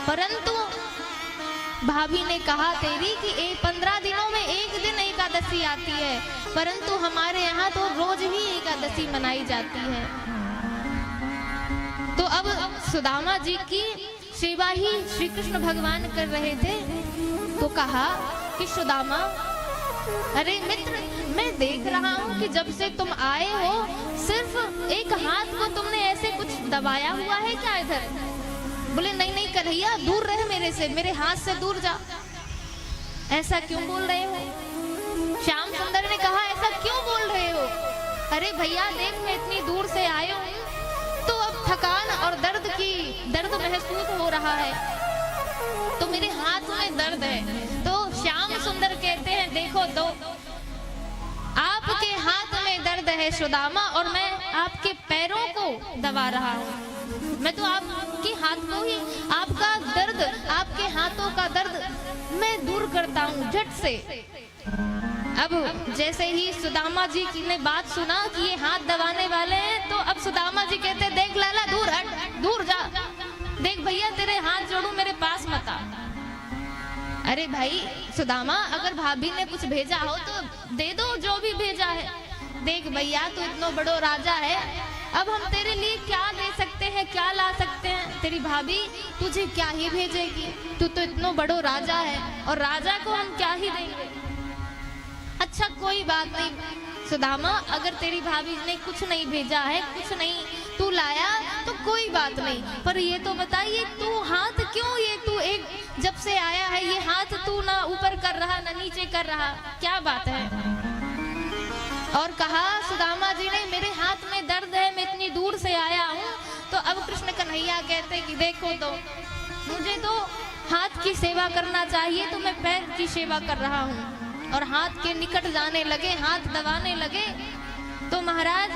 परंतु भाभी ने कहा तेरी कि 15 दिनों में एक दिन एकादशी आती है, परंतु हमारे यहाँ तो रोज ही एकादशी मनाई जाती है। तो अब सुदामा जी की सेवा ही श्री कृष्ण भगवान कर रहे थे। तो कहा कि सुदामा, अरे मित्र, मैं देख रहा हूँ कि जब से तुम आए हो सिर्फ एक हाथ को तुमने ऐसे कुछ दबाया हुआ है क्या इधर? बोले नहीं नहीं कन्हैया, दूर रहे मेरे से, मेरे हाथ से दूर जा। ऐसा क्यों बोल रहे हो? श्याम सुंदर ने कहा ऐसा क्यों बोल रहे हो? अरे भैया देख, मैं इतनी दूर से आया हूँ तो अब थकान और दर्द महसूस हो रहा है, तो मेरे हाथ में दर्द है। तो श्याम सुंदर कहते हैं देखो तो आपके हाथ में दर्द है सुदामा, और मैं आपके पैरों को दबा रहा हूँ। मैं तो आपके हाथ को ही, आपका दर्द, आपके हाथों का दर्द मैं दूर करता हूँ झट से। अब जैसे ही सुदामा जी ने बात सुना कि ये हाथ दबाने वाले हैं, तो अब सुदामा जी कहते देख लाला, दूर हट, दूर जा, देख भैया तेरे हाथ जोड़ू, मेरे पास मत आ। अरे भाई सुदामा, अगर भाभी ने कुछ भेजा हो तो दे दो जो भी भेजा है। देख भैया तू इतना बड़ो राजा है, अब हम तेरे लिए क्या दे सकते हैं, क्या ला सकते हैं? तेरी भाभी तुझे क्या ही भेजेगी, तू तो इतना बड़ो राजा है, और राजा को हम क्या ही देंगे। अच्छा कोई बात नहीं सुदामा, अगर तेरी भाभी ने कुछ नहीं भेजा है, कुछ नहीं तू लाया तो कोई बात नहीं, पर ये तो बताइए तू हाथ क्यों, ये तू एक जब से आया है ये हाथ तू ना ऊपर कर रहा ना नीचे कर रहा, क्या बात है? और कहा सुदामा जी ने मेरे हाथ में दर्द है, मैं इतनी दूर से आया हूँ। तो अब कृष्ण कन्हैया कहते कि देखो तो मुझे तो हाथ की सेवा करना चाहिए, तो मैं पैर की सेवा कर रहा हूँ। और हाथ के निकट जाने लगे, हाथ दबाने लगे, तो महाराज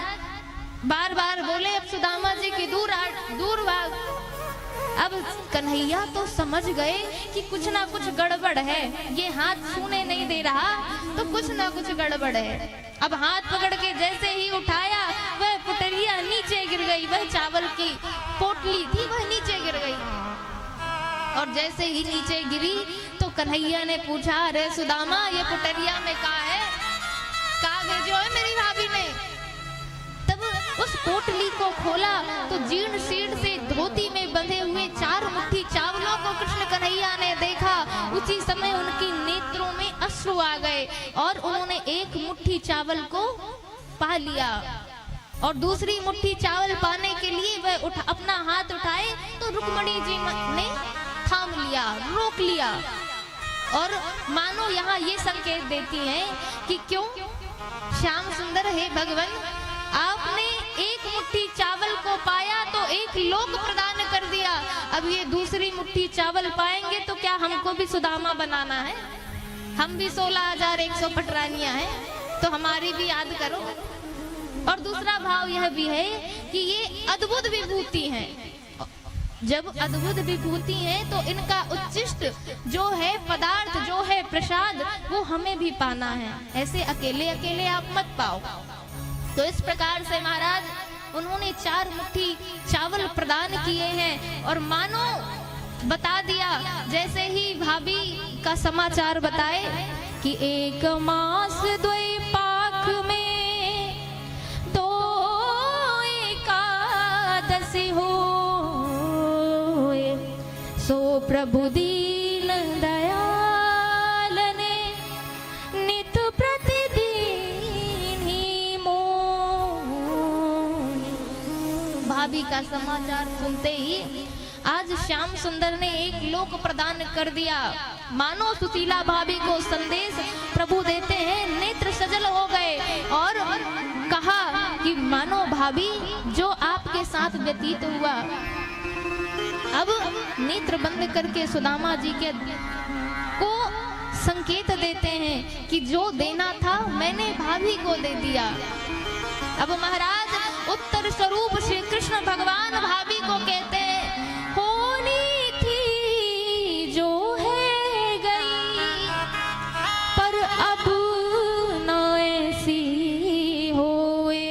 बार बार बोले अब सुदामा जी की दूर भाग। अब कन्हैया तो समझ गए कि कुछ ना कुछ गड़बड़ है, ये हाथ छूने नहीं दे रहा तो कुछ ना कुछ गड़बड़ है। अब हाथ पकड़ के जैसे ही उठाया, वह पुटरिया नीचे गिर गई, वह चावल की पोटली थी वह नीचे गिर गई। और जैसे ही नीचे गिरी तो कन्हैया ने पूछा, अरे सुदामा ये पुटरिया में कहा है, कहा भेजो है मेरी भाभी ने? तब उस पोटली को खोला तो जीर्ण शीर्ण से धोती में बंधे हुए 4 मुट्ठी चावलों को कृष्ण कन्हैया ने देखा। उसी समय उनकी नेत्रों में अश्रु आ गए और उन्होंने एक मुट्ठी चावल को पा लिया, और दूसरी मुट्ठी चावल पाने के लिए वह अपना हाथ उठाए तो रुक्मणी जी ने थाम लिया, रोक लिया। और मानो यहाँ ये संकेत देती हैं कि क्यों श्याम सुंदर है भगवान, आपने एक मुट्ठी चावल को पाया तो एक लोक प्रदान कर दिया, अब ये दूसरी मुट्ठी चावल पाएंगे तो क्या हमको भी सुदामा बनाना है? हम भी 16,100 पटरानियां हैं, तो हमारी भी याद करो। और दूसरा भाव यह भी है कि ये अद्भुत विभूति हैं, जब अद्भुत विभूति है तो इनका उच्चिष्ट जो है पदार्थ, जो है प्रसाद, वो हमें भी पाना है, ऐसे अकेले अकेले आप मत पाओ। तो इस प्रकार से महाराज उन्होंने 4 मुट्ठी चावल प्रदान किए हैं, और मानो बता दिया जैसे ही भाभी का समाचार बताए कि 1 मास 2 पाख में 2 एकादशी हो, सो प्रभु दीन दयाल ने नित प्रतिदिन ही मोह। भाभी का समाचार सुनते ही आज श्याम सुंदर ने एक लोक प्रदान कर दिया। मानो सुशीला भाभी को संदेश प्रभु देते हैं, नेत्र सजल हो गए और कहा कि मानो भाभी जो आपके साथ व्यतीत हुआ, अब नेत्र बंद करके सुदामा जी के को संकेत देते हैं कि जो देना था मैंने भाभी को दे दिया। अब महाराज उत्तर स्वरूप श्री कृष्ण भगवान भाभी को कहते हैं, होनी थी जो है गई, पर अब न ऐसी होए,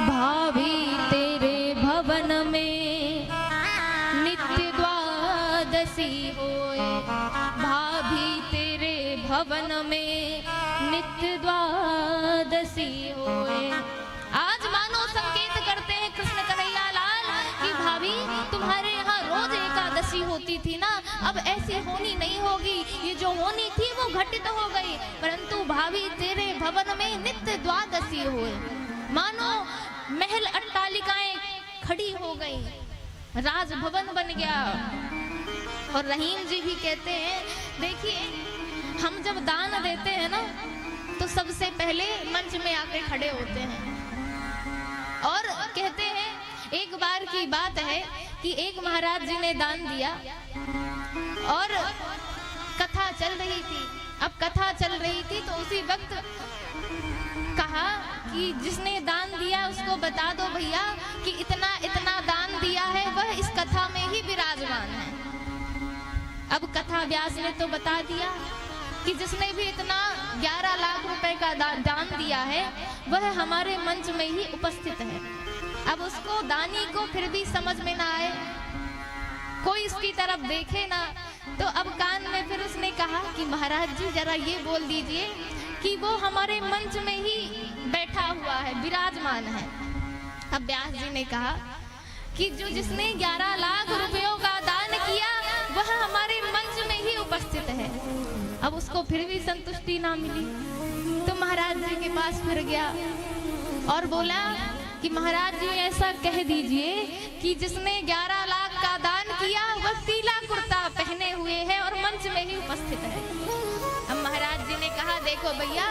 भाभी तेरे भवन द्वादशी होए, भाभी तेरे भवन में नित्य द्वादशी होए। आज मानो संकेत करते हैं कृष्ण कन्हैया लाल कि भाभी तुम्हारे यहाँ रोज एकादशी होती थी ना, अब ऐसी होनी नहीं होगी, ये जो होनी थी वो घटित हो गई, परंतु भाभी तेरे भवन में नित्य द्वादशी होए। मानो महल अट्टालिकाएं खड़ी हो गई, राजभवन बन गया। और रहीम जी भी कहते हैं, देखिए हम जब दान देते हैं ना तो सबसे पहले मंच में आके खड़े होते हैं और कहते हैं, एक बार की बात है कि एक महाराज जी ने दान दिया और कथा चल रही थी। अब कथा चल रही थी तो उसी वक्त कहा कि जिसने दान दिया उसको बता दो भैया कि इतना इतना दान दिया है, वह इस कथा में ही विराजमान है। अब कथा व्यास ने तो बता दिया कि जिसने भी इतना 11 लाख रुपए का दान दिया है वह हमारे मंच में ही उपस्थित है। अब उसको दानी को फिर भी समझ में ना आए, कोई उसकी तरफ देखे ना, तो अब कान में फिर उसने कहा कि महाराज जी जरा ये बोल दीजिए कि वो हमारे मंच में ही बैठा हुआ है, विराजमान है। अब व्यास जी ने कहा कि जो जिसने 11 लाख रुपयों का दान किया वह हमारे मंच में ही उपस्थित है। अब उसको फिर भी संतुष्टि ना मिली तो महाराज जी के पास फिर गया और बोला कि महाराज जी ऐसा कह दीजिए कि जिसने 11 लाख का दान किया वह पीला कुर्ता पहने हुए है और मंच में ही उपस्थित है। अब महाराज जी ने कहा, देखो भैया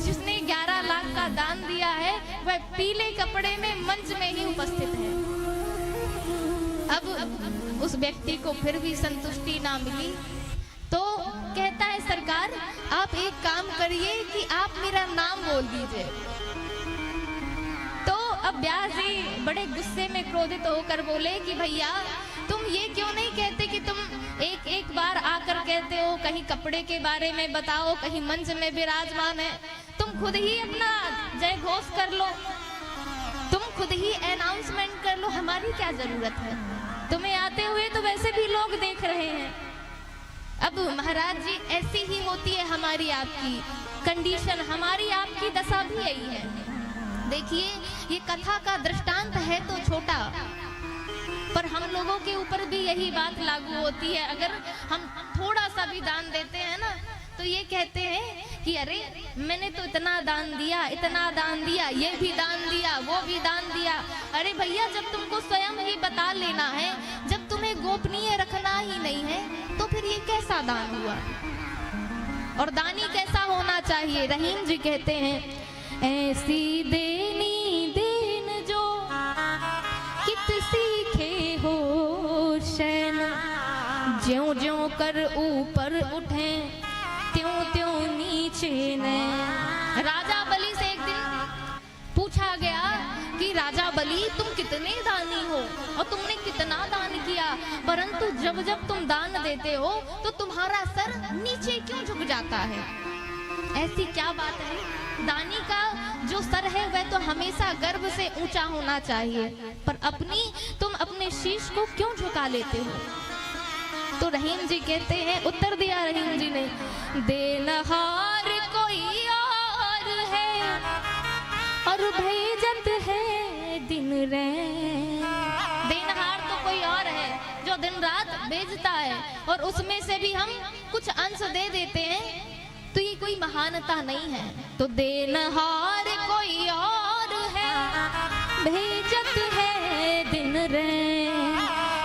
जिसने 11 लाख का दान दिया है वह पीले कपड़े में मंच में ही उपस्थित है। अब उस व्यक्ति को फिर भी संतुष्टि ना मिली तो कहता है, सरकार आप एक काम करिए कि आप मेरा नाम बोल दीजिए। तो अब व्यास जी बड़े गुस्से में क्रोधित होकर बोले कि भैया तुम ये क्यों नहीं कहते कि तुम एक एक बार आकर कहते हो, कहीं कपड़े के बारे में बताओ, कहीं मंच में विराजमान है, तुम खुद ही अपना जय घोष कर लो, तुम खुद ही अनाउंसमेंट कर लो, हमारी क्या जरूरत है, तुम्हें आते हुए तो वैसे भी लोग देख रहे हैं। अब महाराज जी ऐसी ही होती है हमारी आपकी कंडीशन, हमारी आपकी दशा भी यही है। देखिए ये कथा का दृष्टांत है तो छोटा, पर हम लोगों के ऊपर भी यही बात लागू होती है। अगर हम थोड़ा सा भी दान देते हैं ना तो ये कहते हैं कि अरे मैंने तो इतना दान दिया, इतना दान दिया, ये भी दान दिया, वो भी दान दिया। अरे भैया जब तुमको स्वयं ही बता लेना है, जब तुम्हें गोपनीय रखना ही नहीं है तो फिर ये कैसा दान हुआ? और दानी कैसा होना चाहिए? रहीम जी कहते हैं, ऐसी देनी देन जो कित सीखे हो शैन, ज्यों ज्यों कर ऊपर उठे त्यों त्यों नीचे न। राजा बलि से एक दिन पूछा गया कि राजा बलि तुम कितने दानी हो और तुमने कितना दान किया, परंतु जब जब तुम दान देते हो तो तुम्हारा सर नीचे क्यों झुक जाता है? ऐसी क्या बात है? दानी का जो सर है वह तो हमेशा गर्व से ऊंचा होना चाहिए, पर तुम अपने शीश को क्यों झुका लेते हो? तो रहीम जी कहते हैं, उत्तर दिया रहीम जी ने, देनहार कोई और है और भेजत है दिन रैन। देनहार तो कोई और है जो दिन रात भेजता है और उसमें से भी हम कुछ अंश दे देते हैं, तो ये कोई महानता नहीं है। तो देनहार कोई और है भेजत है दिन रैन,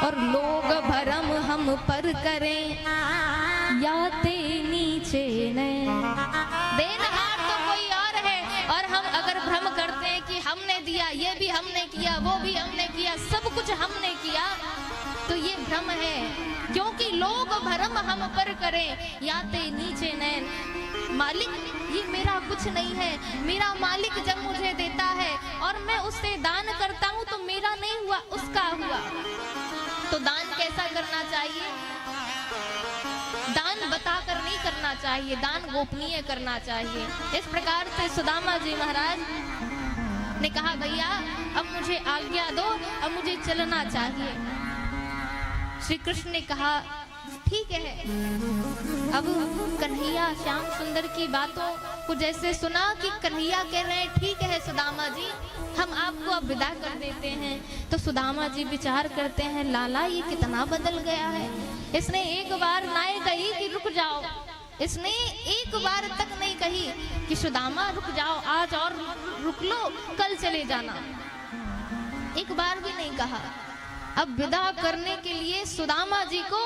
और लोग भरम हम पर करें याते नीचे न। देनहार तो कोई और है और हम अगर भ्रम करते हैं कि हमने दिया, ये भी हमने किया, वो भी हमने किया, सब कुछ हमने किया, तो ये भ्रम है, क्योंकि लोग भरम हम पर करें याते नीचे नैन। मालिक ये मेरा कुछ नहीं है, मेरा मालिक जब मुझे देता है और मैं उससे दान करता हूँ तो मेरा नहीं हुआ, उसका हुआ। तो दान कैसा करना चाहिए? दान बताकर नहीं करना चाहिए, दान गोपनीय करना चाहिए। इस प्रकार से सुदामा जी महाराज ने कहा, भैया अब मुझे आज्ञा दो, अब मुझे चलना चाहिए। श्री कृष्ण ने कहा, ठीक है। अब कन्हैया श्याम सुंदर की बातों को जैसे सुना कि कन्हैया कह रहे हैं ठीक है सुदामा जी, हम आपको अब विदा कर देते हैं, तो सुदामा जी विचार करते हैं लाला ये कितना बदल गया है। इसने एक बार ना कही कि रुक जाओ, इसने एक बार तक नहीं कही कि सुदामा रुक जाओ, आज और रुक लो, कल चले जाना, एक बार भी नहीं कहा। अब विदा करने के लिए सुदामा जी को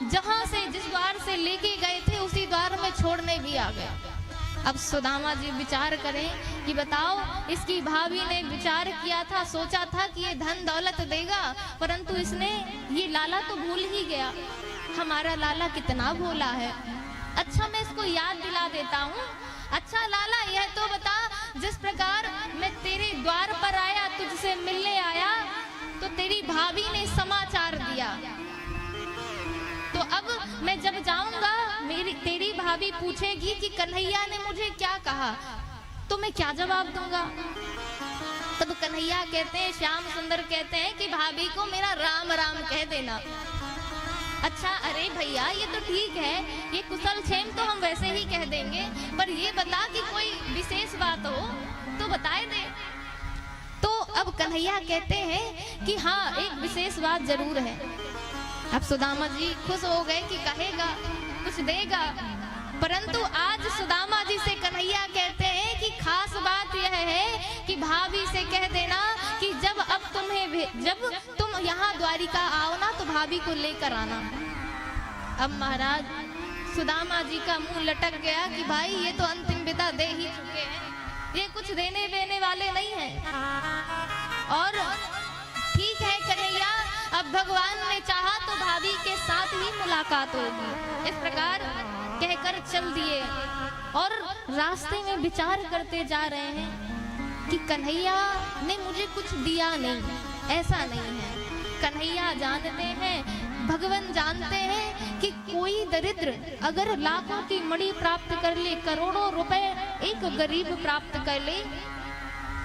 जहां से जिस द्वार से लेके गए थे उसी द्वार में छोड़ने भी आ गए। अब सुदामा जी विचार करें कि बताओ, इसकी भाभी ने विचार किया था, सोचा था कि ये धन दौलत देगा, परंतु इसने ये लाला तो भूल ही गया। हमारा लाला कितना भोला है। अच्छा मैं इसको याद दिला देता हूँ। अच्छा लाला यह तो बता, जिस प्रकार मैं तेरे द्वार पर आया, तुझसे मिलने आया, तो तेरी भाभी ने समाचार दिया, तो अब मैं जब जाऊंगा तेरी भाभी पूछेगी कि कन्हैया ने मुझे क्या कहा, तो मैं क्या जवाब दूंगा। तब कन्हैया कहते हैं, श्याम सुंदर कहते हैं कि भाभी को मेरा राम राम कह देना। अच्छा अरे भैया ये तो ठीक है, ये कुशल क्षेम तो हम वैसे ही कह देंगे, पर ये बता कि कोई विशेष बात हो तो बताए दे। तो अब कन्हैया कहते हैं कि हाँ एक विशेष बात जरूर है। अब सुदामा जी खुश हो गए कि कहेगा कुछ देगा, परंतु आज सुदामा जी से कन्हैया कहते हैं कि खास बात यह है कि भाभी से कह देना कि जब तुम यहाँ द्वारिका आओ ना तो भाभी को लेकर आना। अब महाराज सुदामा जी का मुंह लटक गया कि भाई ये तो अंतिम विदा दे ही चुके हैं, ये कुछ देने देने वाले नहीं हैं। और ठीक है कन्हैया, अब भगवान ने चाहा तो भाभी के साथ ही मुलाकात होगी। इस प्रकार कहकर चल दिए और रास्ते में विचार करते जा रहे हैं कि कन्हैया ने मुझे कुछ दिया नहीं, ऐसा नहीं है। कन्हैया जानते हैं, भगवान जानते हैं कि कोई दरिद्र अगर लाखों की मणि प्राप्त कर ले, करोड़ों रुपए एक गरीब प्राप्त कर ले,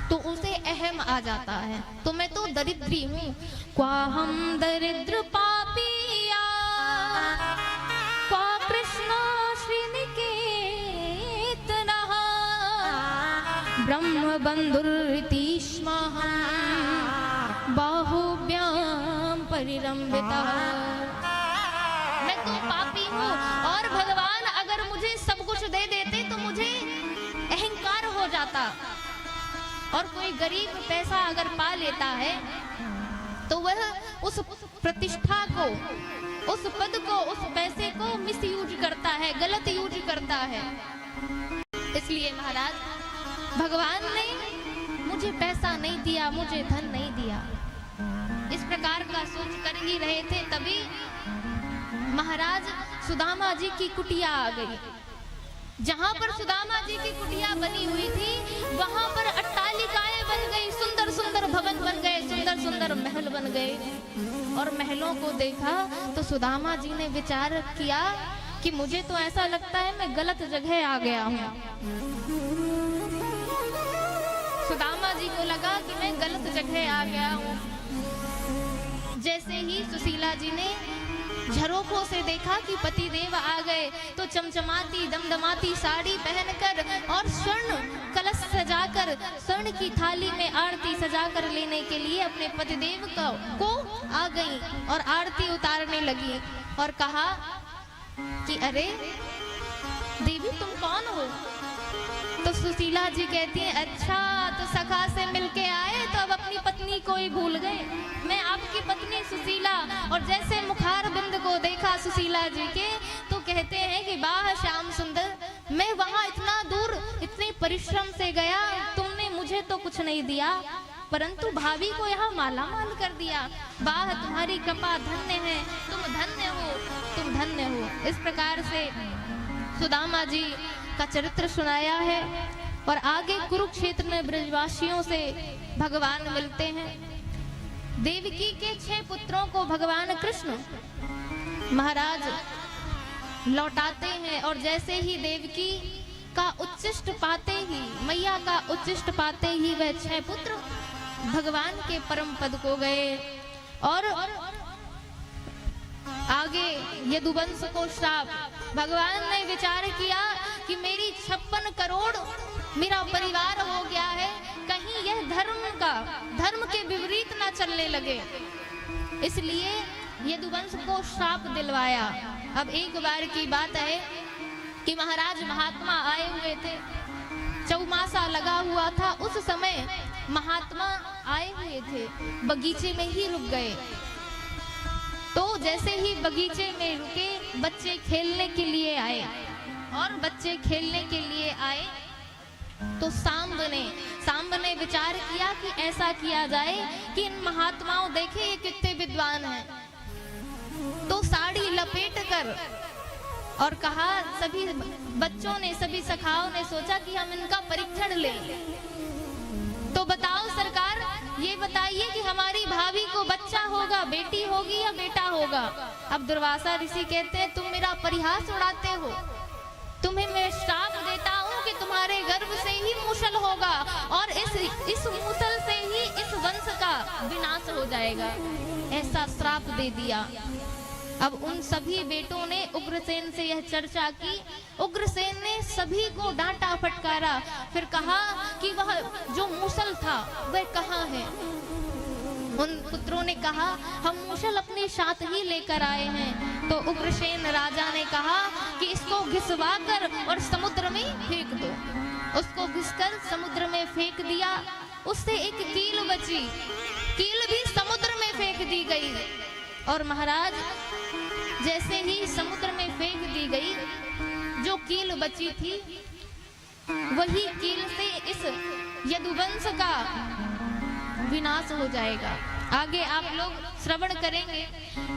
तो उसे अहम आ जाता है, तो मैं तो दरिद्री हूँ। क्वा हम दरिद्र पापिया, क्वा कृष्ण श्रीनिकेतनः, ब्रह्म बंधुरितिष्मः, बाहुभ्याम परिरंभितः। मैं तो पापी हूँ और भगवान अगर मुझे सब कुछ दे देते तो मुझे अहंकार हो जाता, और कोई गरीब पैसा अगर पा लेता है तो वह उस प्रतिष्ठा को, उस पद को, उस पैसे को मिस यूज करता है, गलत यूज करता है। इसलिए महाराज भगवान ने मुझे पैसा नहीं दिया, मुझे धन नहीं दिया, इस प्रकार का सोच कर ही रहे थे, तभी महाराज सुदामा जी की कुटिया आ गई। जहाँ पर सुदामा जी की कुटिया बनी हुई थी वहां पर अट्टालिकाएं बन गई, सुंदर सुंदर भवन बन गए, सुंदर सुंदर महल बन गए। और महलों को देखा तो सुदामा जी ने विचार किया कि मुझे तो ऐसा लगता है मैं गलत जगह आ गया हूँ। सुदामा जी को लगा कि मैं गलत जगह आ गया हूँ। जैसे ही सुशीला जी ने झरोखों से देखा कि पतिदेव आ गए, तो चमचमाती दमदमाती साड़ी पहनकर और स्वर्ण कलश सजाकर, स्वर्ण की थाली में आरती सजाकर लेने के लिए अपने पतिदेव को आ गई और आरती उतारने लगी और कहा कि अरे देवी तुम कौन हो। तो सुशीला जी कहती है अच्छा तो सखा से मिलके आए तो अब अपनी पत्नी को ही भूल गए। मैं आपकी पत्नी सुशीला। और जैसे मुखार बिंद को देखा सुशीला जी के तो कहते हैं कि वाह श्याम सुंदर, मैं वहाँ इतना दूर इतने परिश्रम से गया, तुमने मुझे तो कुछ नहीं दिया परंतु भाभी को यहाँ माला माल कर दिया। वाह तुम्हारी कृपा धन्य है, तुम धन्य हो, तुम धन्य हो। इस प्रकार से सुदामा जी का चरित्र सुनाया है। और आगे कुरुक्षेत्र में ब्रजवासियों से भगवान मिलते हैं। देवकी के 6 पुत्रों को भगवान कृष्ण महाराज लौटाते हैं और जैसे ही देवकी का उच्चिष्ट पाते ही, मैया का उच्चिष्ट पाते ही वह 6 पुत्र भगवान के परम पद को गए। और आगे यदुवंश को श्राप। भगवान ने विचार किया कि मेरी 56 करोड़ मेरा परिवार हो गया है, कहीं यह धर्म के विपरीत ना चलने लगे, इसलिए यदुवंश को श्राप दिलवाया। अब एक बार की बात है कि महाराज महात्मा आए हुए थे, चौमासा लगा हुआ था, उस समय महात्मा आए हुए थे, बगीचे में ही रुक गए। तो जैसे ही बगीचे में रुके, बच्चे खेलने के लिए आए, और बच्चे खेलने के लिए आए तो सांब ने विचार किया कि ऐसा किया जाए कि इन महात्माओं देखे ये कितने विद्वान हैं। तो साड़ी लपेट कर और कहा, सभी बच्चों ने, सभी सखाओं ने सोचा कि हम इनका परीक्षण लें। तो बताओ सरकार, ये बताइए कि हमारी भाभी को बच्चा होगा, बेटी होगी या बेटा होगा? अब दुर्वासा ऋषि कहते हैं, तुम मेरा परिहास उड़ाते हो, तुम्हें मैं श्राप देता हूँ कि तुम्हारे गर्भ से ही मूसल होगा और इस मूसल से ही इस वंश का विनाश हो जाएगा। ऐसा श्राप दे दिया। अब उन सभी बेटों ने उग्रसेन से यह चर्चा की। उग्रसेन ने सभी को डांटा फटकारा, फिर कहा कि वह जो मूसल था वह कहाँ है? उन पुत्रों ने कहा, हम मूसल अपने साथ ही लेकर आए हैं। तो उग्रसेन राजा ने कहा कि इसको घिसवा कर और समुद्र में फेंक दो। उसको घिसकर समुद्र में फेंक दिया। उससे एक कील बची, कील भी समुद्र में फेंक दी गई। और महाराज, जैसे ही समुद्र में फेंक दी गई, जो कील बची थी वही कील से इस यदुवंश का विनाश हो जाएगा। आगे आप लोग श्रवण करेंगे।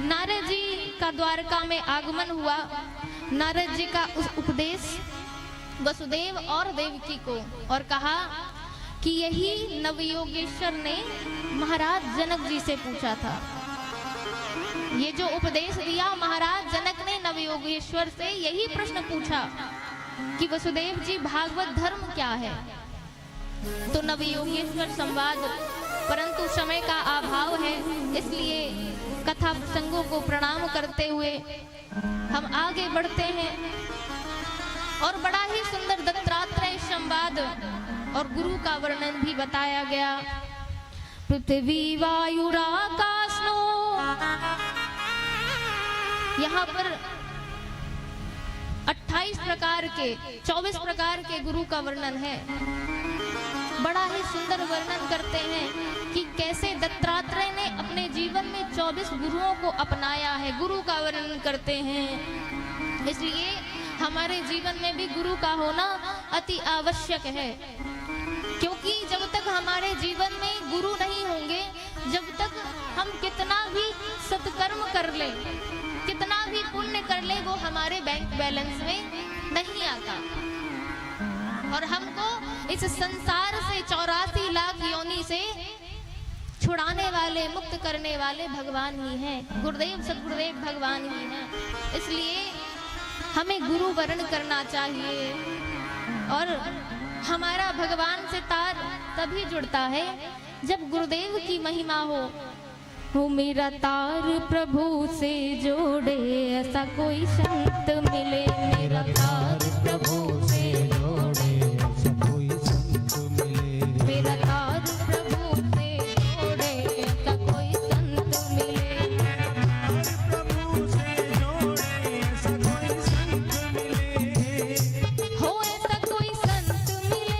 नारद जी का द्वारका में आगमन हुआ। नारद जी का उस उपदेश वसुदेव और देवकी को, और कहा कि यही नवयोगेश्वर ने महाराज जनक जी से पूछा था। ये जो उपदेश दिया महाराज जनक ने नवयोगेश्वर से, यही प्रश्न पूछा कि वसुदेव जी भागवत धर्म क्या है? तो नवयोगेश्वर संवाद, परंतु समय का अभाव है, इसलिए कथा प्रसंगों को प्रणाम करते हुए हम आगे बढ़ते हैं। और बड़ा ही सुंदर दत्तात्रेय संवाद और गुरु का वर्णन भी बताया गया। पृथ्वी वायुराकाश नो, यहाँ पर 28 प्रकार के 24 प्रकार के गुरु का वर्णन है। बड़ा ही सुंदर वर्णन करते हैं कि कैसे दत्तात्रेय ने अपने जीवन में 24 गुरुओं को अपनाया है। गुरु का वर्णन करते हैं। इसलिए हमारे जीवन में भी गुरु का होना अति आवश्यक है, क्योंकि जब तक हमारे जीवन में गुरु नहीं होंगे, जब तक हम कितना भी सत्कर्म कर ले, कितना भी पुण्य कर ले, वो हमारे बैंक बैलेंस में नहीं आता। और हमको इस संसार से 84 लाख योनि से छुड़ाने वाले, मुक्त करने वाले भगवान ही हैं। गुरुदेव सद्गुरुदेव भगवान ही हैं। इसलिए हमें गुरु वर्ण करना चाहिए। और हमारा भगवान से तार तभी जुड़ता है जब गुरुदेव की महिमा हो मेरा तार प्रभु से जोड़े, ऐसा कोई संत मिले। मेरा तार प्रभु से जोड़े, ऐसा कोई संत मिले। मेरा तार प्रभु से जोड़े, ऐसा कोई संत मिले। प्रभु से जोड़े, ऐसा कोई संत मिले। हो ऐसा कोई संत मिले,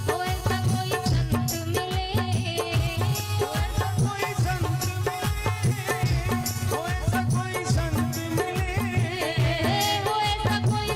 हो ऐसा कोई संत मिले, हो ऐसा कोई संत मिले, हो ऐसा कोई संत मिले। हो ऐसा कोई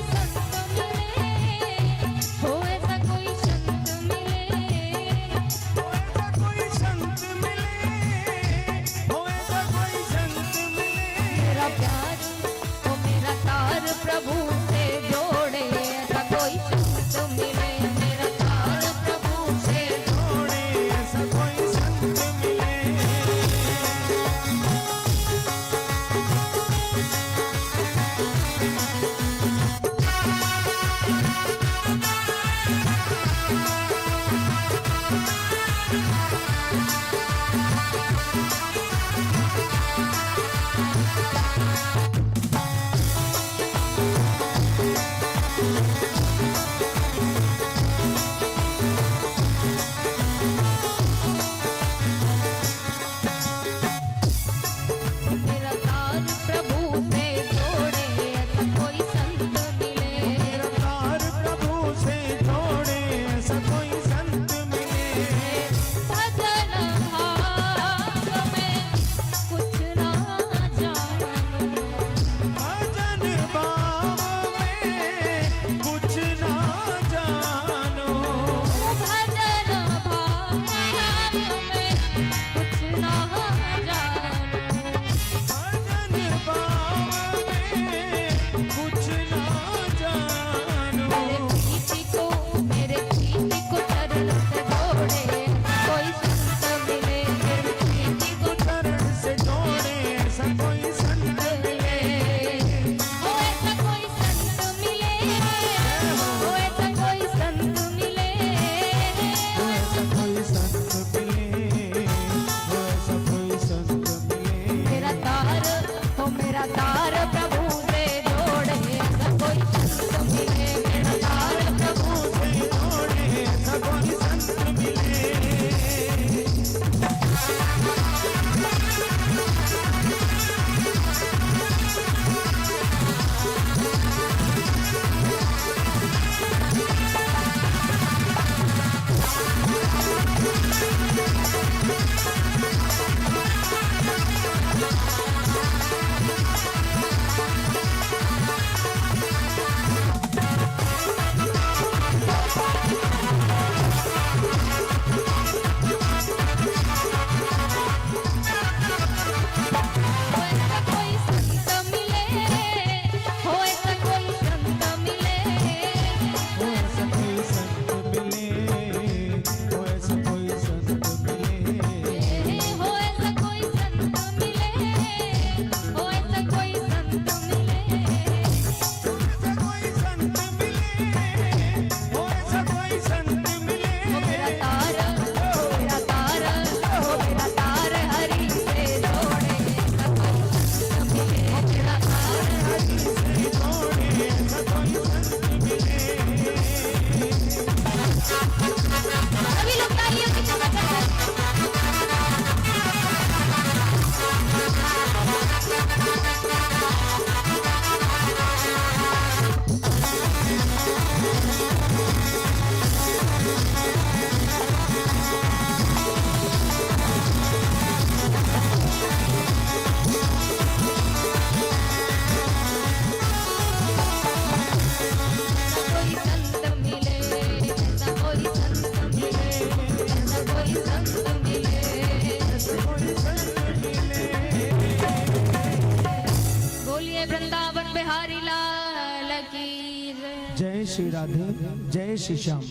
श्री राधे, जय श्री श्याम।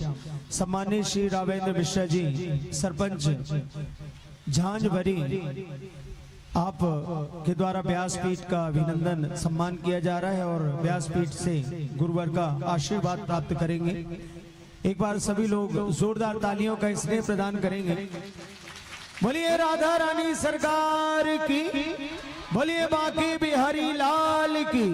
सम्मानित श्री राघवेंद्र मिश्रा जी, सरपंच झांझवरी, आप के द्वारा व्यासपीठ का अभिनंदन सम्मान किया जा रहा है और व्यासपीठ से गुरुवर का आशीर्वाद प्राप्त करेंगे। एक बार सभी लोग जोरदार तालियों का स्नेह प्रदान करेंगे। बोलिए राधा रानी सरकार की, बोलिए बाकी बिहारी लाल की।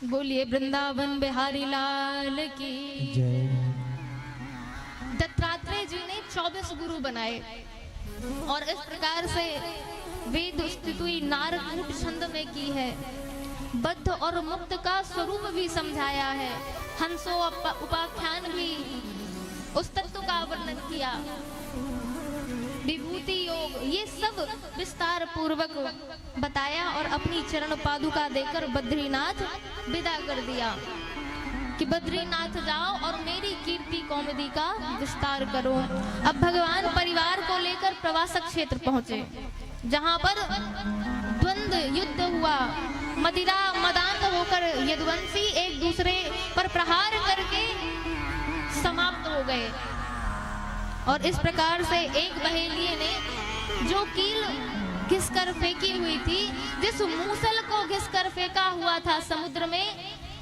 बोलिए वृंदावन बिहारी लाल की जय। दत्तात्रेय जी ने 24 गुरु बनाए और इस प्रकार से वेद स्तुति नारकूट छंद में की है। बद्ध और मुक्त का स्वरूप भी समझाया है। हंसो उपाख्यान भी उस तत्व का वर्णन किया। विभूति योग ये सब विस्तार पूर्वक बताया और अपनी चरण पादुका देकर बद्रीनाथ विदा कर दिया कि बद्रीनाथ जाओ और मेरी कीर्ति कौमुदी का विस्तार करो। अब भगवान परिवार को लेकर प्रवासक क्षेत्र पहुंचे, जहां पर द्वंद्व युद्ध हुआ। मदिरा मदांत होकर यदुवंशी एक दूसरे पर प्रहार करके समाप्त हो गए और इस प्रकार से एक बहेलिये ने जो कील घिसकर फेंकी हुई थी, जिस मूसल को घिसकर फेंका हुआ था समुद्र में,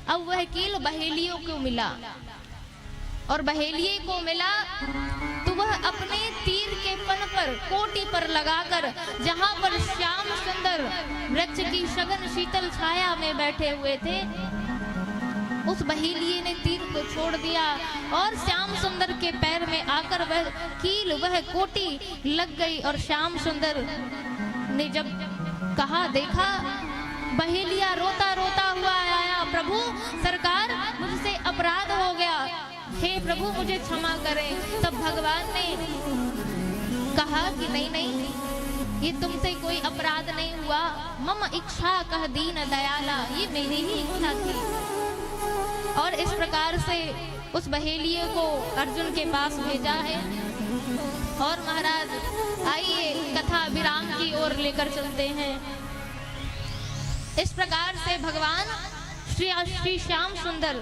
अब वह कील बहेलियों को मिला और बहेलिये को मिला तो वह अपने तीर के फन पर कोटी पर लगाकर जहां पर श्याम सुंदर वृक्ष की सघन शीतल छाया में बैठे हुए थे, उस बहेलिये ने तीर को छोड़ दिया और श्याम सुंदर के पैर में आकर वह कील वह कोटी लग गई। और श्याम सुंदर ने जब कहा, देखा, बहेलिया रोता रोता हुआ आया, प्रभु सरकार मुझसे अपराध हो गया, हे प्रभु मुझे क्षमा करें। तब भगवान ने कहा कि नहीं नहीं, ये तुमसे कोई अपराध नहीं हुआ। मम इच्छा कह दीन दयाला, ये मेरी ही इच्छा थी। और इस प्रकार से उस बहेलिये को अर्जुन के पास भेजा है। और महाराज आइए कथा विराम की ओर लेकर चलते हैं। इस प्रकार से भगवान श्री श्याम सुंदर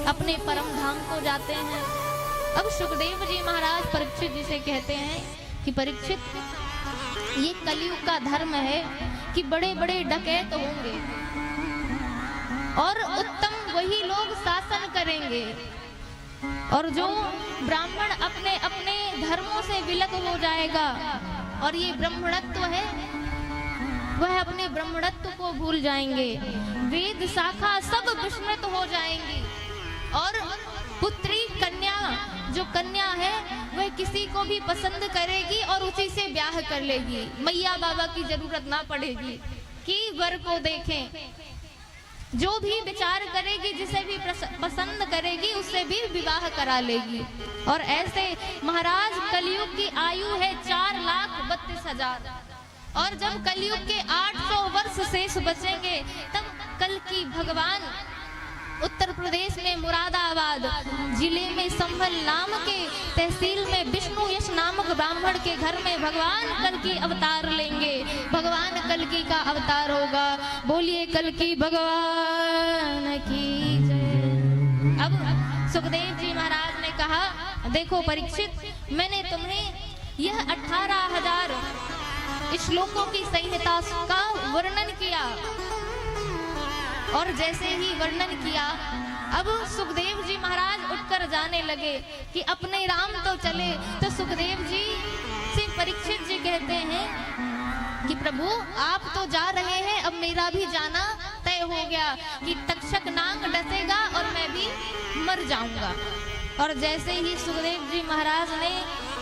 अपने परम धाम को जाते हैं। अब सुखदेव जी महाराज परीक्षित जी से कहते हैं कि परीक्षित, ये कलयुग का धर्म है कि बड़े बड़े डकैत होंगे और उत्तम वही लोग शासन करेंगे, और जो ब्राह्मण अपने अपने धर्मों से विलग हो जाएगा और ये ब्राह्मणत्व है, वह अपने ब्राह्मणत्व को भूल जाएंगे। वेद शाखा सब विस्मृत हो जाएंगी और पुत्री कन्या, जो कन्या है वह किसी को भी पसंद करेगी और उसी से ब्याह कर लेगी। मैया बाबा की जरूरत ना पड़ेगी कि वर को देखें। जो भी विचार करेगी, जिसे भी पसंद करेगी, उससे भी विवाह करा लेगी। और ऐसे महाराज कलयुग की आयु है 4,32,000 और जब कलयुग के 800 वर्ष शेष बचेंगे, तब कल की भगवान उत्तर प्रदेश में मुरादाबाद जिले में संभल नाम के तहसील में विष्णु यश नामक ब्राह्मण के घर में भगवान कल की अवतार लेंगे। भगवान कल की का अवतार होगा। बोलिए कल की भगवान की जय। अब सुखदेव जी महाराज ने कहा, देखो परीक्षित, मैंने तुम्हें यह 18,000 श्लोकों की संहिता का वर्णन किया और जैसे ही वर्णन किया, अब सुखदेव जी महाराज उठकर जाने लगे कि अपने राम तो चले। तो सुखदेव जी से परीक्षित जी कहते हैं कि प्रभु आप तो जा रहे हैं, अब मेरा भी जाना तय हो गया कि तक्षक नाग डसेगा और मैं भी मर जाऊंगा। और जैसे ही सुखदेव जी महाराज ने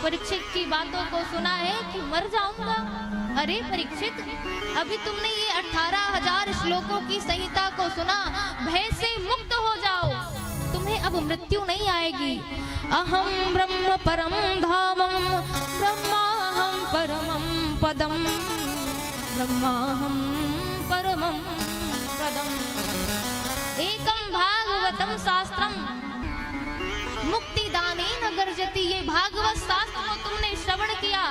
परीक्षित की बातों को सुना है कि मर जाऊंगा, अरे परीक्षित, अभी तुमने ये 18,000 श्लोकों की संहिता को सुना, भय से मुक्त हो जाओ, तुम्हें अब मृत्यु नहीं आएगी। अहम ब्रह्म परम धामम ब्रह्माहम परमम पदम ब्रह्माहं परमं पदम्। एकम भागवतम शास्त्रम मुक्तिदानेन गर्जति। ये भागवत शास्त्र को तुमने श्रवण किया,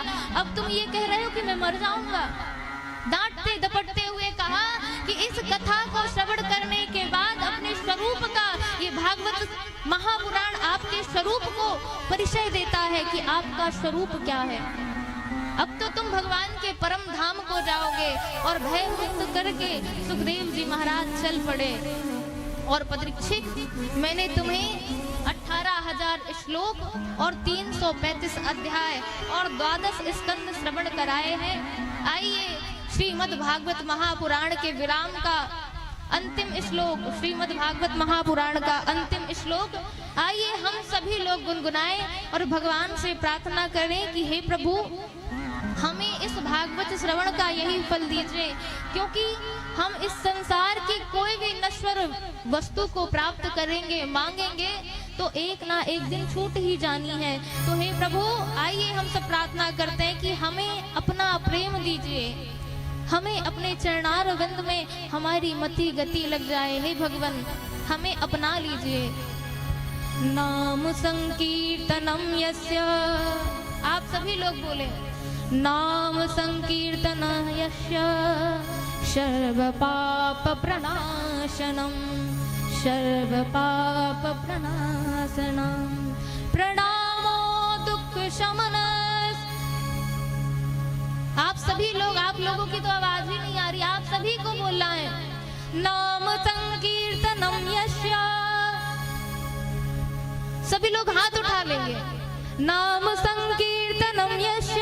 अब तुम ये कह रहे हो कि मैं मर जाऊंगा। डांटते दपटते हुए कहा कि इस कथा को श्रवण करने के बाद अपने स्वरूप का, ये भागवत महापुराण आपके स्वरूप को परिचय देता है कि आपका स्वरूप क्या है। अब तो तुम भगवान के परम धाम को जाओगे। और भय मुक्त करके सुखदेव जी महाराज चल पड़े। और परीक्षित, मैंने तुम्हें 18,000 श्लोक और 335 अध्याय और 12 स्कंद श्रवण कराए हैं। आइए श्रीमद् भागवत महापुराण के विराम का अंतिम श्लोक, श्रीमद् भागवत महापुराण का अंतिम श्लोक आइए हम सभी लोग गुनगुनाएं और भगवान से प्रार्थना करें कि हे प्रभु, हमें इस भागवत श्रवण का यही फल दीजिए, क्योंकि हम इस संसार की कोई भी नश्वर वस्तु को प्राप्त करेंगे, मांगेंगे तो एक ना एक दिन छूट ही जानी है। तो हे प्रभु, आइए हम सब प्रार्थना करते हैं कि हमें अपना प्रेम दीजिए, हमें अपने चरणार विंद में हमारी मति गति लग जाए। हे भगवान, हमें अपना लीजिए। नाम संकीर्तनम यस्य, आप सभी लोग बोले। नाम संकीर्तन यस्य सर्व पाप प्रणाशनम, सर्व पाप प्रणाशनम, प्रणामो दुख शमनस। आप सभी लोग, आप लोगों की तो आवाज ही नहीं आ रही, आप सभी को बोलना है। नाम संकीर्तनम यस्य, सभी लोग हाथ उठा लेंगे। नाम संकीर्तनम यस्य